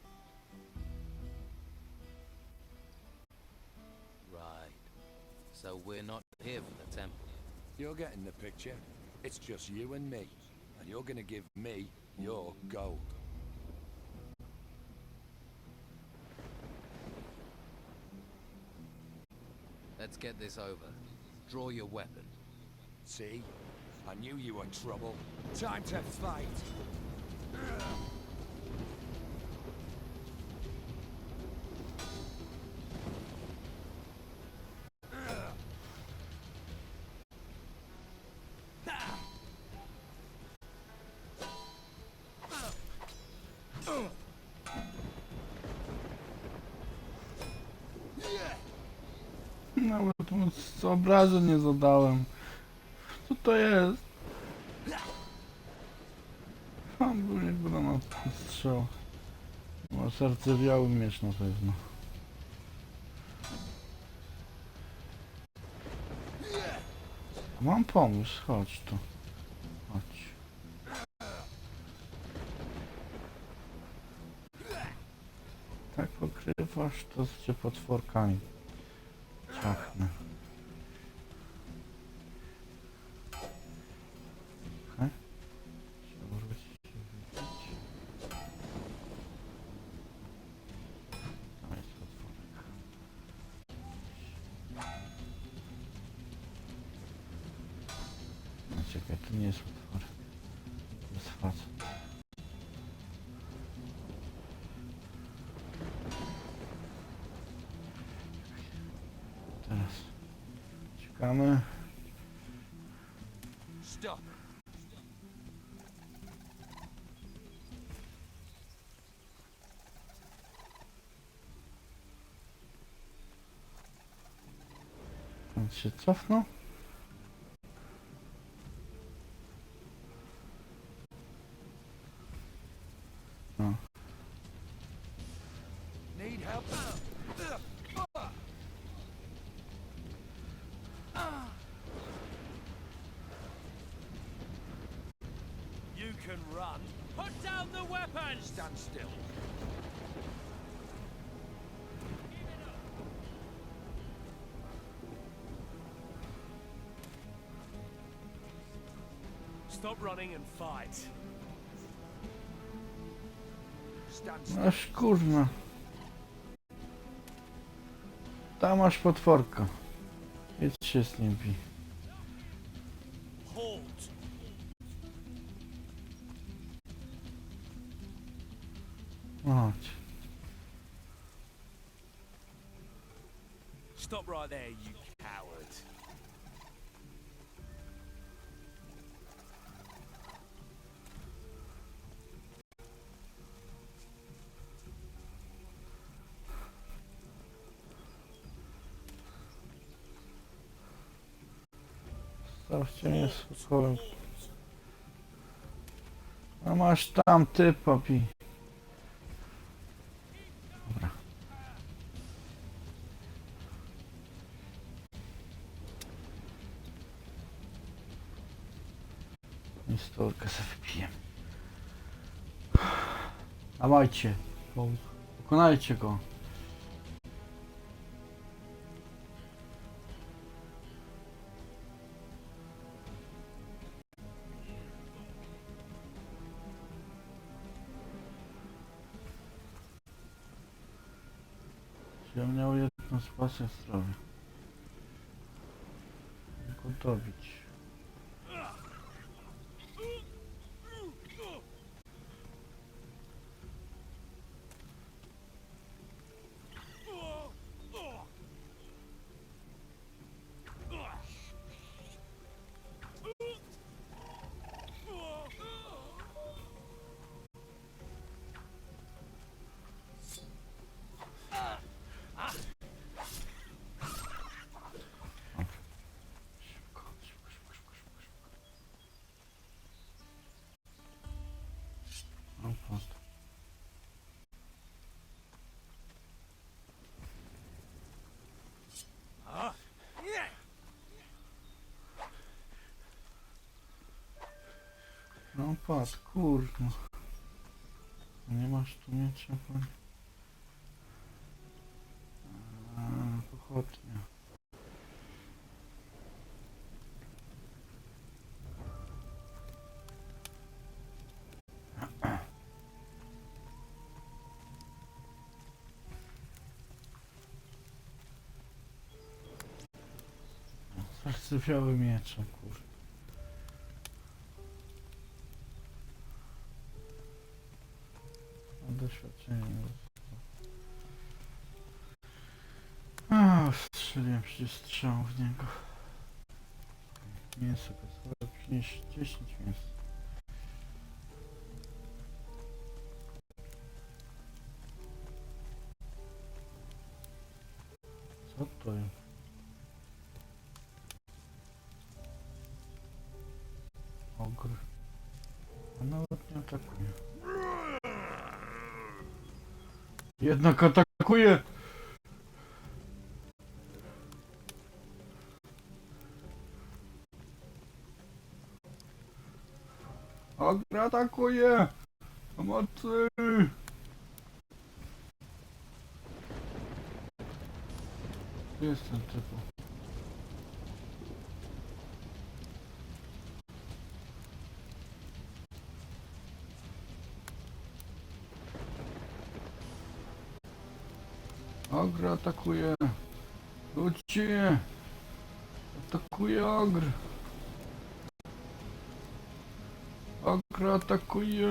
Right. So we're not here for the temple. You're getting the picture. It's just you and me. And you're gonna give me your gold. Let's get this over. Draw your weapon. See? I knew you were trouble. Time to fight! Nawet mu z obrazu nie zadałem. Co to jest? Mam był jakby na strzał. Ma sercewiały miecz na pewno. Mam pomysł, chodź tu. Chodź. Tak pokrywasz, to cię potworkami ciachnę. Okej. Się wrócić. czekaj, to nie jest potwór. To jest facet. Teraz czekamy. Stop. On się cofnął. No. Need help? You can run. Put down the weapons! Stand still. Stop running and fight. Stand still. Aż kurna. Tam masz potworka. Idź się z nim bij. Halt! Chodź. Stop right there, you coward. Zostawcie mnie z spokojem. A masz tam typa bij. Dobra. I stolkę sobie wypiję. Dawajcie. Pokonajcie go. Ja miał jedno spasę zdrowia. Go dobić. No patrz, kurno. Nie masz tu miecza, pan? Pochodnia. Zardzewiały mieczem, kurde. Doświadczenie nie zostało. Strzeliłem przecież strzał w niego. Mięso kasowe, przynieś 10 mięs. Co to jest? Ogr. A nawet nie atakuje. Jednak atakuje! Ogr atakuje! Pomocy! Gdzie jest ten typu? Ogr atakuje! Ludźcie! Atakuje ogr! Sakra atakuje.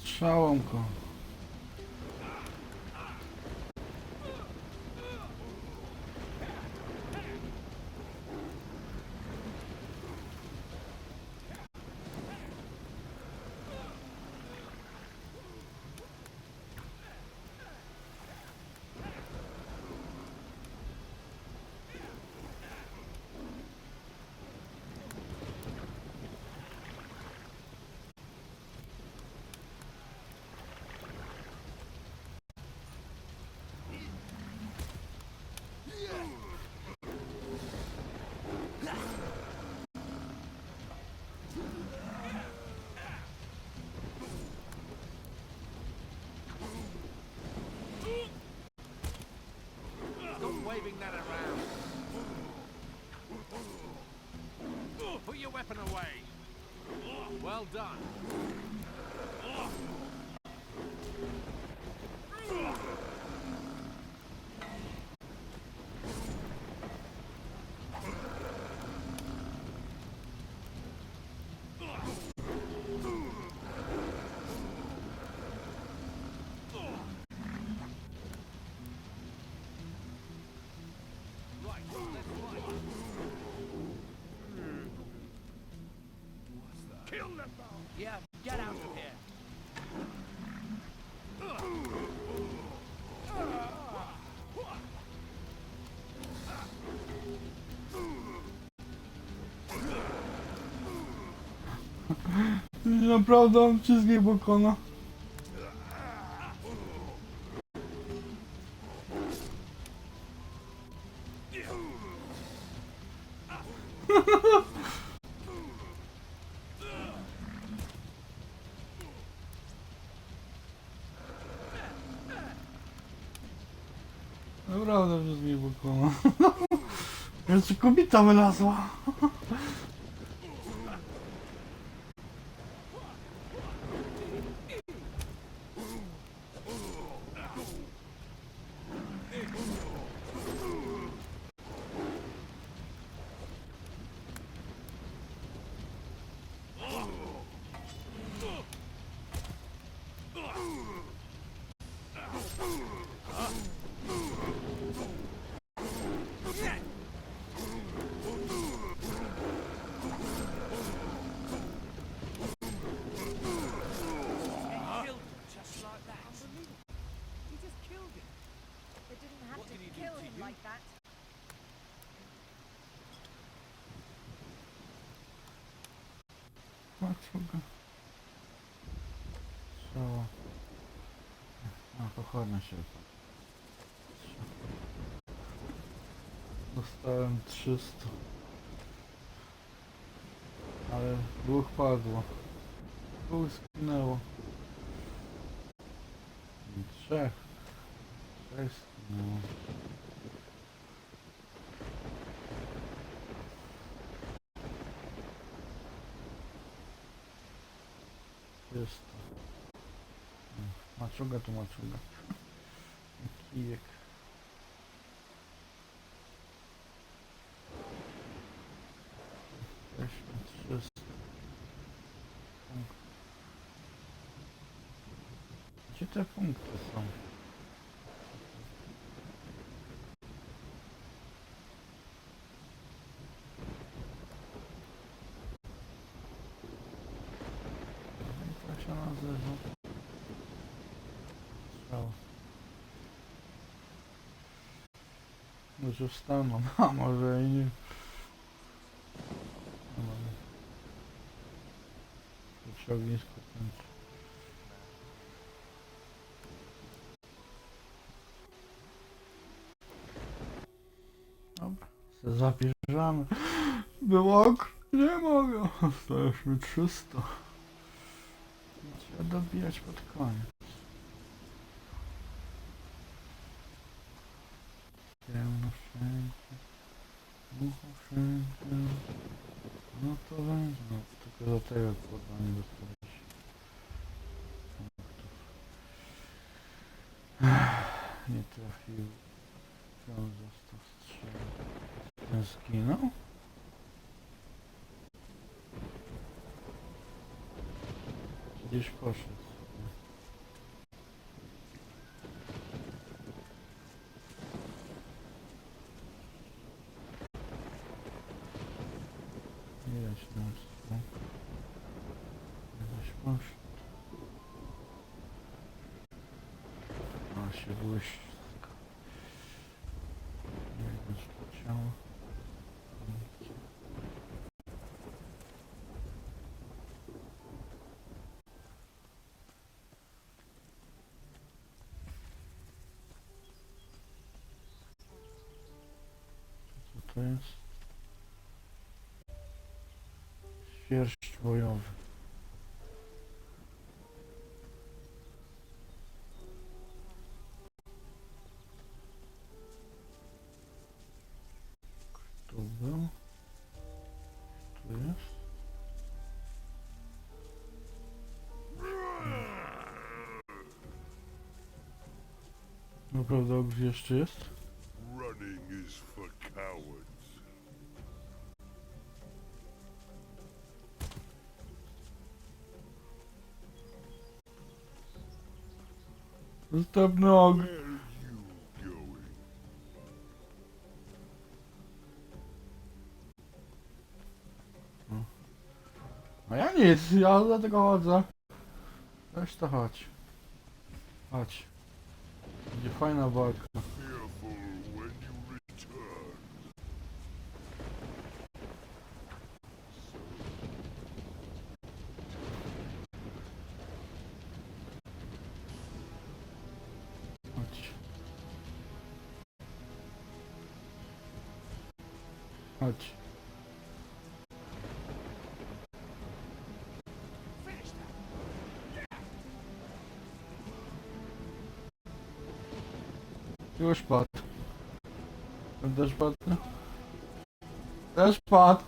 Strzałam go. Stop waving that around. Put your weapon away. Well done. Kill them both! Yeah, get out of here. Naprawdę on wszystkich pokona. Naprawdę wszystkich pokona. Jeszcze kobieta wylazła. Maczuga. Strzała. A, pochłania się. Dostałem 300. Ale 2 padło. 2 skinęło. 3. 6 skinęło. Jest. Maczuga to maczuga. Kijek. Weźmy 300. Gdzie te punkty są? Jak się nazywa? Strzał. Może wstaną, a może i nie. Przy ognisku kończy. Dobra, zapiszemy. Było ok? Nie mogę. Zostaliśmy 300. Trzeba dobijać pod koniec. Pełno wszędzie. Mucho wszędzie. No to będzie. No tylko do tego kurwa nie dostaliśmy punktów. Nie trafił. On został strzelony. Ten zginął? Gdzieś poszedł. Widać nas. Gdzieś poszedł. A się błyszczy. Nie widać to ciało. Co to jest? Świerszcz bojowy. Kto był? Tu jest? Naprawdę gdzie jeszcze jest? Running is for cowards. Zostaw nogi. Where are you going? A ja nic, ja dlatego chodzę. Weź to chodź. Chodź. Będzie fajna walka. Careful when you return. Chodź. Chodź. Już padł. Ten też padł? Też padł.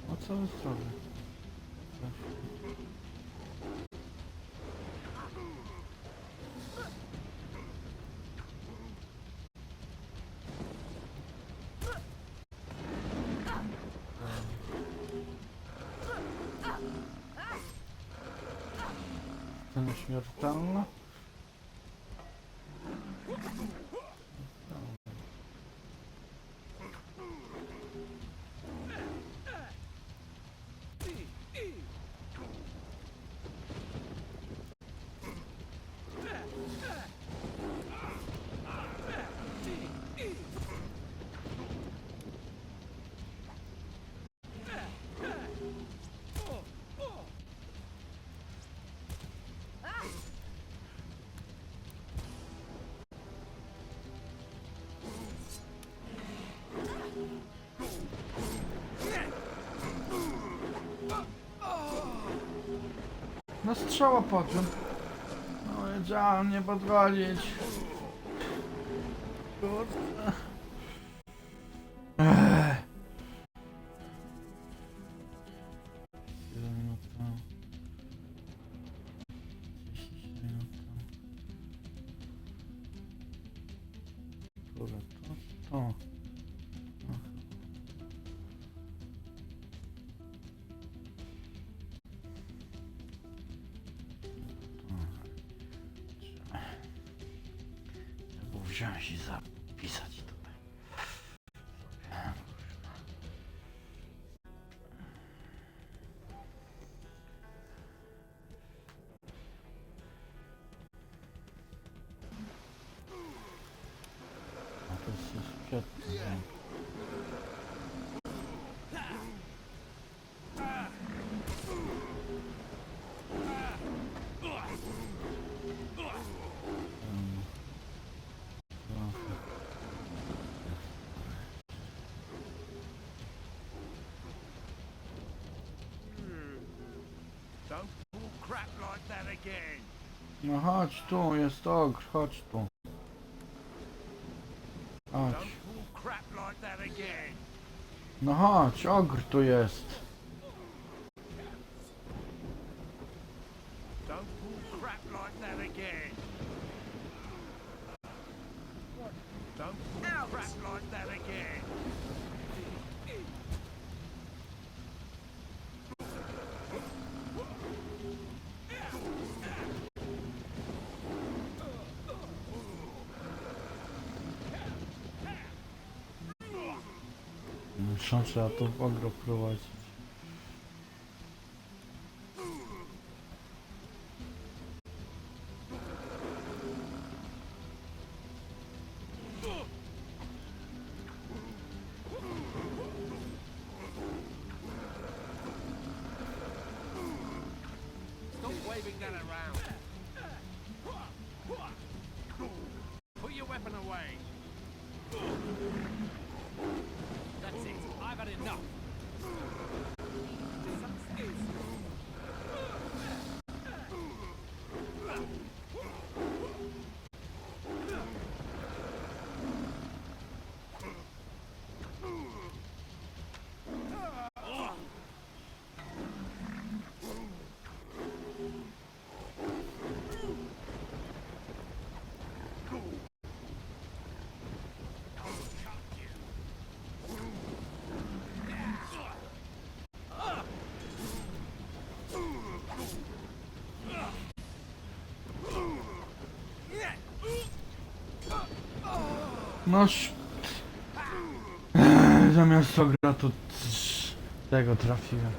O co wy zrobię? Nieśmiertelna. No strzała po czym? No wiedziałem, nie podwalić. Kurde. Kurde, to. Trzeba wziąć i zapisać tutaj. A to jest świetne. Don't pull crap like that again. No chodź tu, jest ogr, chodź tu. Chodź. Don't pull crap like that again. No chodź, ogr tu jest. Don't pull crap like that again. Don't pull crap like that again. Muszę, trzeba tu w ogro prowadzić. Stop waving that around. Put your weapon away. That's it. I've had enough. Noż. Zamiast ogra to tego trafiłem.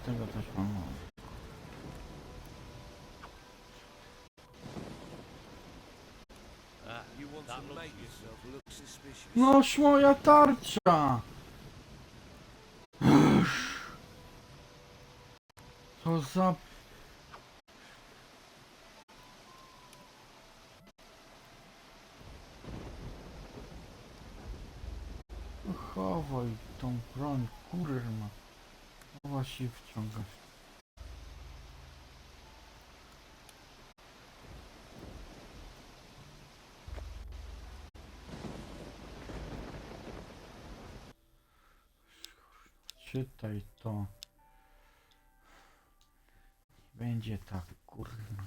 Tego też mam. You want to make yourself look suspicious. Noż moja tarcza! Co za... Chowaj tą broń, kurwa. Chowa się wciągasz. Czytaj to. Będzie tak, kurwa.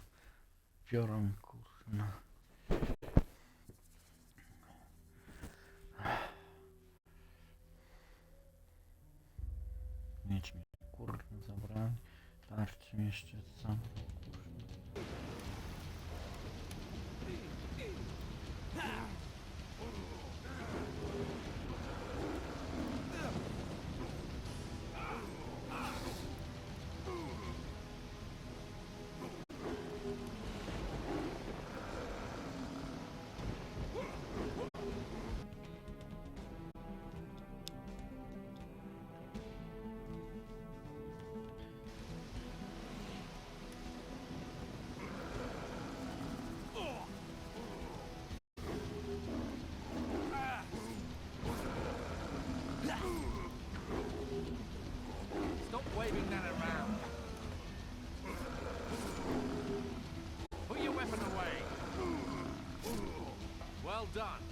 Biorą, kurwa. Mieć mi, kurwa, zabrali. Tarczy jeszcze sam. Stop waving that around. Put your weapon away. Well done.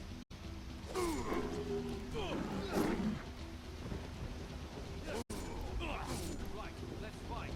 Right, let's fight.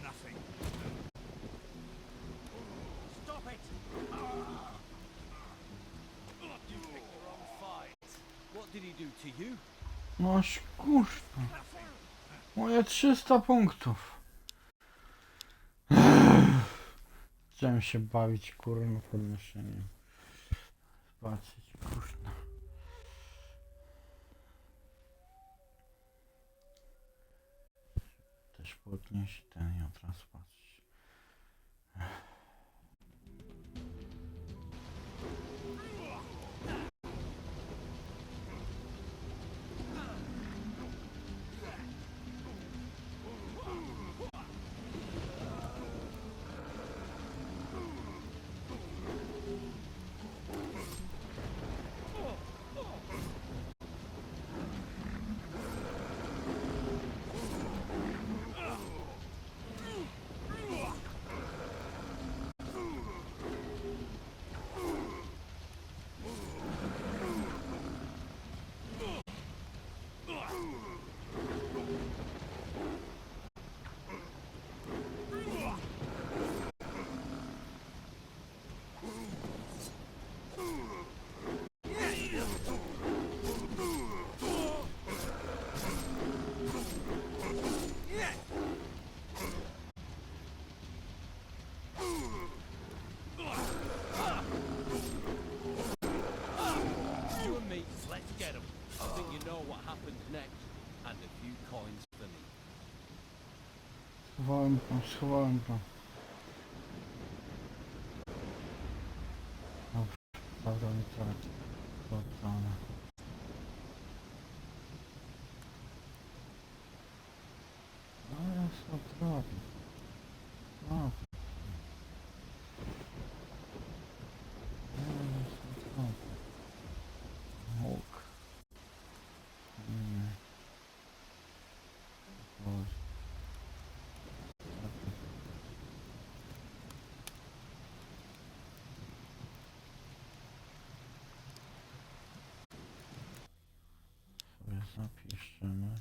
Nothing. Stop it! You picked the wrong fight. What did he do to you? Noż kurwa. Moje 300 punktów. Chciałem się bawić, kurwa, podnoszeniem. Patrzeć, kurwa. Też podnieść ten i od razu patrzeć. Schowałem go. Dobrze, zabrał mi całe podane. No jest odrobił. No. Łuk. Sobie zapiszemy.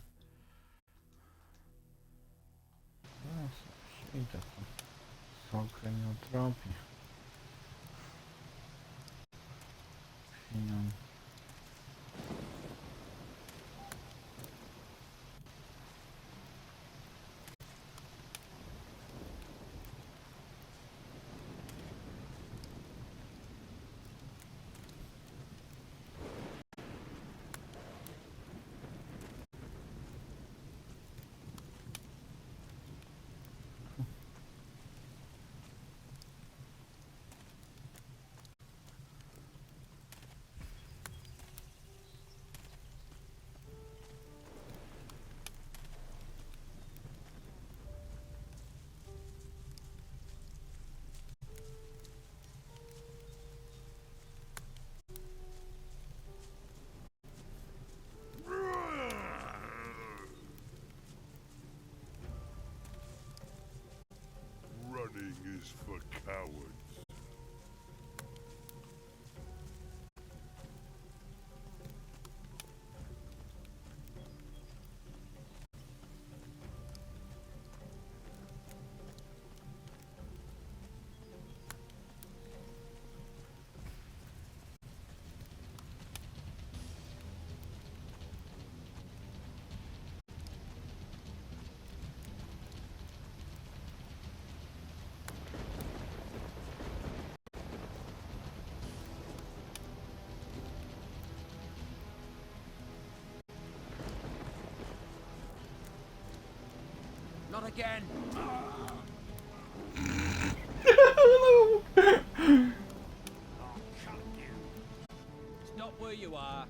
Teraz przyjdę tu. Sokę nie utropi. Pieniądze. Running is for cowards. Not again! Stop where you are.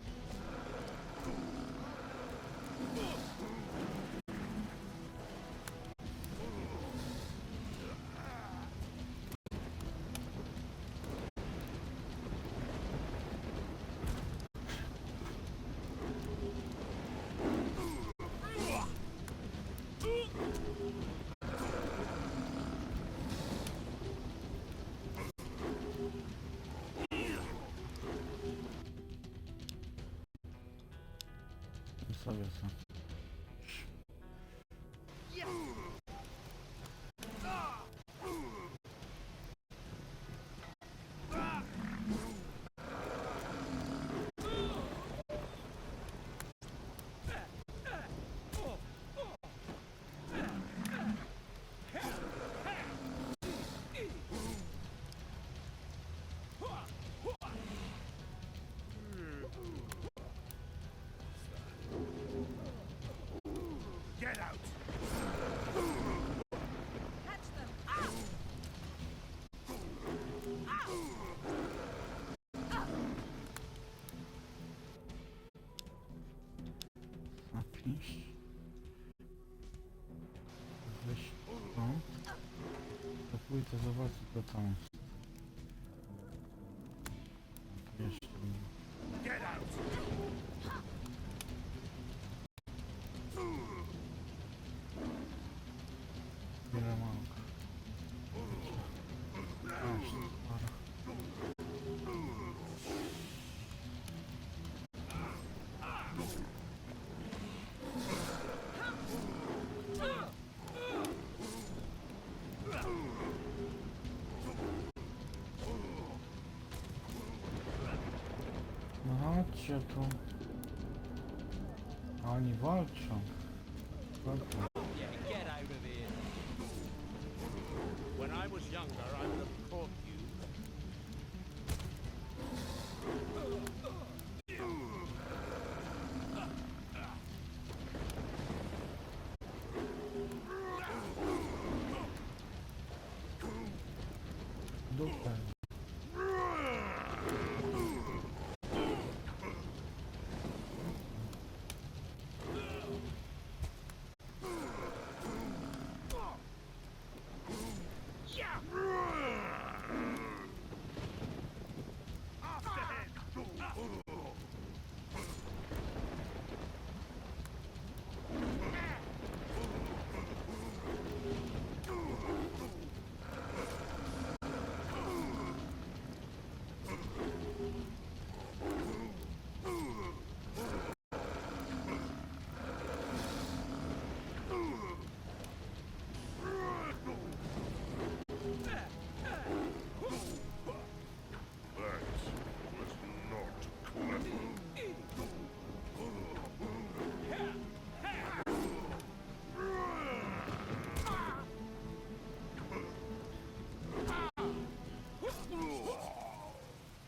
Sobie co. Get out! Catch them! Ow! Ow! Zapisz. Weź stąd. To pójdę zobaczyć co tam jest. Jeszcze nie. Get out! Ile mam? No chodźcie tu. Oni walczą. Walczą. Get out of here. When I was younger, I would have caught you. dupę.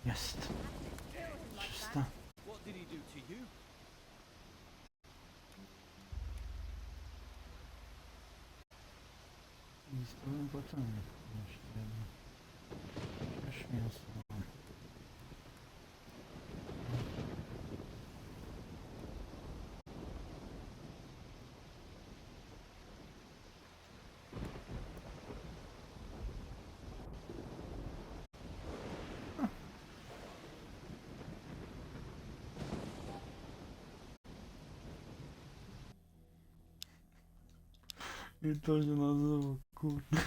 Jest. 300. What did he do to you? I z pełnym płaceniem. Przecież mięso. I to się nazywa, kurde,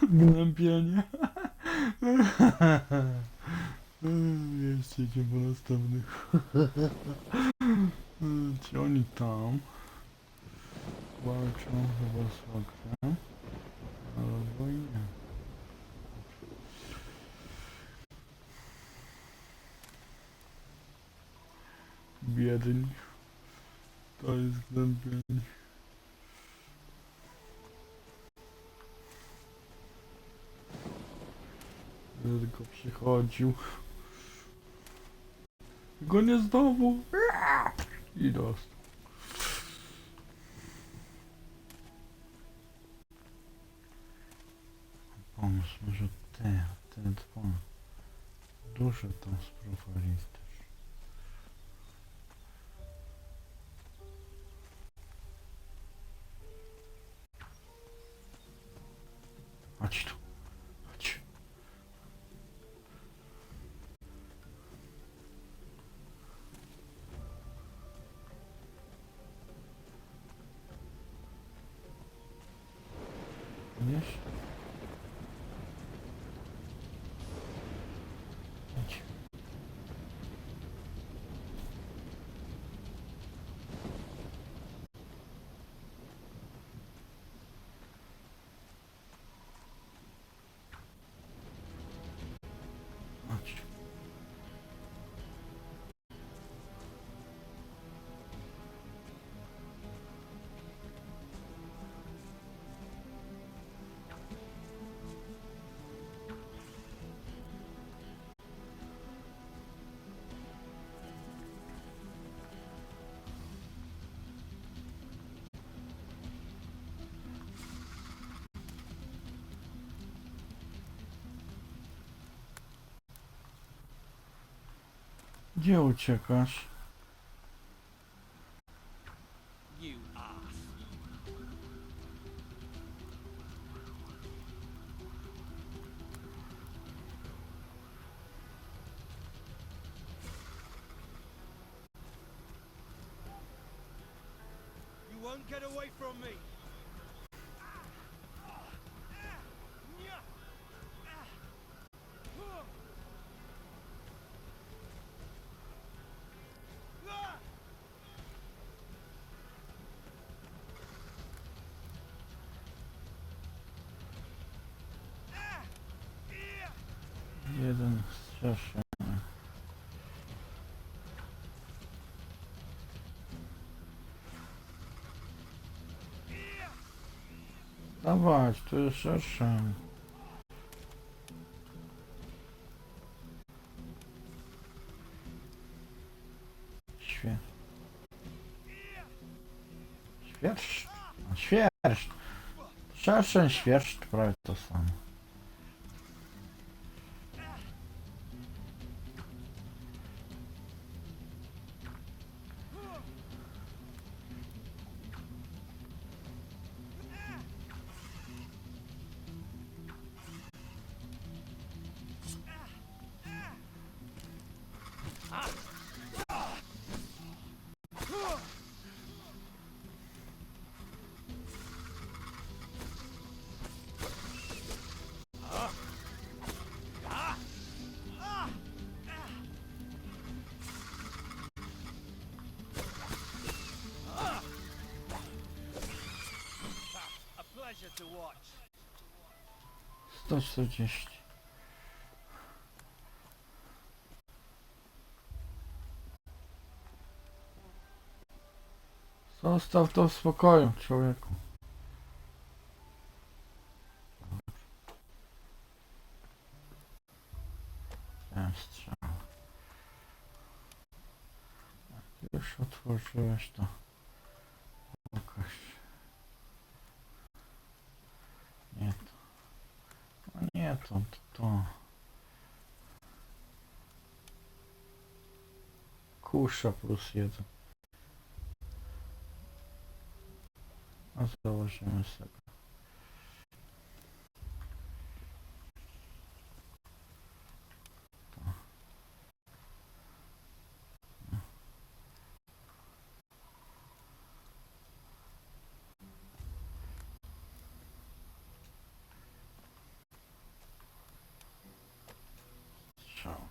gnębienie. Jeszcze idzie po następnych. Czy oni tam walczą chyba z okrem? Albo i nie. Biedni. To jest gnębienie. Tylko przychodził. Go nie znowu. I dostał. Pomysł, może te dwa duże tam spróbować też. Chodź tu. Chodź. Wiesz? Chodź. Chodź. Gdzie uciekasz? You ass. You won't get away from me! Jeden strzeszy. Dawać, to jest szersze. Świerszcz. Świerszcz. Szerszeń, świerszcz, prawie to samo. pleasure to watch. 140. Zostaw to w spokoju, człowieku. Ten strzał. Już otworzyłeś to. Pokaż. Nie to. No nie to, to. Kusza +1. A założymy sobie. To. No. Strzał.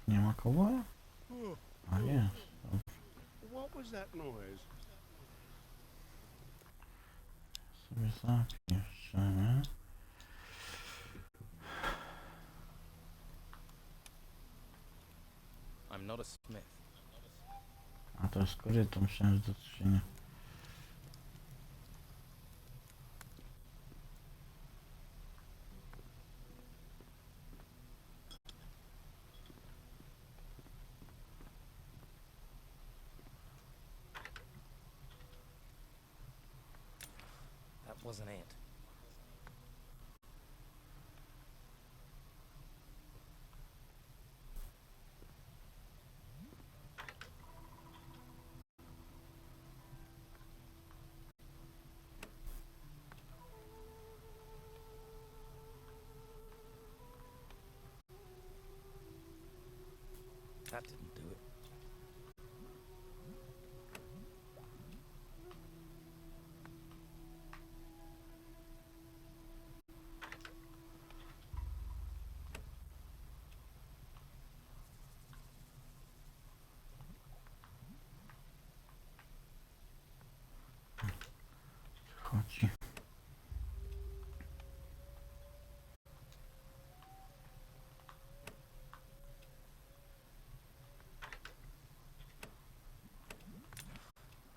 Nie ma kowoja? A jest. Dobrze. What was that noise? Sobie zapiszemy. I'm not a smith. A to jest koryto, myślałem, że to się nie. That wasn't it. That didn't do it. Chodzi.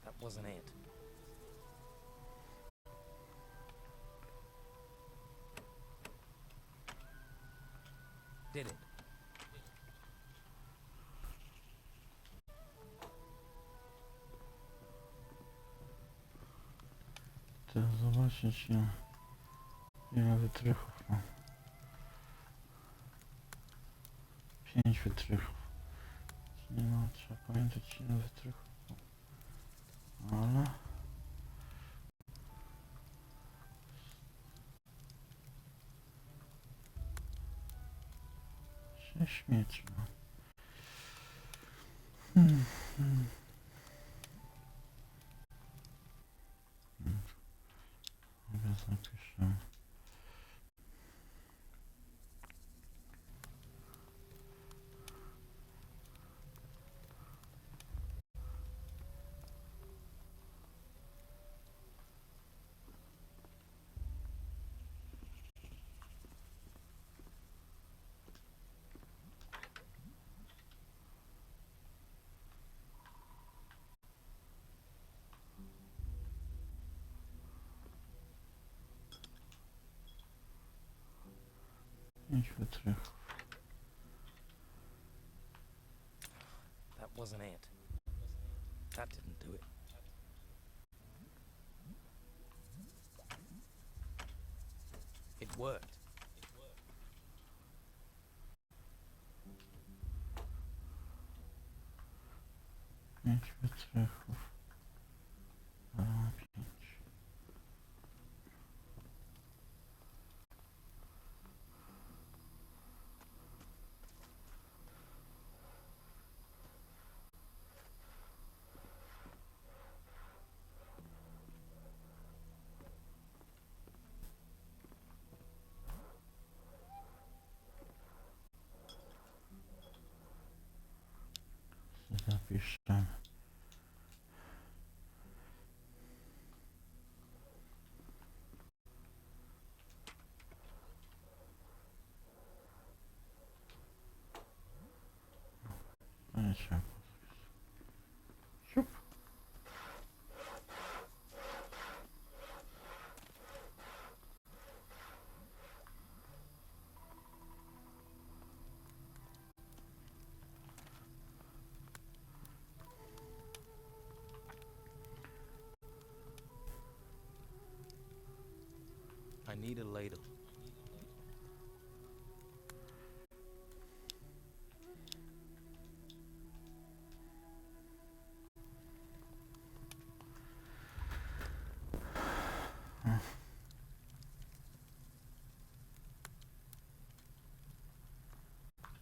That wasn't it. Did it? Chcę zobaczyć ile wytrychów mam. 5 wytrychów. Nie no, trzeba pamiętać ile wytrychów mam. Ale... Śmieć mam. Sobie zapiszę. Wytrychów. That wasn't it. That didn't do it. It worked. Pięć wytrychów. 5. napiszemy. No nie trzeba. Siup. I need a ladle.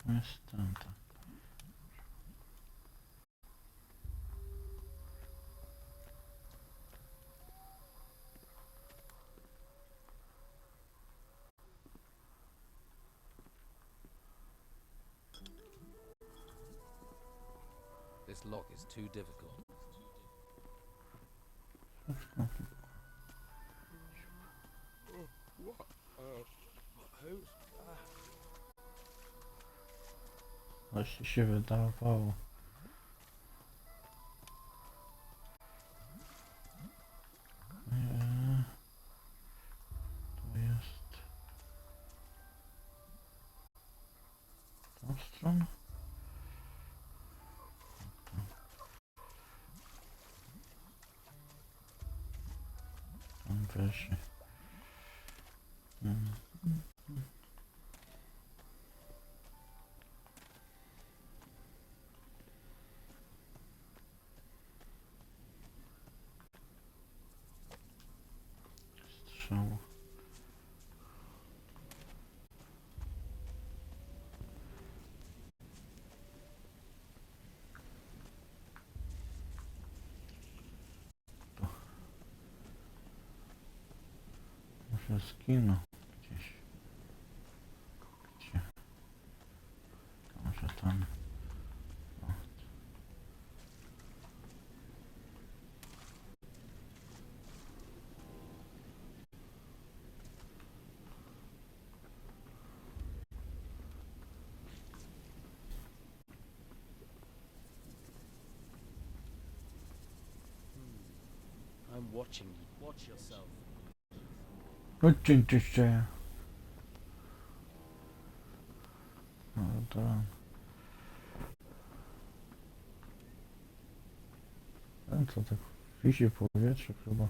Jest ten, tak. This lock is too difficult. What? Who's that? Właśnie się wydawało. Nie. To jest... tą stronę? Tam weszli. Strzał. Może zginął gdzieś. Gdzie? Może tam. O. I'm watching you. Watch yourself. Odcięcie się. No to... Ten co tak wisi w powietrzu chyba.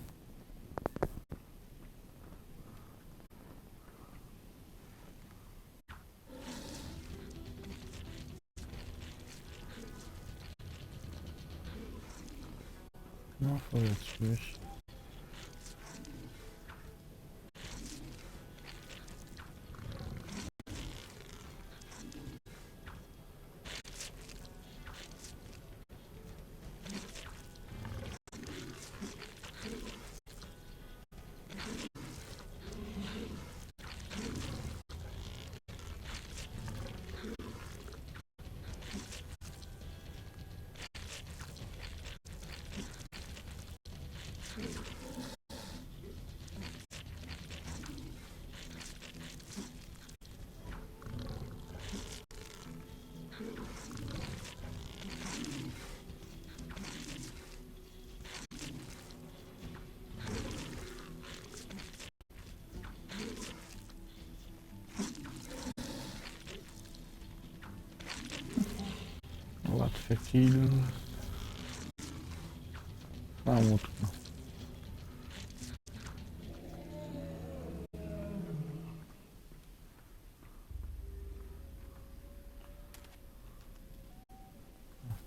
No w powietrzu wiesz. Łatwy kill. Samutno.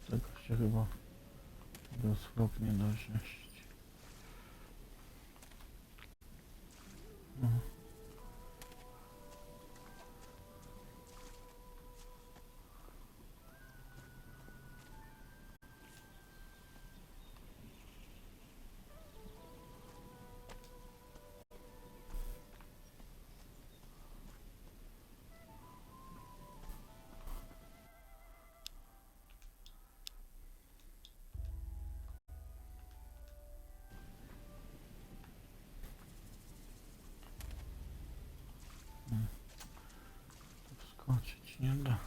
Z tego się chyba dosłownie da wziąć. Skoczyć nie da.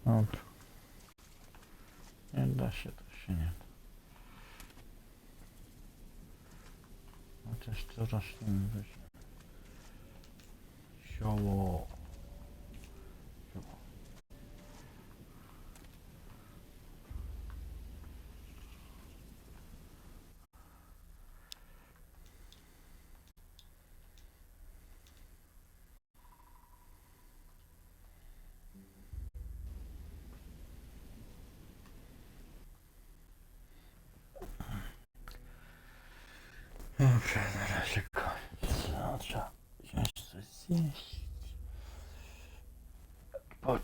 Dobra. Nie da się, to się nie da. Chociaż to rośliny weźmie. Zioło. Zioło. Dobrze, na razie koniec. No, trzeba wziąć coś zjeść. Chodź.